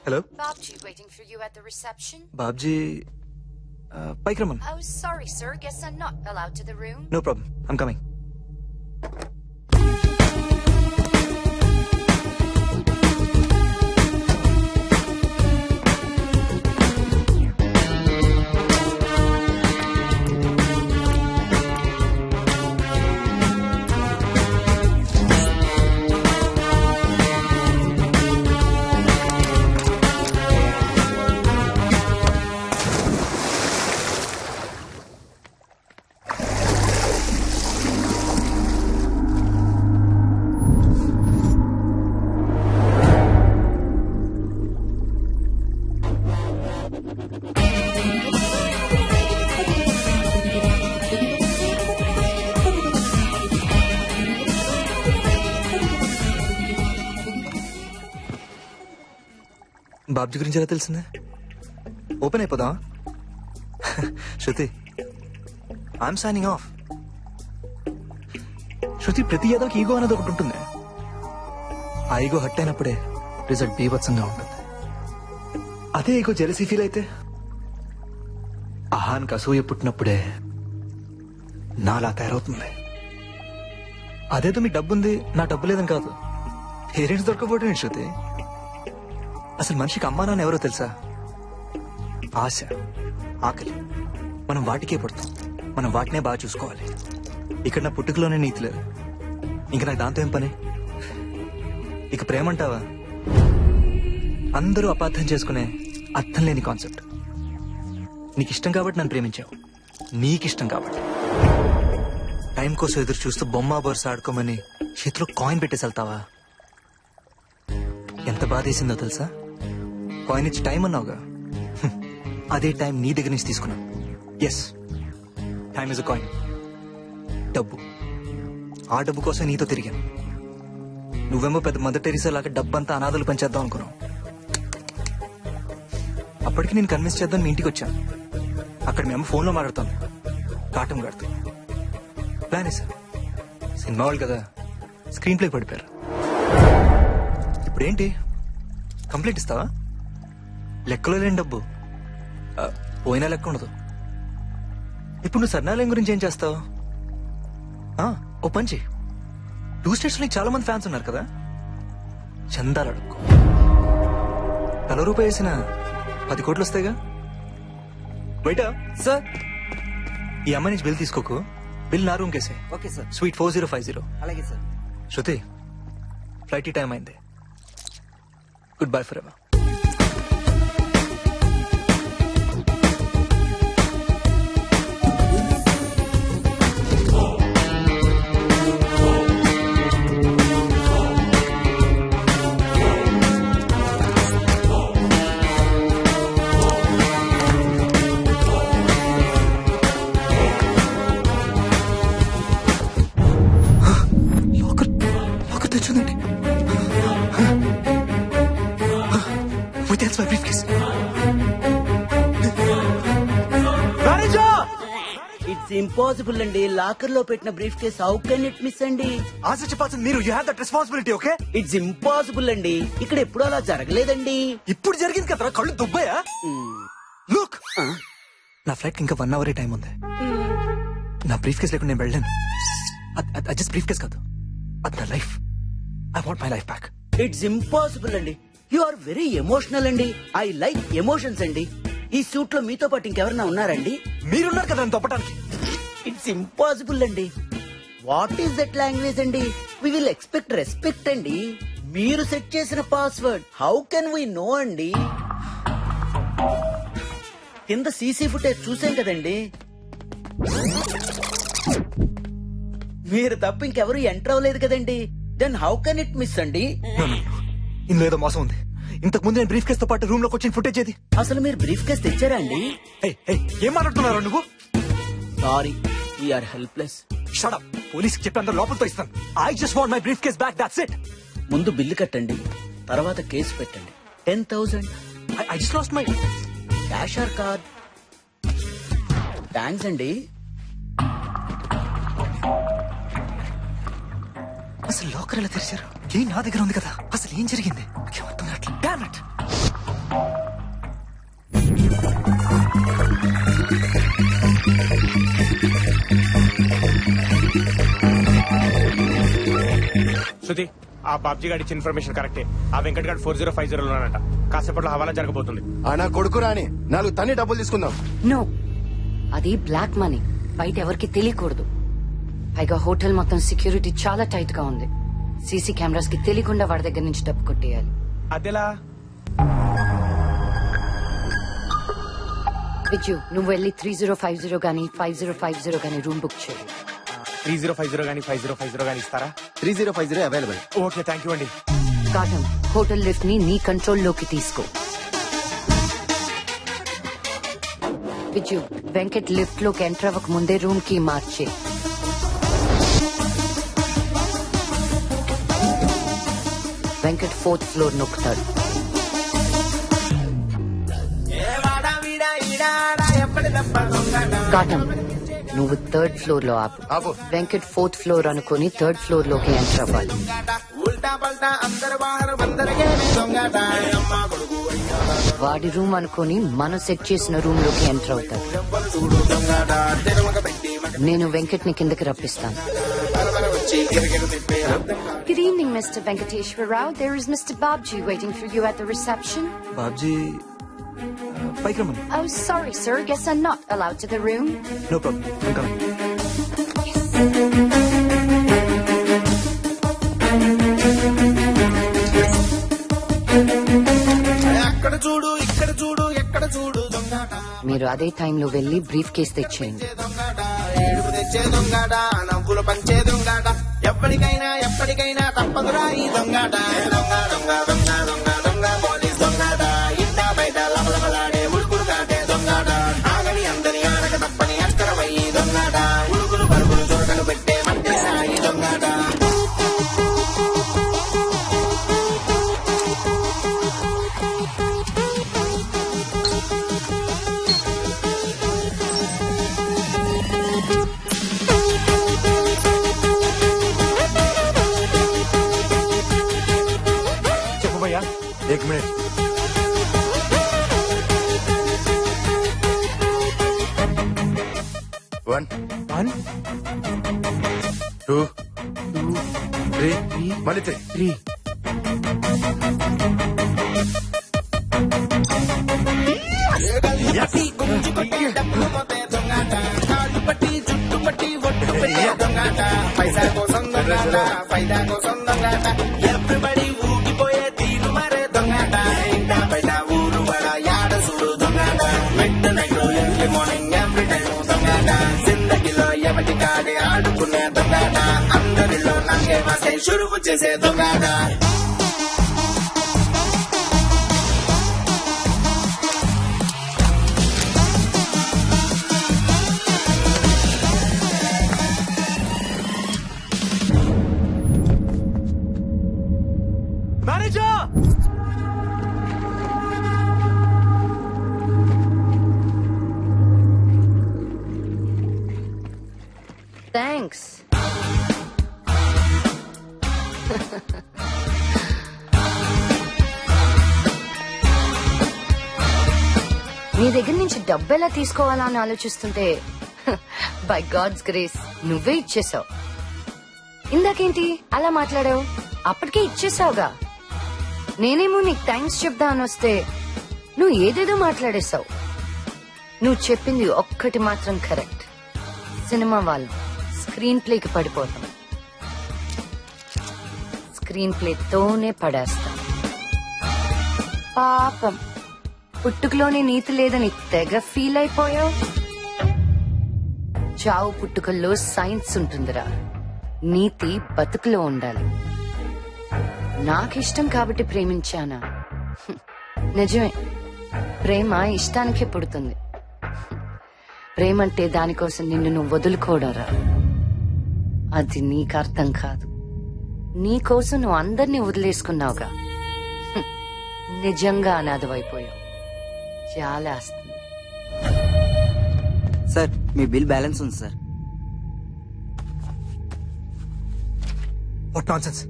Hello Babji waiting for you at the reception. Babji పైకి రమ్మను. Oh, sorry, sir. Guess I'm not allowed to the room. No problem, I'm coming. Babji గురించి ఎలా తెలిసిందే? ఓపెన్ అయిపోదాం. Shruti, I'm signing off. Shruti, ప్రతి ఏదోకి ఈగో అనేది ఒకటి ఉంటుంది. ఆ ఈగో హట్ అయినప్పుడే రిజల్ట్ బీభత్సంగా ఉంటుంది. అదే ఈగో జెలసీ ఫీల్ అయితే, అహానికి అసూయ పుట్టినప్పుడే నాలా తయారవుతుంది. అదేదో మీ డబ్బు ఉంది, నా డబ్బు లేదని కాదు. పేరెంట్స్ దొరకపోవడం శృతి. అసలు మనిషికి అమ్మా నాన్న ఎవరో తెలుసా? ఆశ, ఆకలి. మనం వాటికే పడతాం, మనం వాటినే బాగా చూసుకోవాలి. ఇక్కడ నా పుట్టుకలోనే నీతి లేదు, ఇంక నాకు దాంతో ఏం పని? ఇక ప్రేమ అంటావా? అందరూ అపార్థం చేసుకునే అర్థం లేని కాన్సెప్ట్. నీకు ఇష్టం కాబట్టి నన్ను ప్రేమించావు, నీకిష్టం కాబట్టి. టైం కోసం ఎదురు చూస్తూ బొమ్మ బొరుస ఆడుకోమని చేతిలో కాయిన్ పెట్టేసి వెళ్తావా? ఎంత బాధేసిందో తెలుసా? కాయిన్ ఇచ్చి టైం అన్నావుగా, అదే టైం నీ దగ్గర నుంచి తీసుకున్నా. Yes, time is a coin. డబ్బు, ఆ డబ్బు కోసం నీతో తిరిగాను. నువ్వేమో పెద్ద మదర్ టెరిసా లాగా డబ్బంతా అనాథలు పనిచేద్దాం అనుకున్నావు. అప్పటికి నేను కన్విన్స్ చేద్దాం మీ ఇంటికి వచ్చాను. అక్కడ మేము ఫోన్లో మాట్లాడుతాను, కాటం కడుతూ. ప్లాన్ సార్, సినిమా వాళ్ళు కదా, స్క్రీన్ ప్లే పడిపోయారు. ఇప్పుడేంటి, కంప్లీట్ ఇస్తావా? లెక్కలో లేని డబ్బు, పోయినా లెక్క ఉండదు. ఇప్పుడు నువ్వు సర్నాలయం గురించి ఏం చేస్తావు? ఓ పంచి, 2 స్టేట్స్ లో చాలా మంది ఫ్యాన్స్ ఉన్నారు కదా, చందాలు అడుక్కో. తల రూపాయి వేసిన 10 కోట్లు వస్తాయిగా. బయట సార్, ఈ అమ్మాయి నుంచి బిల్ తీసుకోకు, బిల్ నా రూమ్ కేసే. Okay sir. స్వీట్ 4050. అలాగే సార్. శృతి, ఫ్లైట్ టైం అయింది. Good bye for ever. తెచ్చుందండి. ఇట్స్ ఇంపాసిబుల్ అండి. లాకర్ లో పెట్టిన brief case how can it miss అండి? ఆన్సర్ చెప్పాల్సింది మీరు. You have that responsibility. Okay, it's impossible అండి. ఇక్కడ ఎప్పుడు అలా జరగలేదండి. ఇప్పుడు జరిగింది కదరా, కళ్ళు దుబ్బయా? లుక్, నా ఫ్లైట్ ఇంకా 1 hour టైం ఉంది. నా బ్రీఫ్ కేస్ లేకుండా నేను వెళ్ళాను. అది జస్ట్ బ్రీఫ్ కేస్ కాదు, అది నా life. I want my life back. It's impossible అండి. యు ఆర్ వెరీ ఎమోషనల్ అండి. ఐ లైక్ ఎమోషన్స్ అండి. ఈ సూట్ లో మీతో పాటు ఇంకెవరన్నా ఉన్నారండి? మీరున్నారు కదా నన్ను తప్పడానికి. ఇట్స్ ఇంపాసిబుల్ అండి. వాట్ ఈస్ దట్ లాంగ్వేజ్ అండి? వి విల్ ఎక్స్పెక్ట్ రెస్పెక్ట్ అండి. మీరు సెట్ చేసిన password how can we know అండి? కింద సీసీ ఫుటేజ్ చూసాం కదండి. మీరు తప్ప ఇంకెవరు ఎంటర్ అవ్వలేదు కదండి. Then how can it miss అండి? ఇందులో ఏదో మోసం ఉంది. ఇంతకు ముందు నేను బ్రీఫ్ కేస్ తో పాటు రూమ్ లోకి వచ్చిన ఫుటేజ్ ఏది? అసలు మీరు బ్రీఫ్ కేస్ తెచ్చారా అండి? ఏం మాట్లాడుతున్నారో నువ్వు? Sorry, we're helpless. Shut up. Police కి చెప్పి అందరూ లోపలితో ఇస్తాను. I just want my briefcase back, that's it. ముందు బిల్లు కట్టండి, తర్వాత కేసు పెట్టండి. 10,000. I just lost my cash or card? Thanks అండి. అసలు లాకర్ ఎలా తెరిచారు? ఏం నా దగ్గర ఉంది కదా. అసలు ఏం జరిగింది? అర్థం కావట్లేదు. Damn it. శృతి, ఆ బాబ్జీ గారి ఇచ్చిన ఇన్ఫర్మేషన్ కరెక్టే. ఆ వెంకట్ గారు 4050 లోనంట. కాసేపట్లో హవాలా జరగబోతుంది. నా కొడుకు రాని 4 తన్ని డబ్బులు తీసుకుందాం. నో, అది బ్లాక్ మనీ, బయట ఎవరికి తెలియకూడదు. పైగా హోటల్ మొత్తం సెక్యూరిటీ చాలా టైట్ గా ఉంది. సీసీ కెమెరాస్ కి తెలియకుండా వాడి దగ్గర నుంచి డబ్బు కొట్టేయాలి. అదెలా? విజు, నువ్వు వెళ్ళి 3050 గానీ 5050 గానీ రూమ్ బుక్ చేయి. 3050 గానీ 5050 గానీ ఇస్తారా? 3050 అవైలబుల్. ఓకే, థ్యాంక్ యూ అండి. కాటం, హోటల్ లిఫ్ట్ ని నీ కంట్రోల్ లోకి తీసుకో. విజు, వెంకట్ లిఫ్ట్ లోకి ఎంటర్ అవ్వక ముందే రూమ్ కి మార్చే. Venkat 4th floor నొక్కుతాడు. కాటం, నువ్వు 3rd ఫ్లోర్ లో ఆపు. వెంకట్ 4th ఫ్లోర్ అనుకుని 3rd ఫ్లోర్ లోకి ఎంటర్ అవ్వాలి. వాడి రూమ్ అనుకుని మనం సెట్ చేసిన రూమ్ లోకి ఎంటర్ అవుతాడు. నేను వెంకట్ ని కిందకి రప్పిస్తాను. Good evening, Mr. Venkateshwar Rao. There is Mr. Babji waiting for you at the reception. Babji పైకి రమ్మని. Oh, sorry, sir. Guess I'm not allowed to the room. No problem. I'm coming. అక్కడ చూడు, ఇక్కడ చూడు, ఎక్కడ చూడు దొంగట. మీరు అదే టైంలో వెళ్ళి బ్రీఫ్ కేస్ తెచ్చేయండి. ఏడుపు తెచ్చే దొంగట, నవ్వులు పంచే దొంగట. ఎప్పటికైనా తప్పదురా ఈ దొంగట. దొంగ దొంగ దొంగ దొంగ దొంగ పోలీస్ దొంగట. ఇంట బయట లబలబలాడే ఉడుకుడు కాటే దొంగట. ఆగని అందరి ఆనక తప్పని అక్కరమయ్యి దొంగట. ఉడుకులు పరుగులు చోటలు పెట్టే మంటే సాయి దొంగట. చెప్పు భయ్యా. 1 minute. One, 2, 3, మళ్ళీ 3. పైసా కోసం దొంగట, ఫైదా కోసం దొంగట. ఎవ్రీబడి ఊగిపోయే తీరు మరే దొంగట. ఇంట బయట ఊరు బడ యాడ చూడు దొంగట. Mid night early morning every time దొంగట. జిందగీలో ఎవటి కాడే ఆడుకునే దొంగట. అందరిలో నాకే వాసే షురువు చేసే దొంగట. మేనేజర్! థ్యాంక్స్. నీ దగ్గర నుంచి డబ్బు ఎలా తీసుకోవాలా అని ఆలోచిస్తుంటే బై గాడ్స్ గ్రేస్ నువ్వే ఇచ్చేసావు. ఇందాకేంటి అలా మాట్లాడావు? అప్పటికే ఇచ్చేసావుగా. నేనేమో నీకు థ్యాంక్స్ చెప్దా అని వస్తే నువ్వు ఏదేదో మాట్లాడేశావు. నువ్వు చెప్పింది ఒక్కటి మాత్రం కరెక్ట్. సినిమా వాళ్ళు స్క్రీన్ ప్లేకి పడిపోతాం, స్క్రీన్ ప్లేతోనే పడేస్తాం. పాపం పుట్టుకలోనే నీతి లేదని తెగ ఫీల్ అయిపోయావు. చావు పుట్టుకల్లో సైన్స్ ఉంటుందిరా, నీతి బతుకులో ఉండాలి. నాకిష్టం కాబట్టి ప్రేమించానా? నిజమే, ప్రేమ ఇష్టానికే పుడుతుంది. ప్రేమంటే దానికోసం నిన్ను నువ్వు వదులుకోవడరా. అది నీకు అర్థం కాదు. నీకోసం నువ్వు అందరినీ వదిలేసుకున్నావుగా. నిజంగా అనాథమైపోయావు. చాలా వస్తుంది. సార్ మీ బిల్ బ్యాలెన్స్ ఉంది సార్. What nonsense!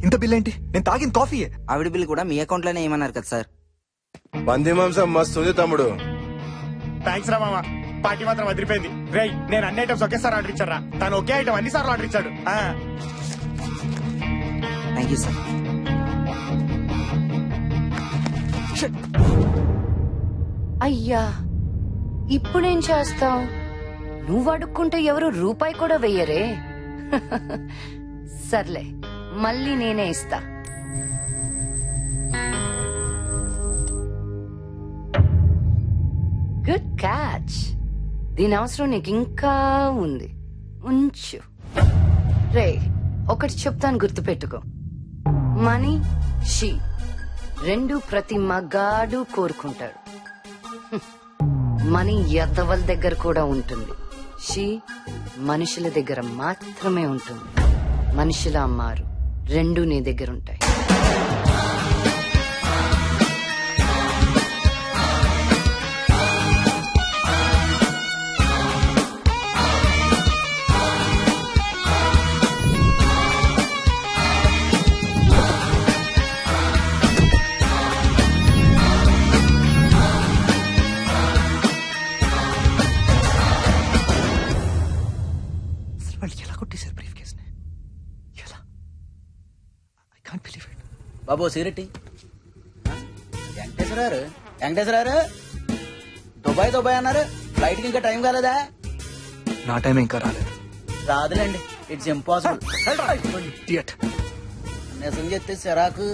ఇంత బిల్ ఏంటి? నేను తాగిన కాఫీయే. ఆవిడ బిల్ కూడా మీ అకౌంట్ లోనే ఏమన్నారు కదా సార్. పంది మాంసం మస్తు ఉంది తమ్ముడు. థ్యాంక్స్ రా మామ, పార్టీ మాత్రం వదిలిపోయింది. రేయ్, నేను అన్ని ఐటమ్స్ ఒకేసారి ఆర్డర్ ఇచ్చారా? తను ఒకే ఐటమ్ అన్ని సార్లు ఆర్డర్ ఇచ్చాడు. Thank you sir. అయ్యా, ఇప్పుడేం చేస్తావు? నువ్వు అడుక్కుంటే ఎవరు రూపాయి కూడా వెయ్యరే. సర్లే, మళ్ళీ నేనే ఇస్తా. Good catch. దీని అవసరం నీకు ఇంకా ఉంది, ఉంచు. రే, ఒకటి చెప్తాను, గుర్తుపెట్టుకో. మనీ, షీ రెండు ప్రతి మగాడు కోరుకుంటాడు. మనీ ఎద్దవల దగ్గర కూడా ఉంటుంది. షీ మనుషుల దగ్గర మాత్రమే ఉంటుంది. మనుషుల మారు, రెండు నీ దగ్గర ఉంటాయి. బాబు సిగరెట్టి. వెంకటేశ్వరారు దుబాయ్ అన్నారు. ఫ్లైట్ కి ఇంకా టైం కాలేదా? నా టైం ఇంకా రాలేదు. రాదులేండి, ఇట్స్ ఇంపాసిబుల్. నిజం చెప్తే సిరాకు.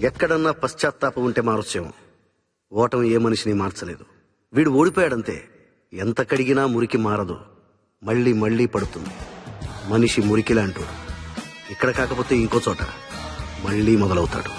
ఎక్కడన్నా పశ్చాత్తాపం ఉంటే మారొచ్చేమో. ఓటమి ఏ మనిషిని మార్చలేదు. వీడు ఓడిపోయాడంతే. ఎంత కడిగినా మురికి మారదు, మళ్ళీ మళ్ళీ పడుతుంది. మనిషి మురికిలాంటోడు. ఇక్కడ కాకపోతే ఇంకో చోట మళ్ళీ మొదలవుతాడు.